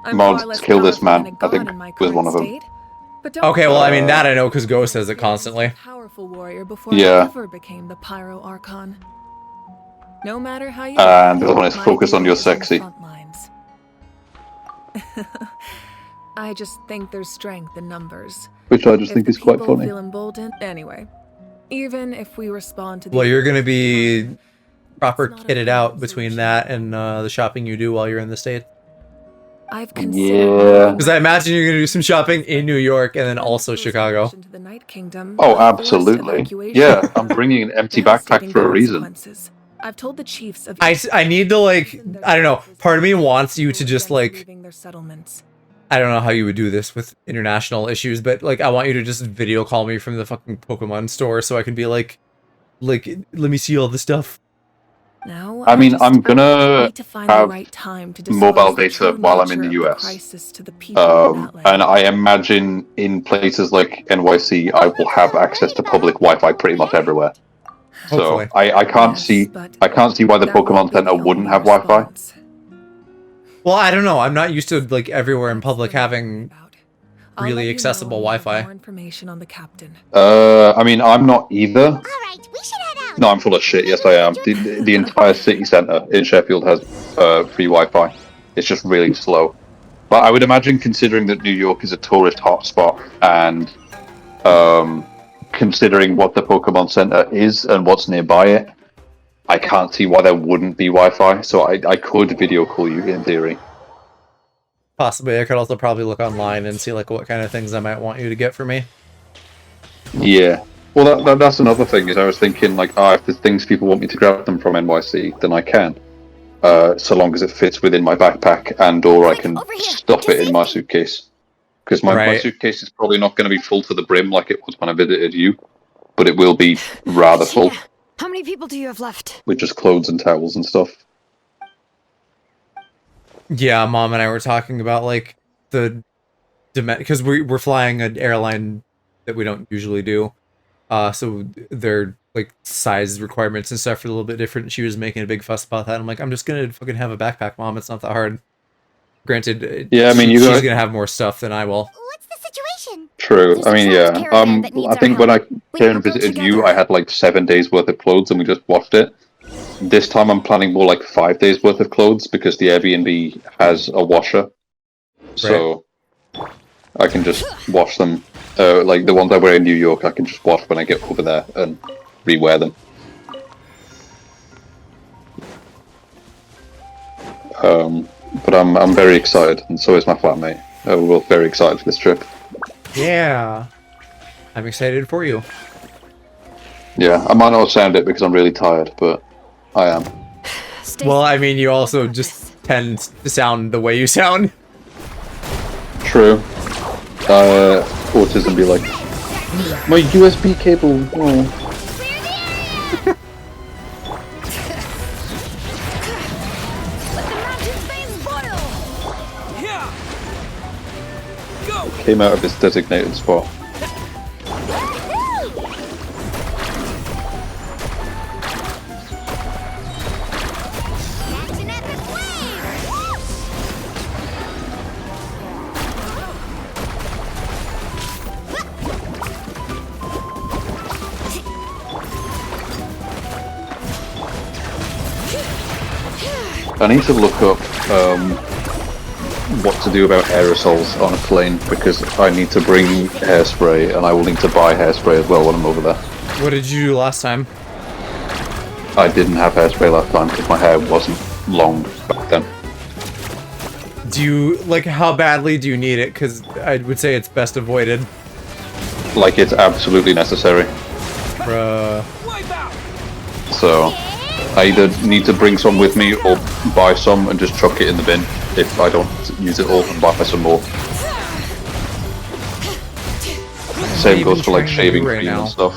I'm far "Mods, less kill this powerful than man." a I think god in my was one current of them. state, but don't Okay, well, I mean Uh, that I know because Ghost says it constantly. powerful warrior before Yeah. I ever became the Pyro Archon. No matter how you And the other one is my "Focus on duty your is on the sexy." front lines. I just think there's strength in numbers. Which I just If think the is quite people funny. feel emboldened, anyway. Even if we respond to the Well, you're gonna be proper kitted out between that and the shopping you do while you're in the States. I've Yeah. Because I imagine you're gonna do some shopping in New York and then also Chicago. Oh, absolutely. Yeah, I'm bringing an empty backpack for a reason. I've told the chiefs of I need to like, I don't know, part of me wants you to just like, their settlements. I don't know how you would do this with international issues, but like I want you to just video call me from the fucking Pokemon store so I can be like let me see all the stuff. Now, I mean, I'm gonna need to find the have right time to disclose mobile the data true while I'm in nature the of US. crisis to the people of Natlan. And I imagine in places like NYC, I will have access to public Wi-Fi pretty much everywhere. Hopefully. So I can't see why the Pokemon Center wouldn't have Wi-Fi. Well, I don't know. I'm not used to like everywhere in public having really accessible Wi-Fi. More information on the captain. I mean, I'm not either. No, I'm full of shit. Yes, I am. The entire city center in Sheffield has free Wi-Fi. It's just really slow. But I would imagine, considering that New York is a tourist hotspot, and considering what the Pokemon Center is and what's nearby it, I can't see why there wouldn't be Wi-Fi. So I could video call you in theory. Possibly. I could also probably look online and see like what kind of things I might want you to get for me. Yeah. Well, that's another thing. Is I was thinking like, if there's things people want me to grab them from NYC, then I can. So long as it fits within my backpack and/or I can stuff it in my suitcase. Because my suitcase is probably not going to be full to the brim like it was when I visited you, but it will be rather full How many people do you have left? with just clothes and towels and stuff. Yeah, Mom and I were talking about like because we're flying an airline that we don't usually do, so their like size requirements and stuff are a little bit different. She was making a big fuss about that. I'm like, I'm just gonna fucking have a backpack, Mom. It's not that hard. Granted, Yeah, I mean, she's gonna have more stuff than I will. True. I mean, yeah. I think when I came and visited you, I had like 7 days worth of clothes and we just washed it. This time I'm planning more like 5 days worth of clothes because the Airbnb has a washer. So I can just wash them. Like the ones I wear in New York, I can just wash when I get over there and rewear them. But I'm very excited, and so is my flatmate. We're both very excited for this trip. Yeah, I'm excited for you. Yeah, I might not sound it because I'm really tired, but I am. Well, I mean, you also just tend to sound the way you sound. True. Autism be like, my USB cable. Oh. Came out of its designated spot. I need to look up what to do about aerosols on a plane because I need to bring hairspray and I will need to buy hairspray as well when I'm over there. What did you do last time? I didn't have hairspray last time because my hair wasn't long back then. Do you, like, how badly do you need it? Because I would say it's best avoided. Like, it's absolutely necessary. Bruh. So, I either need to bring some with me or buy some and just chuck it in the bin if I don't use it all and buy some more. Same goes for like shaving cream and stuff.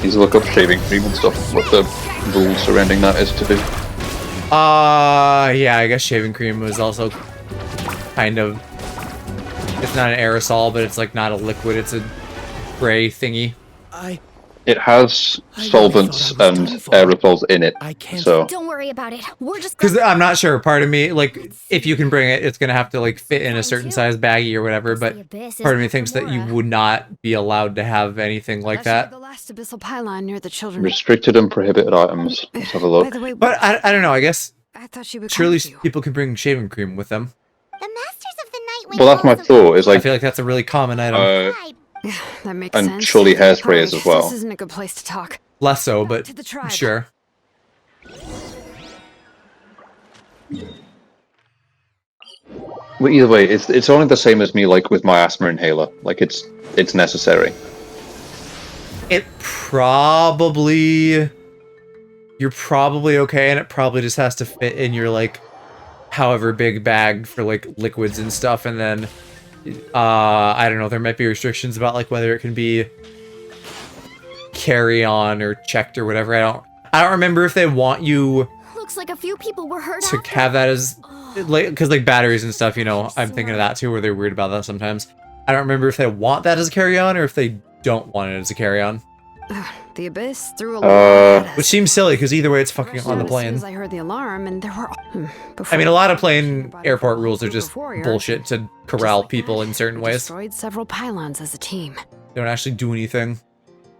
Need to look up shaving cream and stuff, what the rules surrounding that is to do. Yeah, I guess shaving cream was also kind of... It's not an aerosol, but it's like not a liquid, it's a gray thingy. It has solvents and aerosols in it, so... Don't worry about it. We're just... Because I'm not sure, part of me, like, if you can bring it, it's gonna have to, like, fit in a certain size baggie or whatever, but part of me thinks that you would not be allowed to have anything like that. The last abyssal pylon near the children. Restricted and prohibited items. Let's have a look. But I don't know, I guess... I thought she would surely people can bring shaving cream with them. The Masters of the Night Well, that's my thought, is like... I feel like that's a really common item. That makes and sense. surely hairspray is as well. This isn't a good place to talk. Less so, but sure. Well, either way, it's only the same as me, like with my asthma inhaler. Like it's necessary. It probably... You're probably okay, and it probably just has to fit in your, like, however big bag for, like, liquids and stuff, and then... I don't know, there might be restrictions about, like, whether it can be carry-on or checked or whatever. I don't remember if they want you Looks like a few people were hurt to have that as, like, because, like, batteries and stuff, you know, I'm thinking of that too, where they're weird about that sometimes. I don't remember if they want that as a carry-on or if they don't want it as a carry-on. The Abyss threw a lot at us. Which seems silly, because either way it's fucking on the plane. As soon as I heard the alarm, and there were... I mean, a lot of plane airport rules are just bullshit to corral people in certain ways. Destroyed several pylons as a team. They don't actually do anything.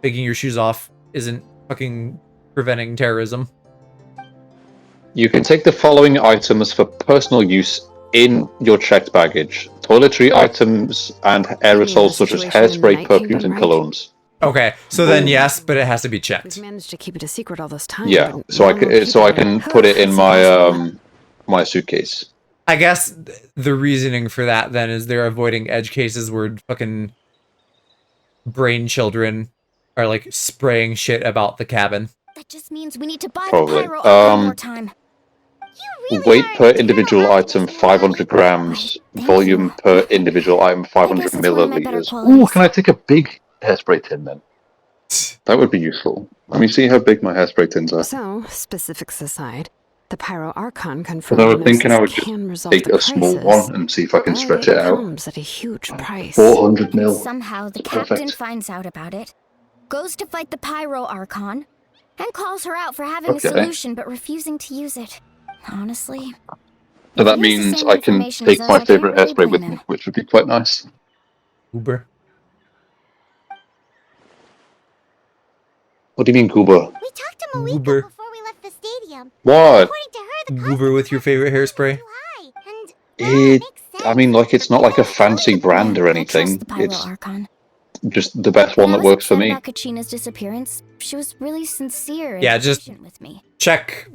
Taking your shoes off isn't fucking preventing terrorism. You can take the following items for personal use in your checked baggage. Toiletry items and aerosols such as hairspray, perfumes, and colognes. Okay, so then yes, but it has to be checked. We've managed to keep it a secret all this time. Yeah, so I can put it in my my suitcase. I guess the reasoning for that then is they're avoiding edge cases where fucking brain children are like spraying shit about the cabin. That just means we need to buy Probably. the pyro one more time. Weight per individual item 500 grams. Volume per individual item 500 milliliters. Ooh, can I take a big hairspray tin then? That would be useful. Let me see how big my hairspray tins are. So, specifics aside, the Pyro Archon Because confirmed I was thinking I would just take a small one and see if I can stretch it out. Comes at a huge price. 400 mil. Somehow the That's captain perfect. finds out about it, goes to fight the Pyro Archon, and calls her out for having Okay. a solution but refusing to use it. Honestly. So that means I can take my favourite hairspray with me, which would be quite nice. Uber. What do you mean, Goober? We talked to Malika Uber. before we left the stadium. What? According to her, the Uber with your favorite hairspray? I mean, like, it's not like a fancy brand or anything. The Pyro It's Archon. just the best one that works for me. About Kachina's disappearance, she was really sincere and Yeah, just patient with me. check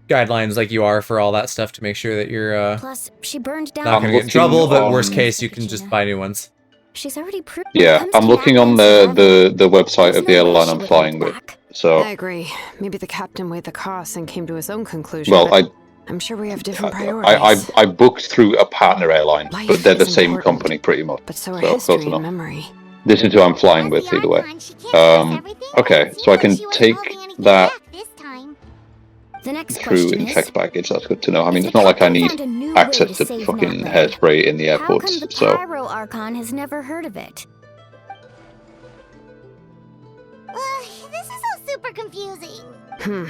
guidelines like you are for all that stuff to make sure that you're Plus, she burned down. not gonna get in looking trouble, but on- worst case you can just buy new ones. She's already proved. Yeah, I'm looking on the website of the airline I'm flying with. So, I agree. Maybe the captain weighed the costs and came to his own conclusion. well, but I'm sure we have different priorities. I booked through a partner airline, Life but they're the is same important, company pretty much. But so are close history and enough. memory. This is who I'm flying with either way. Okay, so I can take that The next through question in is, checked baggage. That's good to know. I mean, it's not like I need found a new way access to to save fucking Natlan. hairspray in the how come airports. the So, Pyro Archon has never heard of it? This is all super confusing.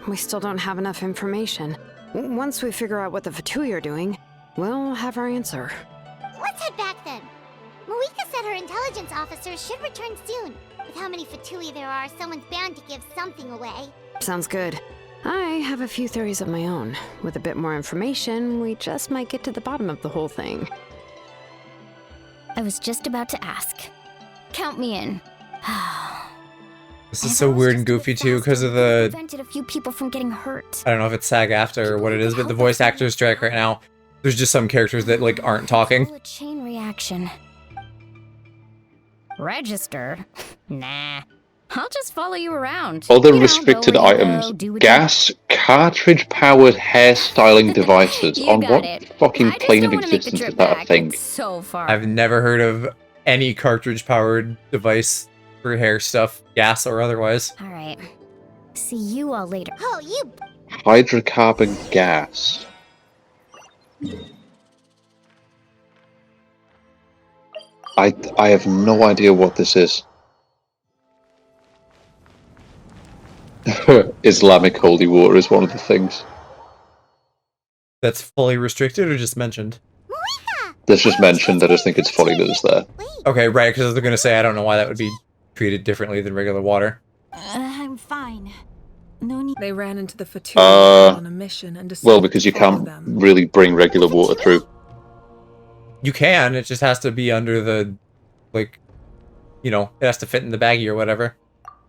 We still don't have enough information. Once we figure out what the Fatui are doing, we'll have our answer. Let's head back then. Malika said her intelligence officers should return soon. With how many Fatui there are, someone's bound to give something away. Sounds good. I have a few theories of my own. With a bit more information, we just might get to the bottom of the whole thing. I was just about to ask. Count me in. This is so weird and goofy too because of the... Prevented a few people from getting hurt. I don't know if it's SAG-AFTRA or what it is, but the voice actors strike right now. There's just some characters that like aren't talking. A chain reaction. Register? Nah. I'll just follow you around. Other restricted items. Gas cartridge-powered hairstyling devices. On what fucking plane of existence is that a thing? So far. I've never heard of any cartridge-powered device for hair stuff, gas or otherwise. Alright. See you all later. Oh, you... Hydrocarbon gas. I have no idea what this is. Islamic holy water is one of the things. That's fully restricted or just mentioned? That's just mentioned, I just think it's funny that it's there. Okay, right, because they're going to say I don't know why that would be treated differently than regular water. I'm fine. No need. They ran into the Fatui on a mission and decided well, because you can't really bring regular water through. You can, it just has to be under the, like, you know, it has to fit in the baggie or whatever.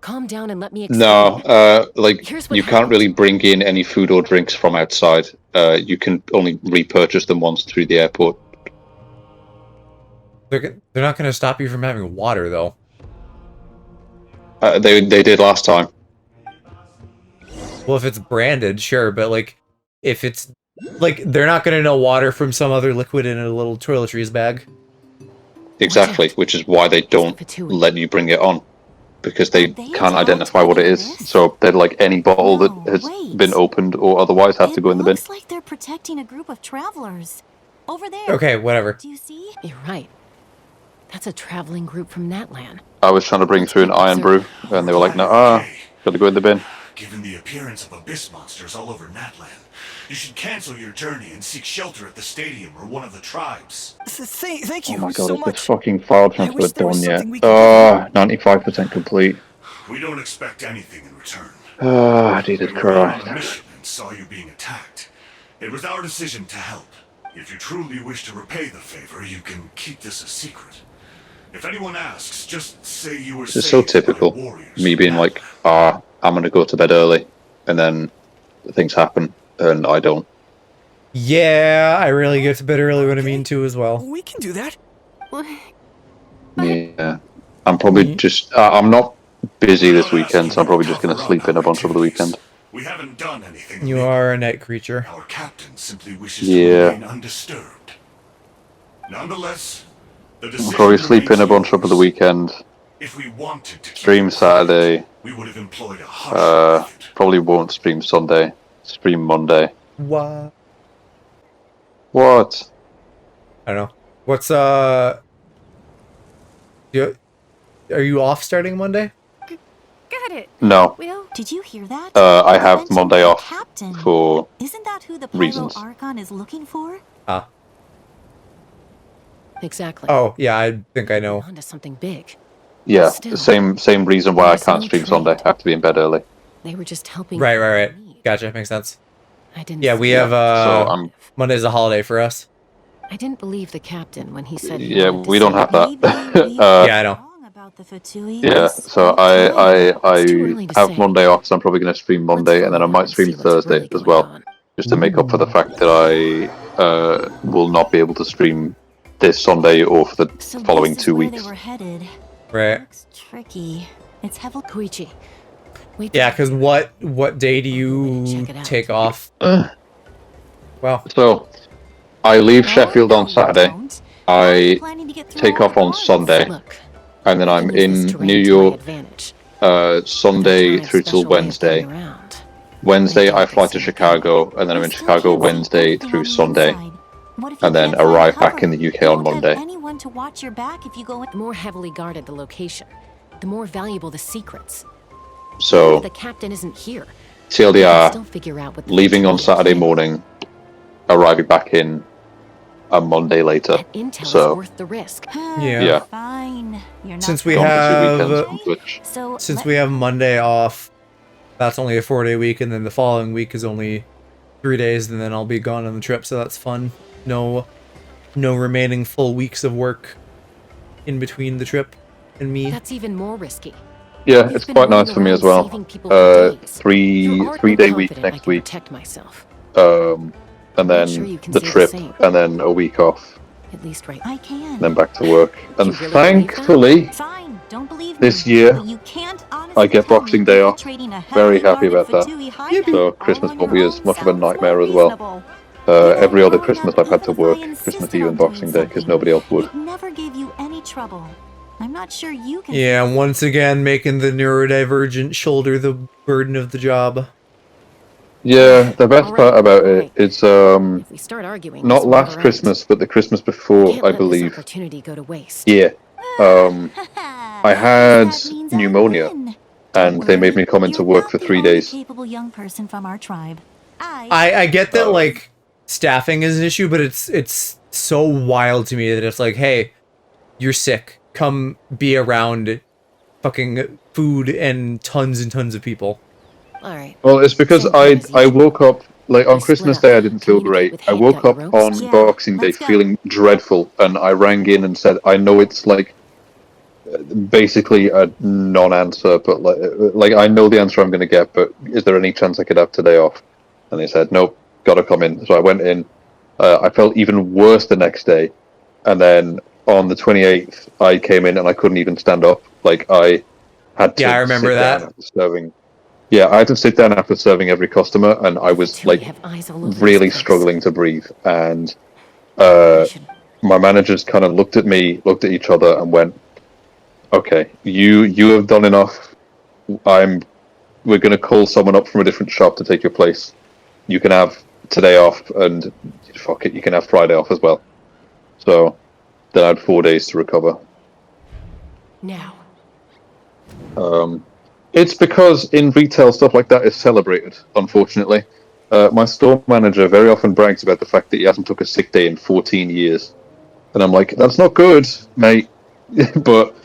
Calm down and let me explain. No, like, you can't really bring in any food or drinks from outside. You can only repurchase them once through the airport. They're not going to stop you from having water, though. They did last time. Well, if it's branded, sure, but, like, if it's... Like, they're not going to know water from some other liquid in a little toiletries bag. Exactly, which is why they don't let you bring it on. Because they can't identify what it is. So they're like any bottle that has been opened or otherwise have to go in the bin. Looks like they're protecting a group of travelers. Over there. Okay, whatever. Do you see? You're right. That's a traveling group from Natlan. I was trying to bring through an iron brew, and they were like, no, gotta go in the bin. Given the appearance of abyss monsters all over Natlan, you should cancel your journey and seek shelter at the stadium or one of the tribes. Thank you Oh my god, so is much. this fucking file transfer done yet? 95% complete. We don't expect anything in return. Jesus We were on a Christ. mission and saw you being attacked. It was our decision to help. If you truly wish to repay the favor, you can keep this a secret. If anyone asks, just say you were This is so typical. Me being like, I'm gonna go to bed early, and then things happen, and I don't. Yeah, I really get to bed early when I mean to as well. We can do that. Yeah. I'm probably just... I'm not busy this weekend, so I'm probably just gonna sleep in a bunch over the weekend. We haven't done anything. You are a night creature. Our captain simply wishes to remain undisturbed. Nonetheless, the I'll decision probably sleep in a remains bunch over the weekend. If we wanted to keep Stream Saturday. we would have employed a harsh Probably won't stream Sunday. Stream Monday. What? What? I don't know. What's are you off starting Monday? Got it. No. Will, did you hear that? I have Monday off Captain. for Isn't that who the Pyro reasons. Archon is looking for? Ah. Exactly. Oh, yeah, I think I know. Onto something big. Yeah, Still, same reason why I can't stream Sunday. I have to be in bed early. They were just helping. Right. Gotcha, makes sense. I didn't. Yeah, we have Monday's a holiday for us. I didn't believe the captain when he said. Yeah, we don't have that. Yeah, I know. Yeah, so I have Monday off, so I'm probably going to stream Monday, and then I might stream Thursday as well, just to make up for the fact that I will not be able to stream this Sunday or for the following 2 weeks. Right. Looks tricky. It's heavily Koichi. Yeah, because what day do you take off? Well, so I leave Sheffield on Saturday. I take off on Sunday, and then I'm in New York Sunday through till Wednesday. Wednesday I fly to Chicago, and then I'm in Chicago Wednesday through Sunday, and then arrive back in the UK on Monday. anyone to watch your back if you go in. The more heavily guarded the location, the more valuable the secrets. So The captain isn't here. TLDR, leaving on Saturday morning, arriving back in a Monday later. Intel So is worth the risk. yeah. Fine. You're not since we Gone for 2 have weekends on Twitch. So since we have Monday off, That's only a 4-day week, and then the following week is only 3 days, and then I'll be gone on the trip, so that's fun. No remaining full weeks of work in between the trip and me. That's even more risky. Yeah, it's quite nice for me as well. 3-day week next week. And then the trip, and then a week off. At least right. I can. Then back to work. And thankfully, this year, I get Boxing Day off. Very happy about that. So Christmas won't be as much of a nightmare as well. Every other Christmas I've had to work Christmas Eve and Boxing Day because nobody else would. Never gave you any trouble. I'm not sure you can. Yeah, once again making the neurodivergent shoulder the burden of the job. Yeah, the best part about it is If we start arguing, not last Christmas, but the Christmas before, I believe. Opportunity go to waste. Yeah. I had pneumonia, and they made me come into work for 3 days. Capable young person from our tribe. I get that like staffing is an issue, but it's so wild to me that it's like, hey, you're sick. Come be around fucking food and tons of people. All right. Well, it's because I woke up, like, on Christmas Day I didn't feel great. I woke up on Boxing Day feeling dreadful, and I rang in and said, I know it's, like, basically a non-answer, but, like I know the answer I'm going to get, but is there any chance I could have today off? And they said, nope, got to come in. So I went in. I felt even worse the next day, and then on the 28th, I came in and I couldn't even stand up. Like, I had to I remember sit that. down after serving. Yeah, I had to sit down after serving every customer, and I was, like, really struggling to breathe. And my managers kind of looked at me, looked at each other, and went, okay, you have done enough. We're going to call someone up from a different shop to take your place. You can have today off, and fuck it, you can have Friday off as well. So then I had 4 days to recover. Now. It's because in retail stuff like that is celebrated, unfortunately. My store manager very often brags about the fact that he hasn't took a sick day in 14 years. And I'm like, that's not good, mate. But,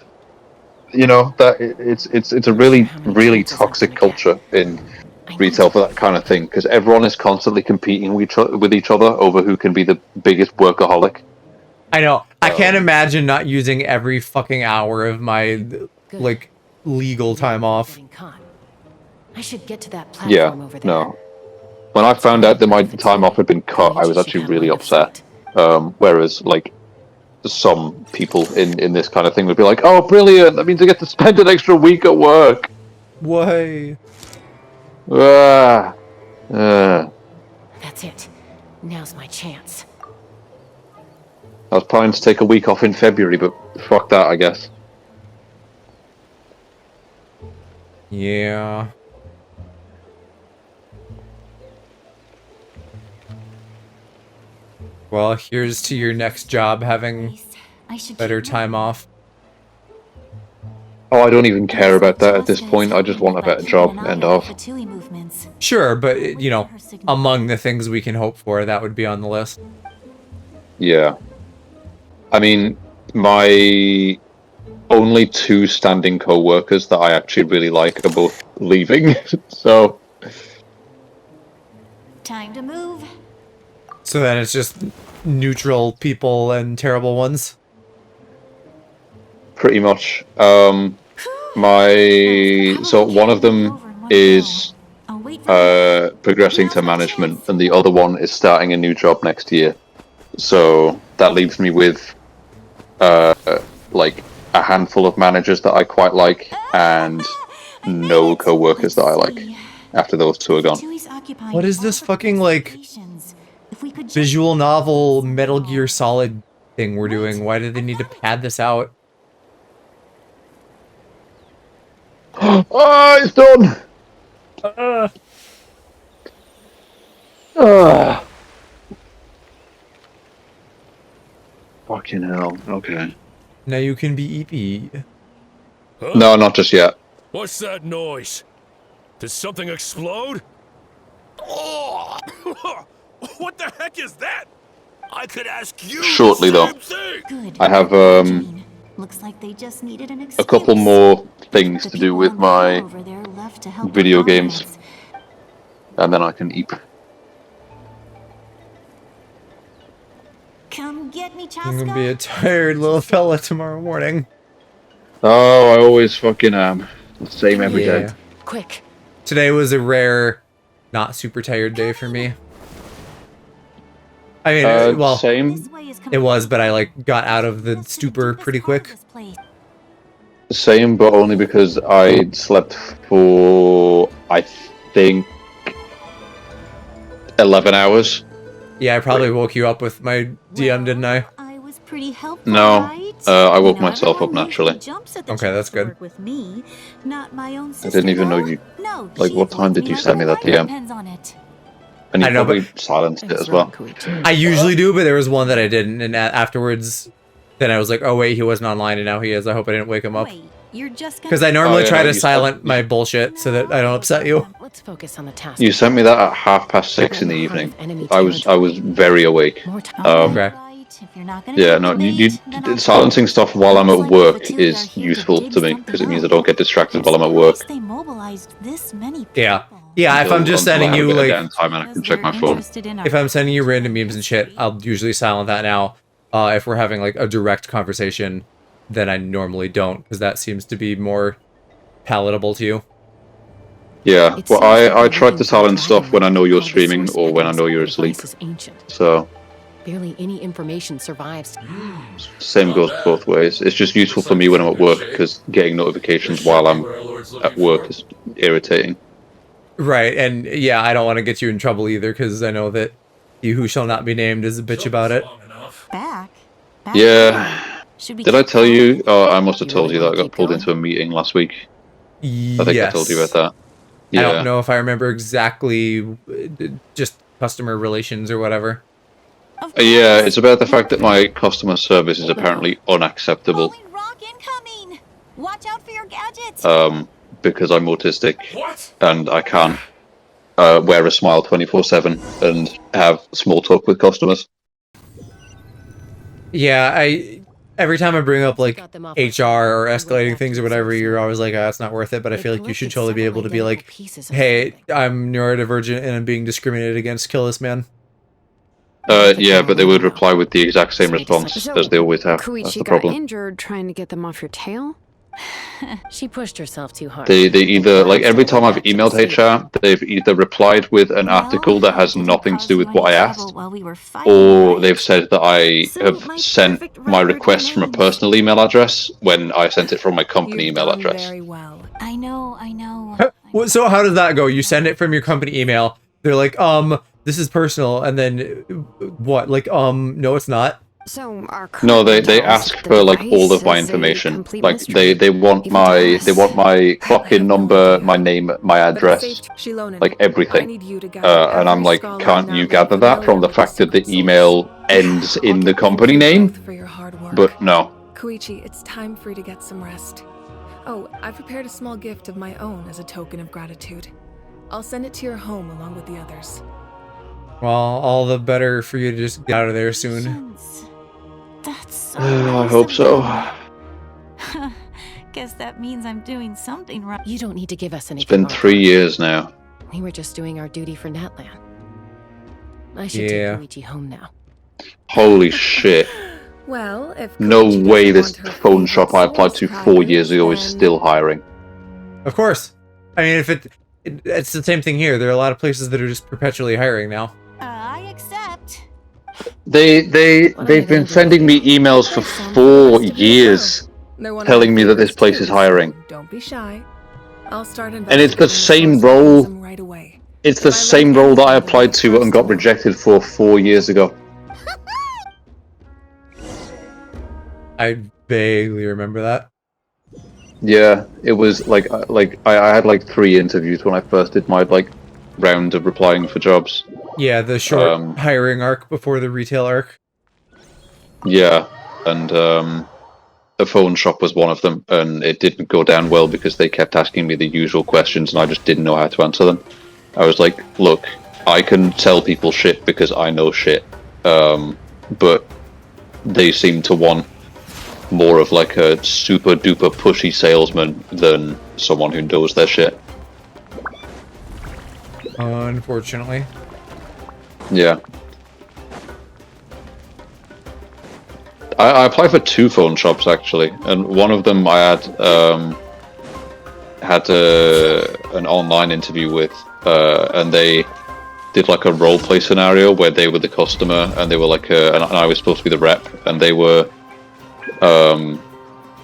you know, that it's a really toxic culture in retail for that kind of thing, because everyone is constantly competing with each other over who can be the biggest workaholic. I know. I can't imagine not using every fucking hour of my, like, legal time off. I should get to that platform over there. No. When I found out that my time off had been cut, I was actually really upset. Whereas, like, some people in this kind of thing would be like, oh, brilliant, that means I get to spend an extra week at work. Why? That's it. Now's my chance. I was planning to take a week off in February, but fuck that, I guess. Yeah. Well, here's to your next job having better time off. Oh, I don't even care about that at this point. I just want a better job, end of. Sure, but, you know, among the things we can hope for, that would be on the list. Yeah. I mean, my only two standing co-workers that I actually really like are both leaving, so... Time to move. So then it's just neutral people and terrible ones? Pretty much. So one of them is progressing to management, and the other one is starting a new job next year. So that leaves me with like a handful of managers that I quite like, and no co-workers that I like after those two are gone. What is this fucking, like, visual novel Metal Gear Solid thing we're doing? Why do they need to pad this out? Oh, it's done! Fucking hell, okay. Now you can be EP. Huh? No, not just yet. What's that noise? Did something explode? Oh! What the heck is that? I could ask you. Shortly though. I have Looks like they just needed an a couple more things to do with my video games, and then I can eat. Come get me, Chaska. I'm gonna be a tired little fella tomorrow morning. Oh, I always fucking am. The same every day. Quick. Today was a rare, not super tired day for me. I mean, well, same. It was, but I like got out of the stupor pretty quick. Same, but only because I slept for, I think, 11 hours. Yeah, I probably woke you up with my DM, didn't I? I was pretty helpful, No, right? I woke myself up naturally. Okay, that's good. With me, not my own I didn't even know you. No, Like, what time did you send me that DM? And you I know, probably silenced it as well. I usually do, but there was one that I didn't, and afterwards, then I was like, oh wait, he wasn't online, and now he is. I hope I didn't wake him up. You're just Because I normally try to silent my bullshit so that I don't upset you. Let's focus on the task. You sent me that at 6:30 in the evening. I was very awake. Okay. Yeah, no, silencing stuff while I'm at work is useful to me because it means I don't get distracted while I'm at work. Yeah. Yeah, if I'm just sending you like, downtime and I can check my phone. If I'm sending you random memes and shit, I'll usually silent that now. If we're having like a direct conversation, then I normally don't, because that seems to be more palatable to you. Yeah, well, I try to silence stuff when I know you're streaming or when I know you're asleep. So barely any information survives. Same goes both ways. It's just useful for me when I'm at work because getting notifications while I'm at work is irritating. Right, and yeah, I don't want to get you in trouble either, because I know that he who shall not be named is a bitch about it. Back. Yeah. Did I tell you? Oh, I must have told you that I got pulled into a meeting last week. I think I told you about that. Yeah. I don't know if I remember exactly, just customer relations or whatever. Yeah, it's about the fact that my customer service is apparently unacceptable. Watch out for your gadgets. Because I'm autistic and I can't wear a smile 24/7 and have small talk with customers. Yeah, every time I bring up like HR or escalating things or whatever, you're always like, oh, it's not worth it. But I feel like you should totally be able to be like, hey, I'm neurodivergent and I'm being discriminated against. Kill this man. Yeah, but they would reply with the exact same response as they always have. That's Koichi the got problem. injured trying to get them off your tail? She pushed herself too hard. They either, like, every time I've emailed HR, they've either replied with an article that has nothing to do with what I asked, or they've said that I have sent my request from a personal email address when I sent it from my company email address. I know. So how does that go? You send it from your company email. They're like, this is personal, and then what? Like, no, it's not. So no, they ask for like all of my information. Like they want my clock-in number, my name, my address, like everything. And I'm like, can't you gather that from the fact that the email ends in the company name? But no. Koichi, it's time for you to get some rest. Oh, I prepared a small gift of my own as a token of gratitude. I'll send it to your home along with the others. Well, all the better for you to just get out of there soon. That's so I hope so. Guess that means I'm doing something right. You don't need to give us anything. It's been 3 years now. We were just doing our duty for Natlan. I should take Koichi home now. Holy shit. Well, if no way this phone shop I applied to 4 years ago is still hiring. Of course. I mean, if it's the same thing here. There are a lot of places that are just perpetually hiring now. I accept. They've been sending me emails for 4 years telling me that this place is hiring. Don't be shy. I'll start and it's the same role. It's the same role that I applied to and got rejected for 4 years ago. I vaguely remember that. Yeah, it was like I had like 3 interviews when I first did my like round of applying for jobs. Yeah, the short hiring arc before the retail arc. Yeah, and a phone shop was one of them, and it didn't go down well because they kept asking me the usual questions, and I just didn't know how to answer them. I was like, look, I can tell people shit because I know shit, but they seem to want more of like a super duper pushy salesman than someone who knows their shit. Unfortunately. Yeah. I applied for 2 phone shops actually, and one of them I had an online interview with, and they did like a role play scenario where they were the customer and they were like and I was supposed to be the rep, and they were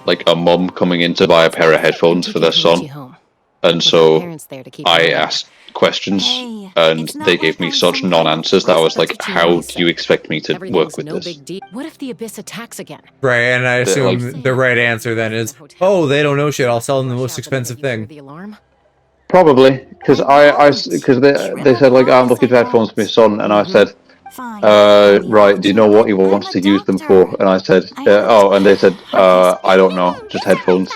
like a mum coming in to buy a pair of headphones for their son, and so I asked questions and they gave me such non-answers that I was like, how do you expect me to work with this? What if the Abyss attacks again? Right, and I assume the right answer then is, oh, they don't know shit, I'll sell them the most expensive thing. Probably, because they said like, I'm looking for headphones for my son, and I said, right, do you know what he wants to use them for? And I said, oh, and they said, I don't know, just headphones.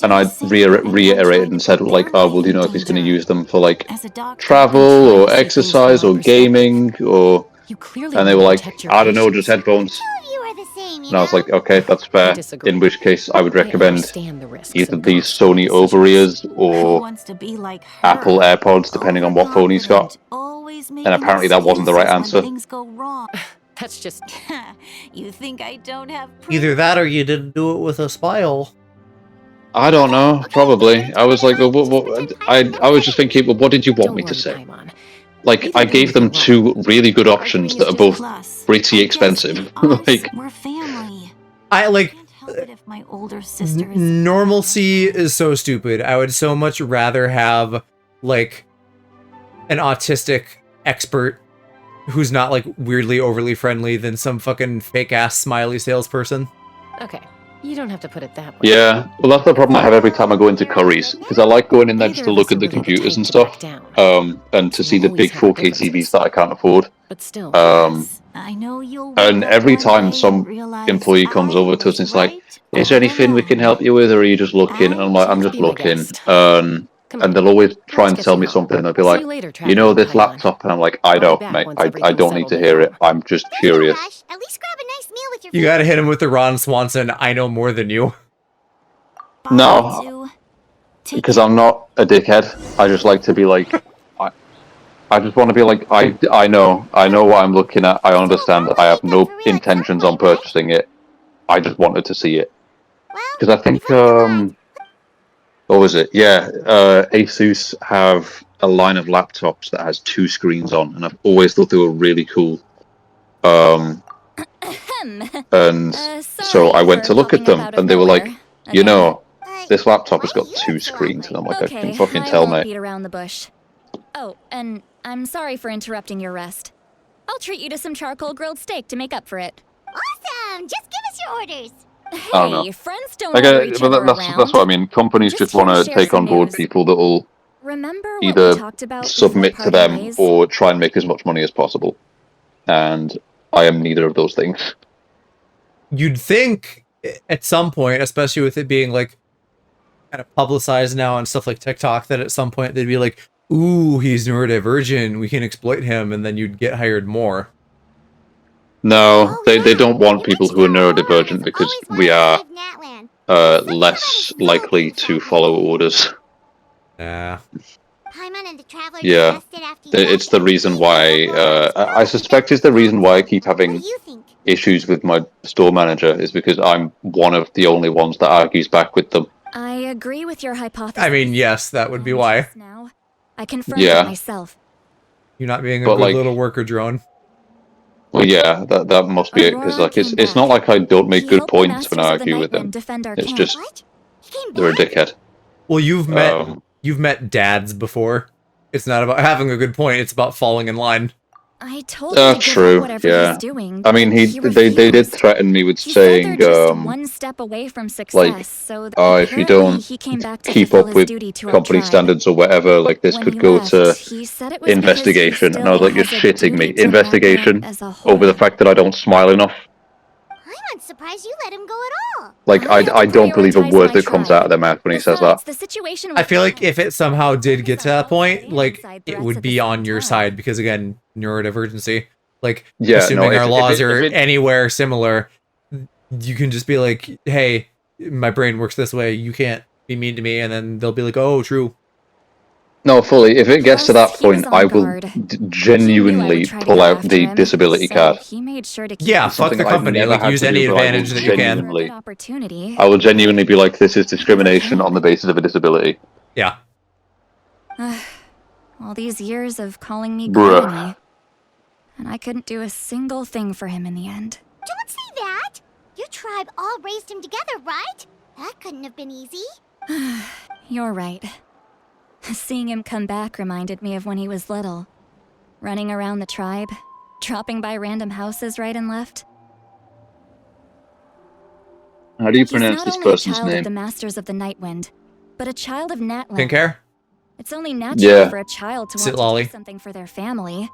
And I reiterated and said like, oh, well, do you know if he's going to use them for like travel or exercise or gaming or? And they were like, I don't know, just headphones. And I was like, okay, that's fair. In which case, I would recommend either these Sony over-ears or Apple AirPods, depending on what phone he's got. And apparently that wasn't the right answer. That's just... You think I don't have... Either that or you didn't do it with a smile. I don't know, probably. I was like, well, I was just thinking, well, what did you want me to say? Like, I gave them 2 really good options that are both pretty expensive. Like, we're family. I like... If my older sister is... Normalcy is so stupid. I would so much rather have, like, an autistic expert who's not, like, weirdly overly friendly than some fucking fake-ass smiley salesperson. Okay, you don't have to put it that way. yeah, well, that's the problem I have every time I go into Curry's, because I like going in there just to look at the computers and stuff, and to see the big 4K TVs that I can't afford. But still, I know you'll... And every time some employee comes over to us and it's like, is there anything we can help you with, or are you just looking? And I'm like, I'm just looking. And they'll always try and tell me something, and they'll be like, you know this laptop? And I'm like, I don't, mate. I don't need to hear it. I'm just curious. At least grab a nice meal with your You gotta hit him with the Ron Swanson, I know more than you. No, because I'm not a dickhead. I just like to be like, I just want to be like, I know what I'm looking at. I understand that I have no intentions on purchasing it. I just wanted to see it. Because I think, what was it? Yeah, Asus have a line of laptops that has 2 screens on, and I've always thought they were really cool. And so I went to look at them, and they were like, you know, this laptop has got 2 screens, and I'm like, I can fucking tell, mate. Beat around the bush. Oh, and I'm sorry for interrupting your rest. I'll treat you to some charcoal grilled steak to make up for it. Awesome! Just give us your orders. Hey, friends don't order each other around. That's what I mean. Companies just want to take on board people that will either submit to them or try and make as much money as possible. And I am neither of those things. You'd think at some point, especially with it being like kind of publicized now on stuff like TikTok, that at some point they'd be like, ooh, he's neurodivergent, we can exploit him, and then you'd get hired more. No, they don't want people who are neurodivergent because we are less likely to follow orders. Yeah. Yeah, it's the reason why, I suspect it's the reason why I keep having issues with my store manager, is because I'm one of the only ones that argues back with them. I agree with your hypothesis. I mean, yes, that would be why. I confirmed it myself. You're not being a good little worker drone. Well, yeah, that must be it, because like it's not like I don't make good points when I argue with them. It's just they're a dickhead. Well, you've met dads before. It's not about having a good point; it's about falling in line. I told him to give up whatever yeah. he's doing. I mean, they did threaten me with saying, one step away from success, like, so if you don't keep up with company standards or whatever, like this could go to investigation. And I was like, you're shitting me. Investigation over the fact that I don't smile enough. I'm surprised you let him go at all. Like, I don't believe a word that comes out of their mouth when he says that. I feel like if it somehow did get to that point, like, it would be on your side, because again, neurodivergency. Like, assuming our laws are anywhere similar, you can just be like, hey, my brain works this way, you can't be mean to me, and then they'll be like, oh, true. No, fully. If it gets to that Plus, he was point, on I will guard. genuinely try to pull get out after the him, disability so card. he made sure to keep Yeah, it fuck Something the I've company. never Like, had use to any do, but I will advantage that you can. genuinely, opportunity. I will genuinely be like, this is discrimination on the basis of a disability. Yeah. All these years of calling me Bruh. Granny, and I couldn't do a single thing for him in the end. Don't say that! Your tribe all raised him together, right? That couldn't have been easy. You're right. Seeing him come back reminded me of when he was little. Running around the tribe, dropping by random houses right and left. How do you He's pronounce not this only a person's child of name? the Masters of the Nightwind, but a child of Natlan. Pink hair? It's only natural Yeah. for a child to Sit want to lolly. do something for their family.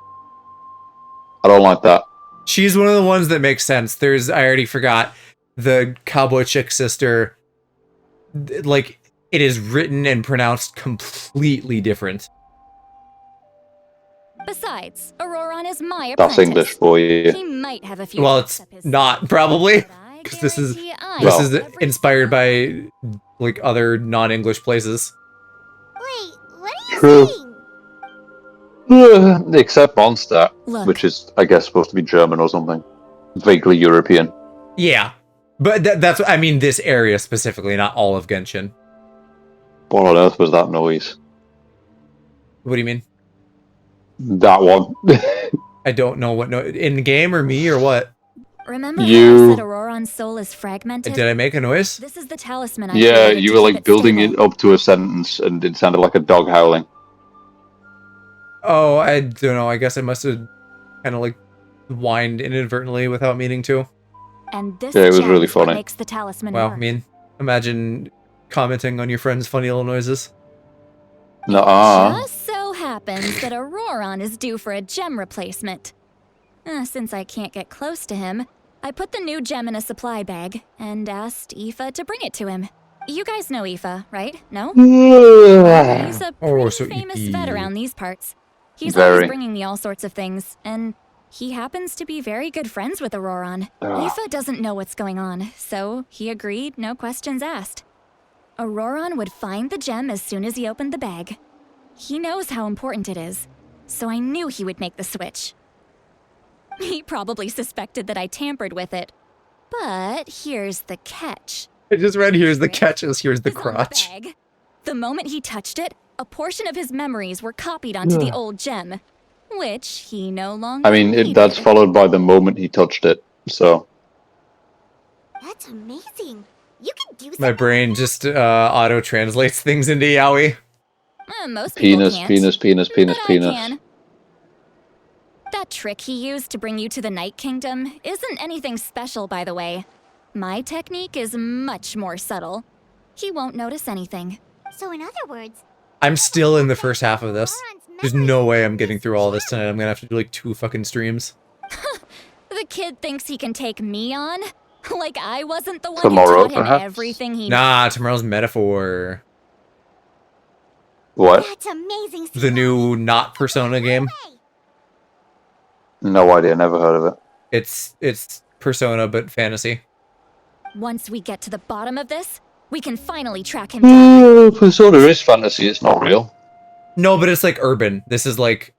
I don't like that. She's one of the ones that makes sense. There's, I already forgot, the cowboy chick sister. Like, it is written and pronounced completely different. Besides, Auroron is my That's apprentice. English for you. He might have a few Well, tricks it's up his not, probably. Because this is inspired by, like, other non-English places. Wait, what are you True. saying? Except Mondstadt, Look. which is, I guess, supposed to be German or something. Vaguely European. Yeah. But that's, I mean, this area specifically, not all of Genshin. What on earth was that noise? What do you mean? That one. I don't know what, in the game or me or what? Remember how You- I said Auroron's soul is fragmented? Did I make a noise? This is the talisman I Yeah, created you to were keep like building stable. it up to a sentence and it sounded like a dog howling. Oh, I don't know. I guess I must have kind of like whined inadvertently without meaning to. And this Yeah, it was gem really is what funny. makes the talisman Wow, work. I mean, imagine commenting on your friend's funny little noises. Nuh-uh. Just so happens that Auroron is due for a gem replacement. Since I can't get close to him, I put the new gem in a supply bag and asked Aoife to bring it to him. You guys know Aoife, right? No? He's a pretty so famous icky. vet around these parts. He's Very. always bringing me all sorts of things, and he happens to be very good friends with Auroron. Aoife doesn't know what's going on, so he agreed, no questions asked. Auroron would find the gem as soon as he opened the bag. He knows how important it is, so I knew he would make the switch. He probably suspected that I tampered with it. But here's the catch. I just read here's the catches, here's the crotch. Bag. The moment he touched it, a portion of his memories were copied onto the old gem, which he no longer I mean, needed. that's followed by the moment he touched it, so... That's amazing. You can do My brain just auto-translates things into yaoi. Most people Penis, can't, penis, penis, penis, but I penis. can. That trick he used to bring you to the Night Kingdom isn't anything special, by the way. My technique is much more subtle. He won't notice anything. So in other words, I'm still in the first half of this. There's no way I'm getting through all this tonight. I'm gonna have to do like 2 fucking streams. The kid thinks he can take me on? Like I wasn't the one Tomorrow, who taught him perhaps? everything he Nah, tomorrow's metaphor. What? that's amazing. The new not Persona game. No idea, never heard of it. It's Persona but fantasy. Once we get to the bottom of this, we can finally track him down. Persona is fantasy, it's not real. No, but it's like urban. This is like,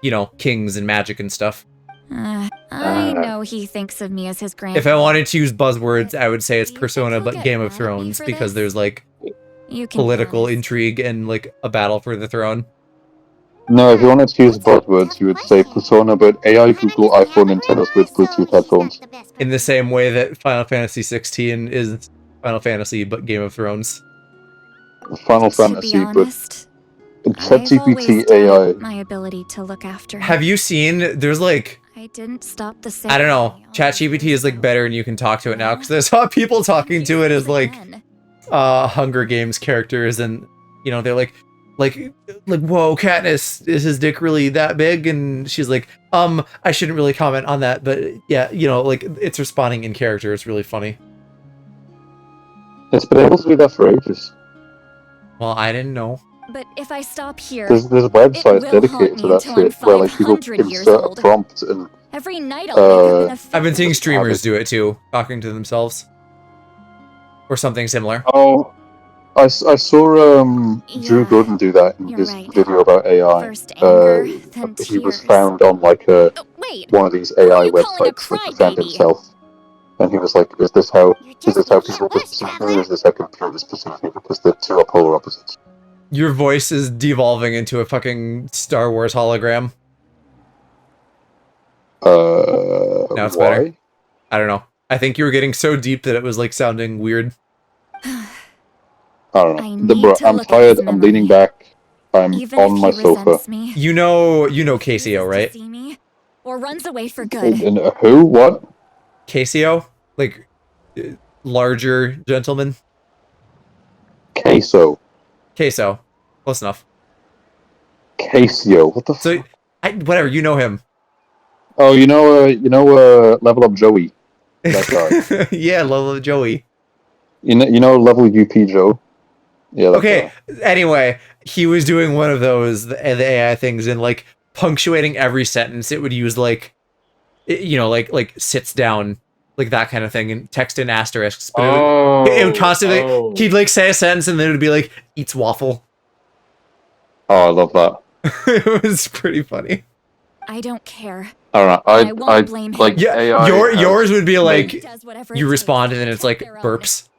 you know, kings and magic and stuff. I know he thinks of me as his grandpa. If I wanted to use buzzwords, I would say it's Persona but Game of Thrones because there's like You can political intrigue and like a battle for the throne. No, if you wanted to use buzzwords, you would say Persona, but AI, Google, iPhone, Nintendo Switch, Bluetooth headphones. In the same way that Final Fantasy 16 is Final Fantasy but Game of Thrones. Final To be Fantasy, but honest, ChatGPT AI. my ability to look after him. Have you seen, there's like, I didn't stop the same. I don't know, ChatGPT is like better and you can talk to it now because I saw people talking to it as like Hunger Games characters and, you know, they're like, whoa, Katniss, is his dick really that big? And she's like, I shouldn't really comment on that, but yeah, you know, like, it's responding in character. It's really funny. It's been able to do that for ages. Well, I didn't know. But if I stop here, There's it websites will dedicated haunt to me that until I'm shit, where like people 500 years insert a old. prompt and Every night I'll wake up in a I've been seeing streamers do it too, talking to themselves. Or something similar. Oh, I saw Drew Gooden do that in his video about AI. First anger, then He was tears. found on like Wait, one of these AI websites to defend himself, and he was like, "Is this how people perceive me, or is this how computers perceive me? Because the two are polar opposites." Your voice is devolving into a fucking Star Wars hologram. Now it's better. I don't know. I think you were getting so deep that it was like sounding weird. I don't know. Bro, I'm tired. I'm leaning back. I'm on my sofa. You know Casio, right? Or runs away for good. And who? What? Casio, like larger gentleman. Queso. Queso, close enough. Casio. What the? So, whatever. You know him. Oh, Level Up Joey. That guy. Yeah, Level Up Joey. You know Level UP Joe. Yeah. Okay. Anyway, he was doing one of those the AI things and like punctuating every sentence. It would use like, like sits down, like that kind of thing, and text in asterisks. But it would constantly. He'd like say a sentence and then it would be like eats waffle. Oh, I love that. It was pretty funny. I don't care. I don't know. I blame him. like AI. Yours would be like you respond and then it's like burps.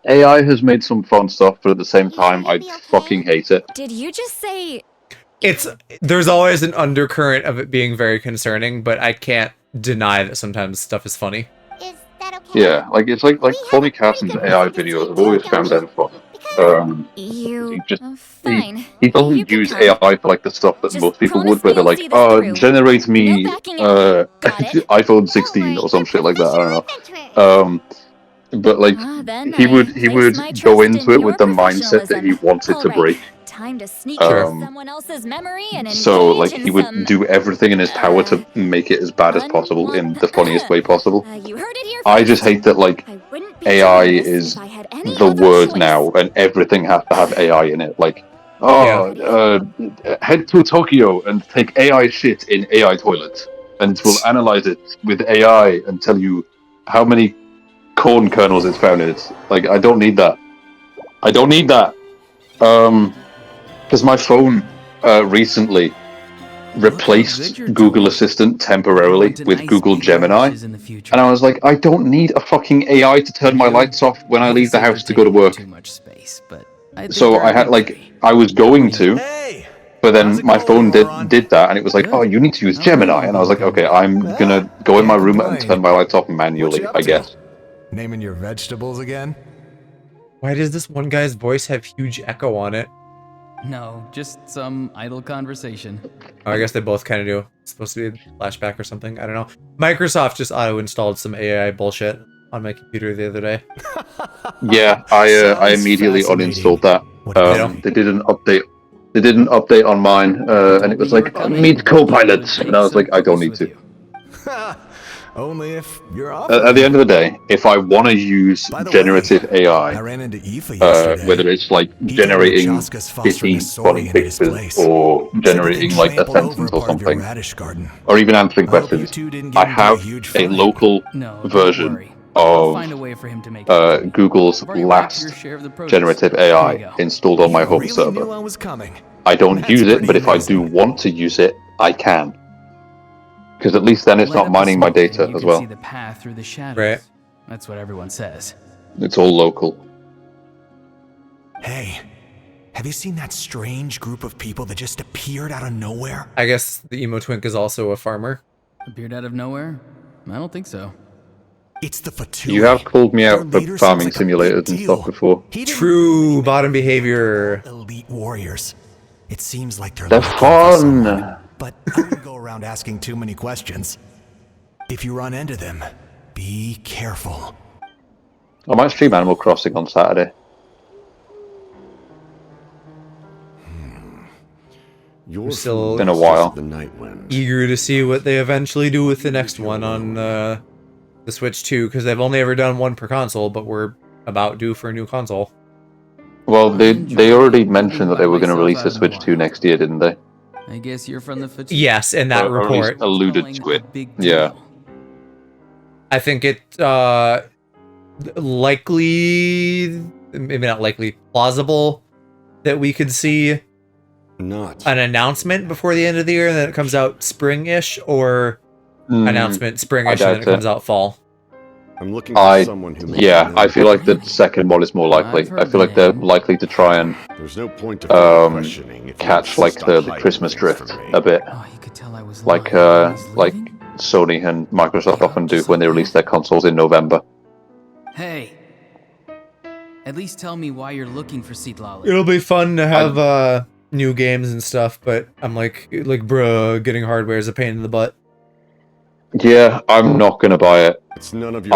AI has made some fun stuff, but at the same time, I fucking hate it. Did you just say? There's always an undercurrent of it being very concerning, but I can't deny that sometimes stuff is funny. Yeah, like it's like Tommy Carson's AI videos. I've always found them fun. He doesn't use AI for like the stuff that most people would, where they're like, generate me iPhone 16 or some shit like that. I don't know. But like he would go into it with the mindset that he wanted to break. Time to sneak someone else's memory and so like he would do everything in his power to make it as bad as possible in the funniest way possible. I just hate that like AI is the word now and everything has to have AI in it. Like, head to Tokyo and take AI shit in AI toilets and we'll analyze it with AI and tell you how many corn kernels it's found in it. Like, I don't need that. I don't need that. Because my phone recently replaced Google Assistant temporarily with Google Gemini, and I was like, I don't need a fucking AI to turn my lights off when I leave the house to go to work. So I had I was going to, but then my phone did that, and it was like, oh, you need to use Gemini, and I was like, okay, I'm gonna go in my room and turn my lights off manually, I guess. Naming your vegetables again? Why does this one guy's voice have huge echo on it? No, just some idle conversation. Oh, I guess they both kind of do. It's supposed to be a flashback or something. I don't know. Microsoft just auto-installed some AI bullshit on my computer the other day. Yeah, I immediately uninstalled that. They did an update. They did an update on mine, and it was like, meet Copilot, and I was like, I don't need to. Only if you're off. At the end of the day, if I want to use generative AI, whether it's like generating 15 funny pictures or generating like a sentence or something, or even answering questions, I have a local version of Google's last generative AI installed on my home server. I don't use it, but if I do want to use it, I can. Because at least then it's not mining my data as well. See the path through the shadows. Right. That's what everyone says. It's all local. Hey, have you seen that strange group of people that just appeared out of nowhere? I guess the emo twink is also a farmer. Appeared out of nowhere? I don't think so. It's the VTuber. You have called me out for farming simulators and stuff before. True bottom behavior. Elite warriors. It seems like they're fun. But I wouldn't go around asking too many questions. If you run into them, be careful. I might stream Animal Crossing on Saturday. You're still been a while. Eager to see what they eventually do with the next one on the Switch 2, because they've only ever done one per console, but we're about due for a new console. Well, they already mentioned that they were going to release the Switch 2 next year, didn't they? I guess you're from the VTuber. Yes, in that report. Or at least alluded to it. Yeah. I think it likely maybe not likely, plausible that we could see an announcement before the end of the year and then it comes out spring-ish, or announcement spring-ish and then it comes out fall? I'm looking for someone who I feel like the second one is more likely. I feel like they're likely to try and There's no point to questioning if catch like the Christmas drift a bit, like Sony and Microsoft often do when they release their consoles in November. Hey, at least tell me why you're looking for Seedlolly. It'll be fun to have new games and stuff, but I'm like bruh, getting hardware is a pain in the butt. Yeah, I'm not gonna buy it. It's none of your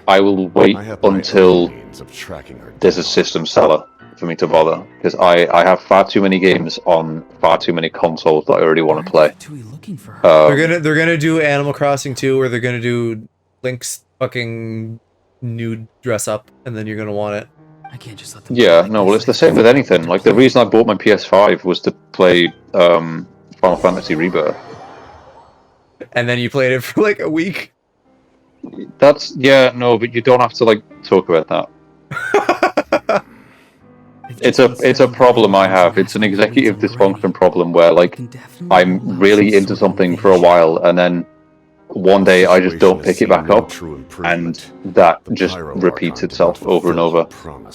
I will wait until there's a system seller for me to bother, because I have far too many games on far too many consoles that I already want to play. They're gonna do Animal Crossing 2, or they're gonna do Link's fucking new dress up, and then you're gonna want it. I can't just let them. Yeah, no, well, it's the same with anything. Like, the reason I bought my PS5 was to play Final Fantasy Rebirth. And then you played it for like a week. But you don't have to like talk about that. It's a problem I have. It's an executive dysfunction problem where like I'm really into something for a while and then one day I just don't pick it back up, and that just repeats itself over and over.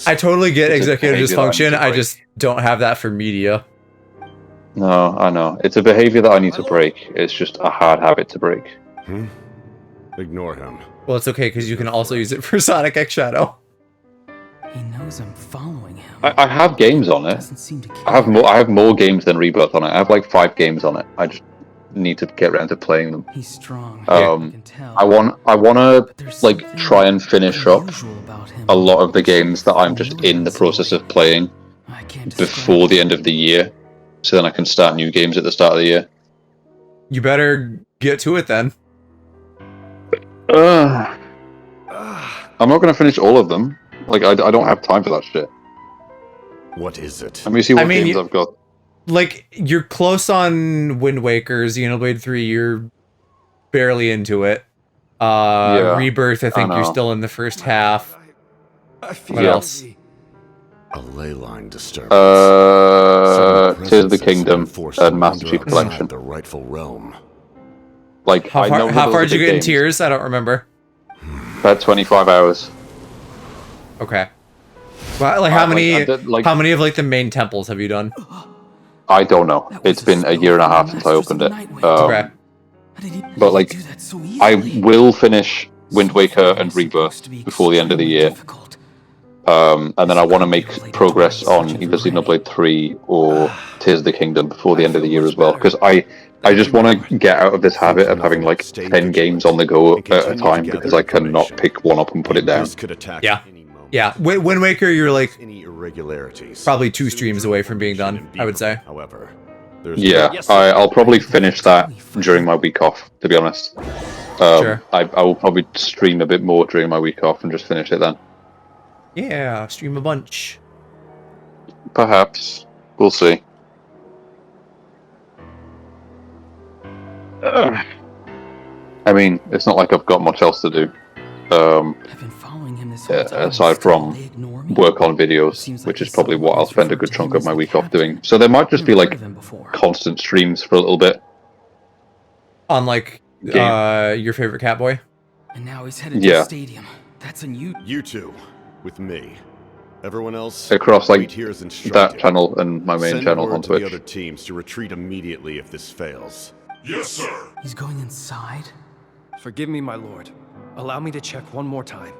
I totally get executive dysfunction. I just don't have that for media. No, I know. It's a behavior that I need to break. It's just a hard habit to break. Ignore him. Well, it's okay, because you can also use it for Sonic X Shadow. He knows I'm following him. I have games on it. I have more games than Rebirth on it. I have like 5 games on it. I just need to get around to playing them. He's strong. I want to like try and finish up a lot of the games that I'm just in the process of playing before the end of the year, so then I can start new games at the start of the year. You better get to it then. I'm not going to finish all of them. Like, I don't have time for that shit. What is it? Let me see what games I've got. Like, you're close on Wind Waker, Xenoblade 3, you're barely into it. Rebirth, I think you're still in the first half. What else? A ley line disturbance. Tears of the Kingdom and Master Chief Collection. The rightful realm. Like, how far did you get in Tears? I don't remember. About 25 hours. Okay. Well, like, how many of like the main temples have you done? I don't know. It's been a year and a half since I opened it. Okay. But like, I will finish Wind Waker and Rebirth before the end of the year. And then I want to make progress on either Xenoblade 3 or Tears of the Kingdom before the end of the year as well. Because I just want to get out of this habit of having like 10 games on the go at a time, because I cannot pick one up and put it down. Yeah. Yeah. Wind Waker, you're like irregularities. Probably 2 streams away from being done, I would say. However, yeah, I'll probably finish that during my week off, to be honest. Sure. I will probably stream a bit more during my week off and just finish it then. Yeah, stream a bunch. Perhaps. We'll see. I mean, it's not like I've got much else to do. Aside from work on videos, which is probably what I'll spend a good chunk of my week off doing. So there might just be like constant streams for a little bit. On like your favorite Catboy? And now he's headed to the stadium. That's on you. You two, with me. Everyone else across like here's that channel and my main Send channel word on to Twitch. the other teams to retreat immediately if this fails. Yes, sir. He's going inside? Forgive me, my lord. Allow me to check one more time.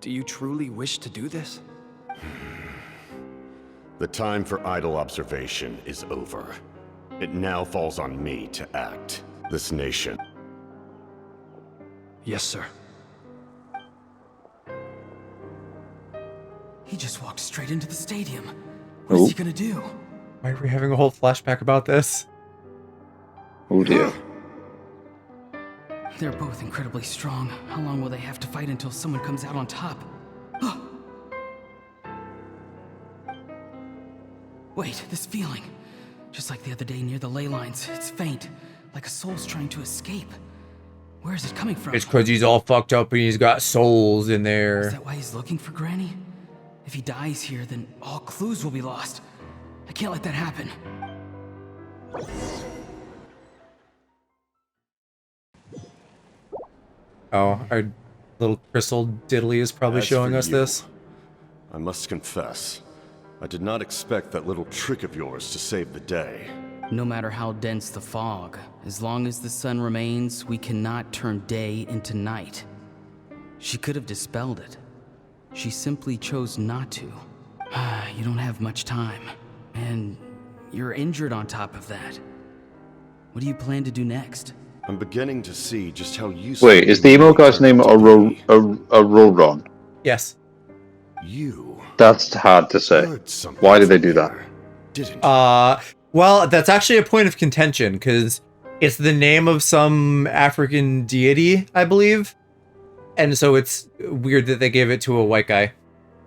Do you truly wish to do this? The time for idle observation is over. It now falls on me to act. This nation. Yes, sir. He just walked straight into the stadium. What is he gonna do? Why are we having a whole flashback about this? Oh dear. They're both incredibly strong. How long will they have to fight until someone comes out on top? Wait, this feeling. Just like the other day near the ley lines, it's faint. Like a soul's trying to escape. Where is it coming from? It's because he's all fucked up and he's got souls in there. Is that why he's looking for Granny? If he dies here, then all clues will be lost. I can't let that happen. Oh, our little crystal diddly is probably showing us this. I must confess, I did not expect that little trick of yours to save the day. No matter how dense the fog, as long as the sun remains, we cannot turn day into night. She could have dispelled it. She simply chose not to. You don't have much time, and you're injured on top of that. What do you plan to do next? I'm beginning to see just how useful. Wait, is the emo guy's name Auroron? Yes. That's hard to say. Why did they do that? Well, that's actually a point of contention, because it's the name of some African deity, I believe. And so it's weird that they gave it to a white guy.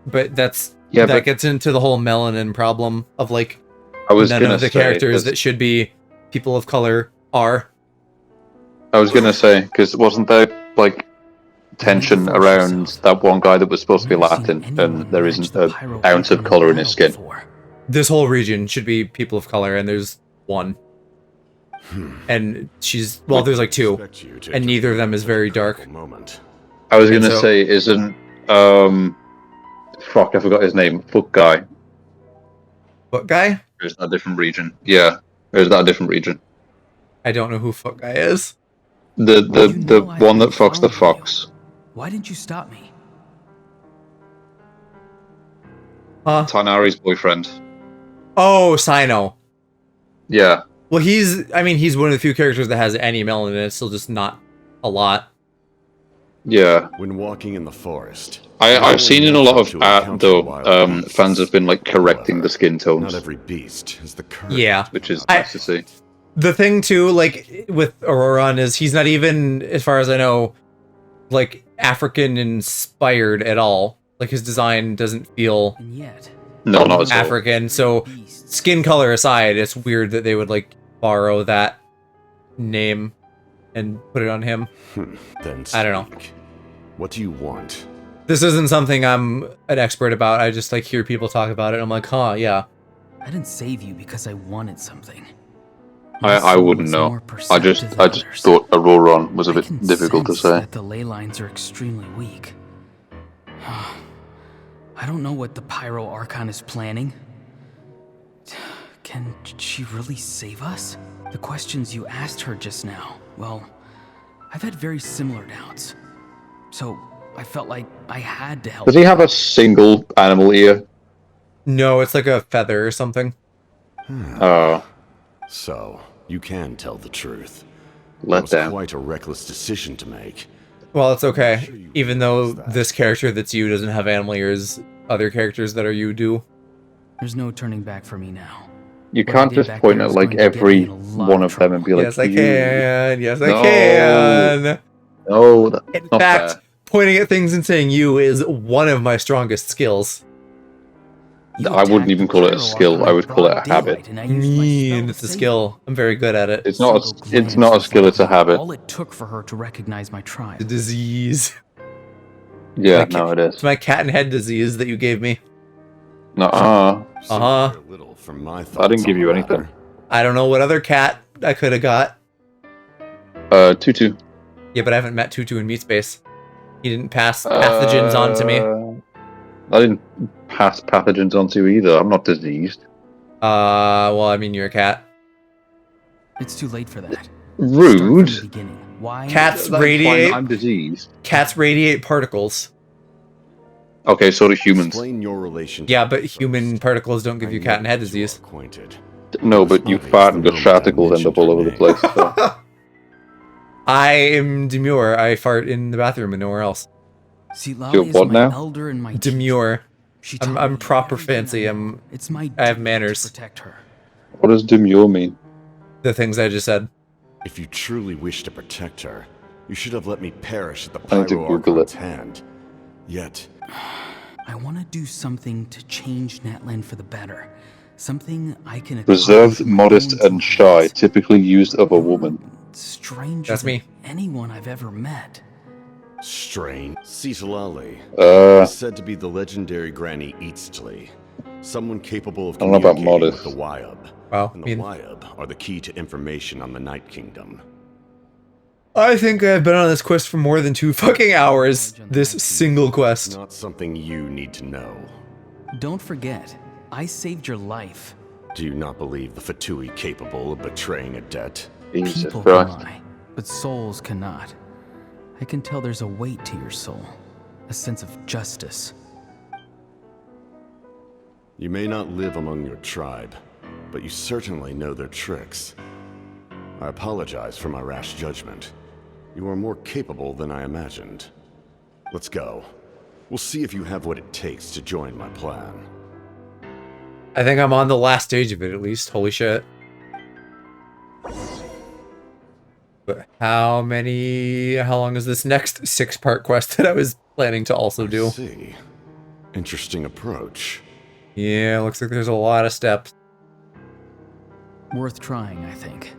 But that gets into the whole melanin problem of, like, none of the characters that should be people of color are. I was gonna say, because wasn't there, like, tension around that one guy that was supposed to be Latin, and there isn't an ounce of color in his skin? This whole region should be people of color, and there's one. And she's, well, there's like two, and neither of them is very dark. I was gonna say, isn't, fuck, I forgot his name, Foot Guy. Foot Guy? Or is that a different region? Yeah, or is that a different region? I don't know who Foot Guy is. The one that fucks the fox. Why didn't you stop me? Tanari's boyfriend. Oh, Sino. Yeah. Well, he's one of the few characters that has any melanin. It's still just not a lot. Yeah. When walking in the forest, I've seen in a lot of art, though, fans have been, like, correcting the skin tones. Not every beast has the courage. Yeah. Which is nice to see. The thing, too, like, with Auroron is he's not even, as far as I know, like, African-inspired at all. Like, his design doesn't feel not African. So, skin color aside, it's weird that they would, like, borrow that name and put it on him. Then I don't know. What do you want? This isn't something I'm an expert about. I just, like, hear people talk about it. I'm like, huh, yeah. I didn't save you because I wanted something. I wouldn't know. I just thought Auroron was a bit difficult to say. That the ley lines are extremely weak. I don't know what the Pyro Archon is planning. Can she really save us? The questions you asked her just now, well, I've had very similar doubts. So I felt like I had to help. Does he have a single animal ear? No, it's like a feather or something. So, you can tell the truth. Let It them. was quite a reckless decision to make. Well, it's okay. Even though this character that's you doesn't have animal ears, other characters that are you do. There's no turning back for me now. You can't just point at, like, every one of them and be like, Yes, I can. Yes, I can. No, that's In not fact, fair. pointing at things and saying you is one of my strongest skills. I wouldn't even call it a skill. I would call it a habit. It's a skill. I'm very good at it. It's not a skill. It's a habit. All it took for her to recognize my tribe. The disease. Yeah, no, it is. It's my cat and head disease that you gave me. Nuh-uh. Uh-huh. I didn't give you anything. I don't know what other cat I could have got. Tutu. Yeah, but I haven't met Tutu in Meat Space. He didn't pass pathogens on to me. I didn't pass pathogens on to you either. I'm not diseased. Well, I mean, you're a cat. It's too late for that. Rude. Cats That's radiate. fine, I'm diseased. Cats radiate particles. Okay, so do humans. Explain your relation to Yeah, but human particles don't give you cat and head disease. acquainted. No, but you fart and your particles end up all over the place. So. I am demure. I fart in the bathroom and nowhere else. See, You're Lolly is what my now? elder and my Demure. She I'm proper fancy. It's my I have duty manners. to protect her. What does demure mean? The things I just said. If you truly wish to protect her, you should have let me perish at the I need to Pyro Google Archon's it. hand. Yet, I want to do something to change Natlan for the better. Something I can Reserved, accomplish my modest, own and shy, typically used of a woman. stranger That's me. than anyone I've ever met. Strange. Citlali Is said to be the legendary Granny Eastly. Someone capable of I don't know about communicating Modest. with the Wyub. Wow. And the Wyub are the key to information on the Night Kingdom. I think I've been on this quest for more than 2 fucking hours. This single quest. Not something you need to know. Don't forget, I saved your life. Do you not believe the Fatui capable of betraying a debt? People can lie, but souls cannot. I can tell there's a weight to your soul, a sense of justice. You may not live among your tribe, but you certainly know their tricks. I apologize for my rash judgment. You are more capable than I imagined. Let's go. We'll see if you have what it takes to join my plan. I think I'm on the last stage of it, at least. Holy shit. But how long is this next 6-part quest that I was planning to also do? I see. Interesting approach. Yeah, looks like there's a lot of steps. Worth trying, I think.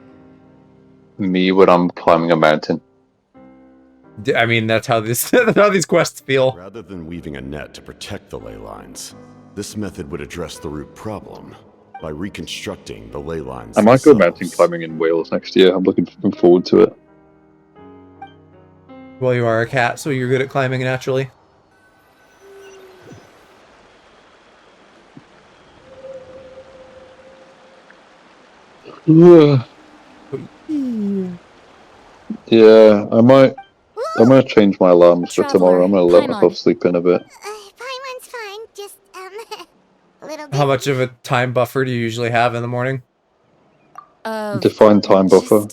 Me when I'm climbing a mountain. I mean, that's how these quests feel. Rather than weaving a net to protect the ley lines, this method would address the root problem by reconstructing the ley lines. I might go mountain climbing in Wales next year. I'm looking forward to it. Well, you are a cat, so you're good at climbing naturally. Yeah, I might change my alarms for tomorrow. I'm gonna let myself sleep in a bit. Paimon's fine, just, a little bit. How much of a time buffer do you usually have in the morning? Define time buffer.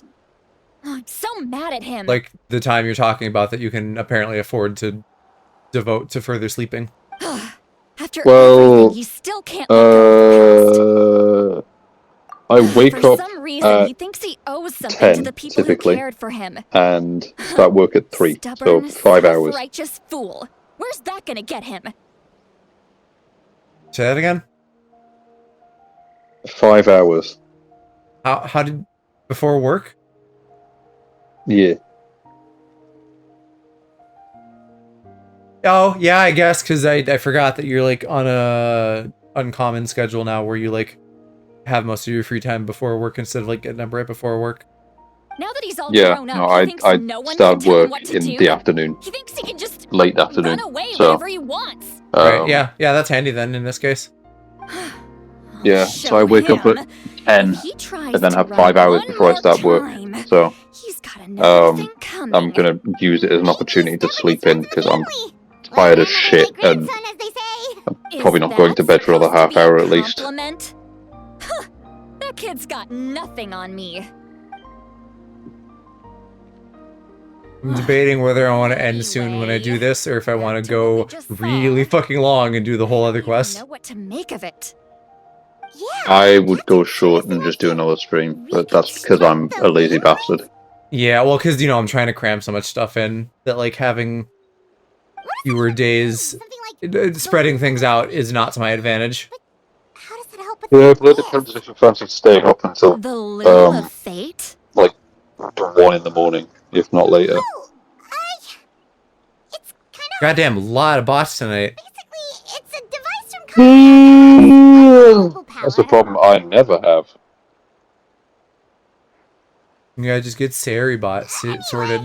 Oh, I'm so mad at him. Like the time you're talking about that you can apparently afford to devote to further sleeping. After Well, everything, you still can't let go I wake For up some reason, at he thinks he owes something 10 to the people typically, who cared for him. and start work at 3, so Stubborn, 5 hours. self-righteous fool. Where's that gonna get him? Say that again? 5 hours. How did... before work? Yeah. Oh, yeah, I guess, because I forgot that you're, like, on a uncommon schedule now where you, like, have most of your free time before work instead of, like, getting up right before work. Now that he's all Yeah, grown up, no, he I thinks no one can start tell him work what to in do. the afternoon. He thinks he can just Late afternoon. run away So, whenever he wants. Right, yeah, that's handy then in this case. Yeah, so I wake up at 10 and then have 5 hours before I start work. So, I'm gonna use it as an opportunity to sleep in because I'm tired as shit and I'm probably not going to bed for another half hour at least. Huh, that kid's got nothing on me. I'm debating whether I want to end soon when I do this or if I want to go really fucking long and do the whole other quest. Know what to make of it? I would go short and just do another stream, but that's because I'm a lazy bastard. Yeah, well, because, you know, I'm trying to cram so much stuff in that, like, having fewer days, spreading things out is not to my advantage. Yeah, but it depends if you fancy staying up until, The Lure of Fate? like, 1 in the morning, if not later. Goddamn lot of bots tonight. That's the problem I never have. Yeah, just get Sari bot sorted.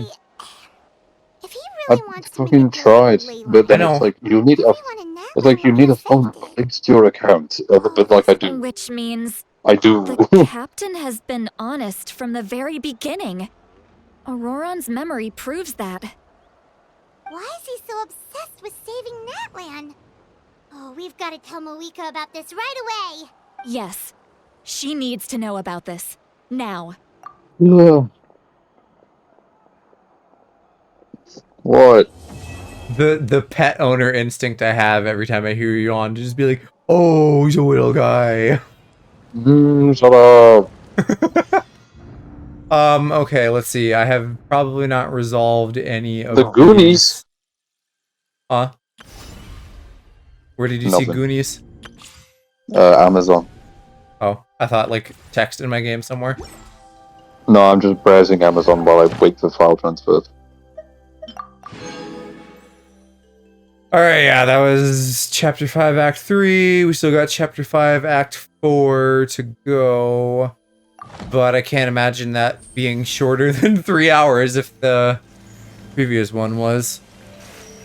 I fucking tried, but then it's like you need a phone linked to your account. But like I do. Which means I do. the captain has been honest from the very beginning. Auroran's memory proves that. Why is he so obsessed with saving Natlan? Oh, we've got to tell Moeka about this right away. Yes, she needs to know about this now. Yeah. What? The pet owner instinct I have every time I hear you on to just be like, oh, he's a little guy. Shut up. Okay, let's see. I have probably not resolved any of the Goonies. Huh? Where did you see Goonies? Amazon. Oh, I thought like text in my game somewhere. No, I'm just browsing Amazon while I wait for file transfers. Alright, yeah, that was Chapter 5, Act 3. We still got Chapter 5, Act 4 to go. But I can't imagine that being shorter than 3 hours if the previous one was.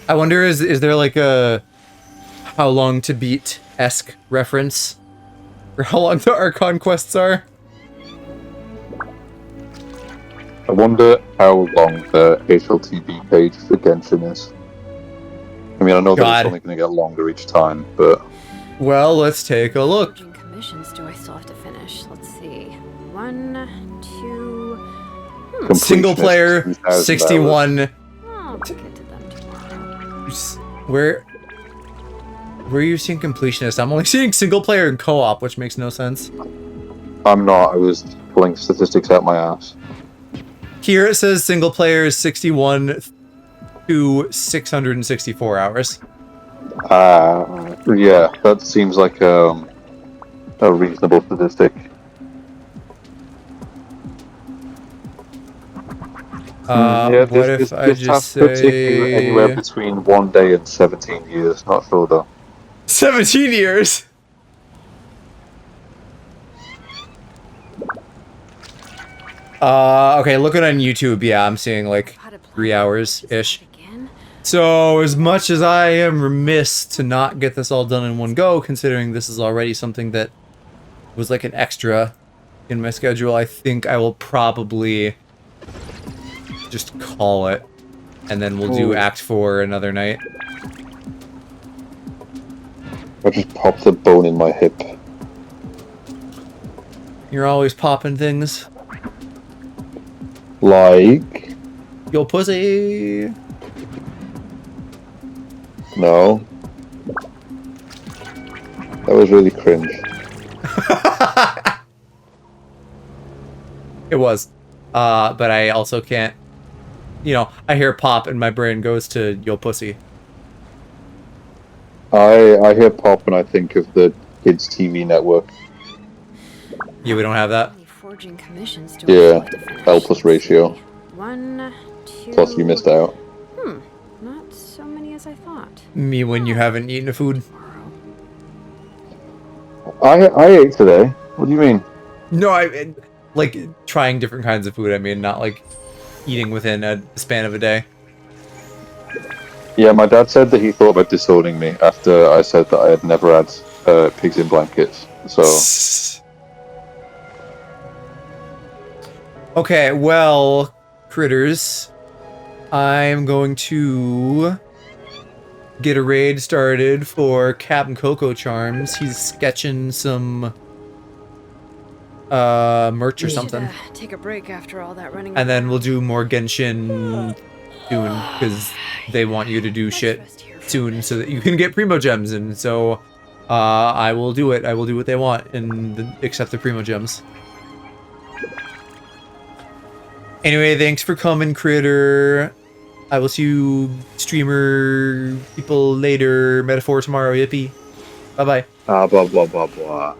I wonder, is there like a how long to beat-esque reference? For how long the Archon quests are? I wonder how long the HLTV page for Genshin is. I mean, I know that it's only going to get longer each time, but... Well, let's take a look. How many commissions do I still have to finish? Let's see. 1, 2... Single player, 61. I'll get to them tomorrow. Where are you seeing completionist? I'm only seeing single player and co-op, which makes no sense. I'm not. I was pulling statistics out my ass. Here it says single player is 61 to 664 hours. Yeah, that seems like a reasonable statistic. Yeah, what if I just say anywhere between 1 day and 17 years? Not sure though. 17 years. Okay, looking on YouTube, yeah, I'm seeing like 3 hours-ish. So, as much as I am remiss to not get this all done in one go, considering this is already something that was like an extra in my schedule, I think I will probably just call it, and then we'll do Act 4 another night. I just popped a bone in my hip. You're always popping things. Like? Yo, pussy! No. That was really cringe. It was. But I also can't... You know, I hear pop and my brain goes to yo pussy. I hear pop and I think of the kids' TV network. Yeah, we don't have that. Forging commissions do Yeah, L plus ratio. 1, 2... Plus you missed out. Not so many as I thought. Me when you haven't eaten a food. I ate today. What do you mean? No, I like trying different kinds of food. I mean, not like eating within a span of a day. Yeah, my dad said that he thought about disowning me after I said that I had never had pigs in blankets. So. Okay, well, critters, I'm going to get a raid started for Captain Coco Charms. He's sketching some merch or something. Take a break after all that running. And then we'll do more Genshin soon, because they want you to do shit soon so that you can get Primo Gems, and so I will do it. I will do what they want and accept the Primo Gems. Anyway, thanks for coming, critter. I will see you streamer people later. Metaphor tomorrow, yippee. Bye-bye. Blah, blah, blah, blah.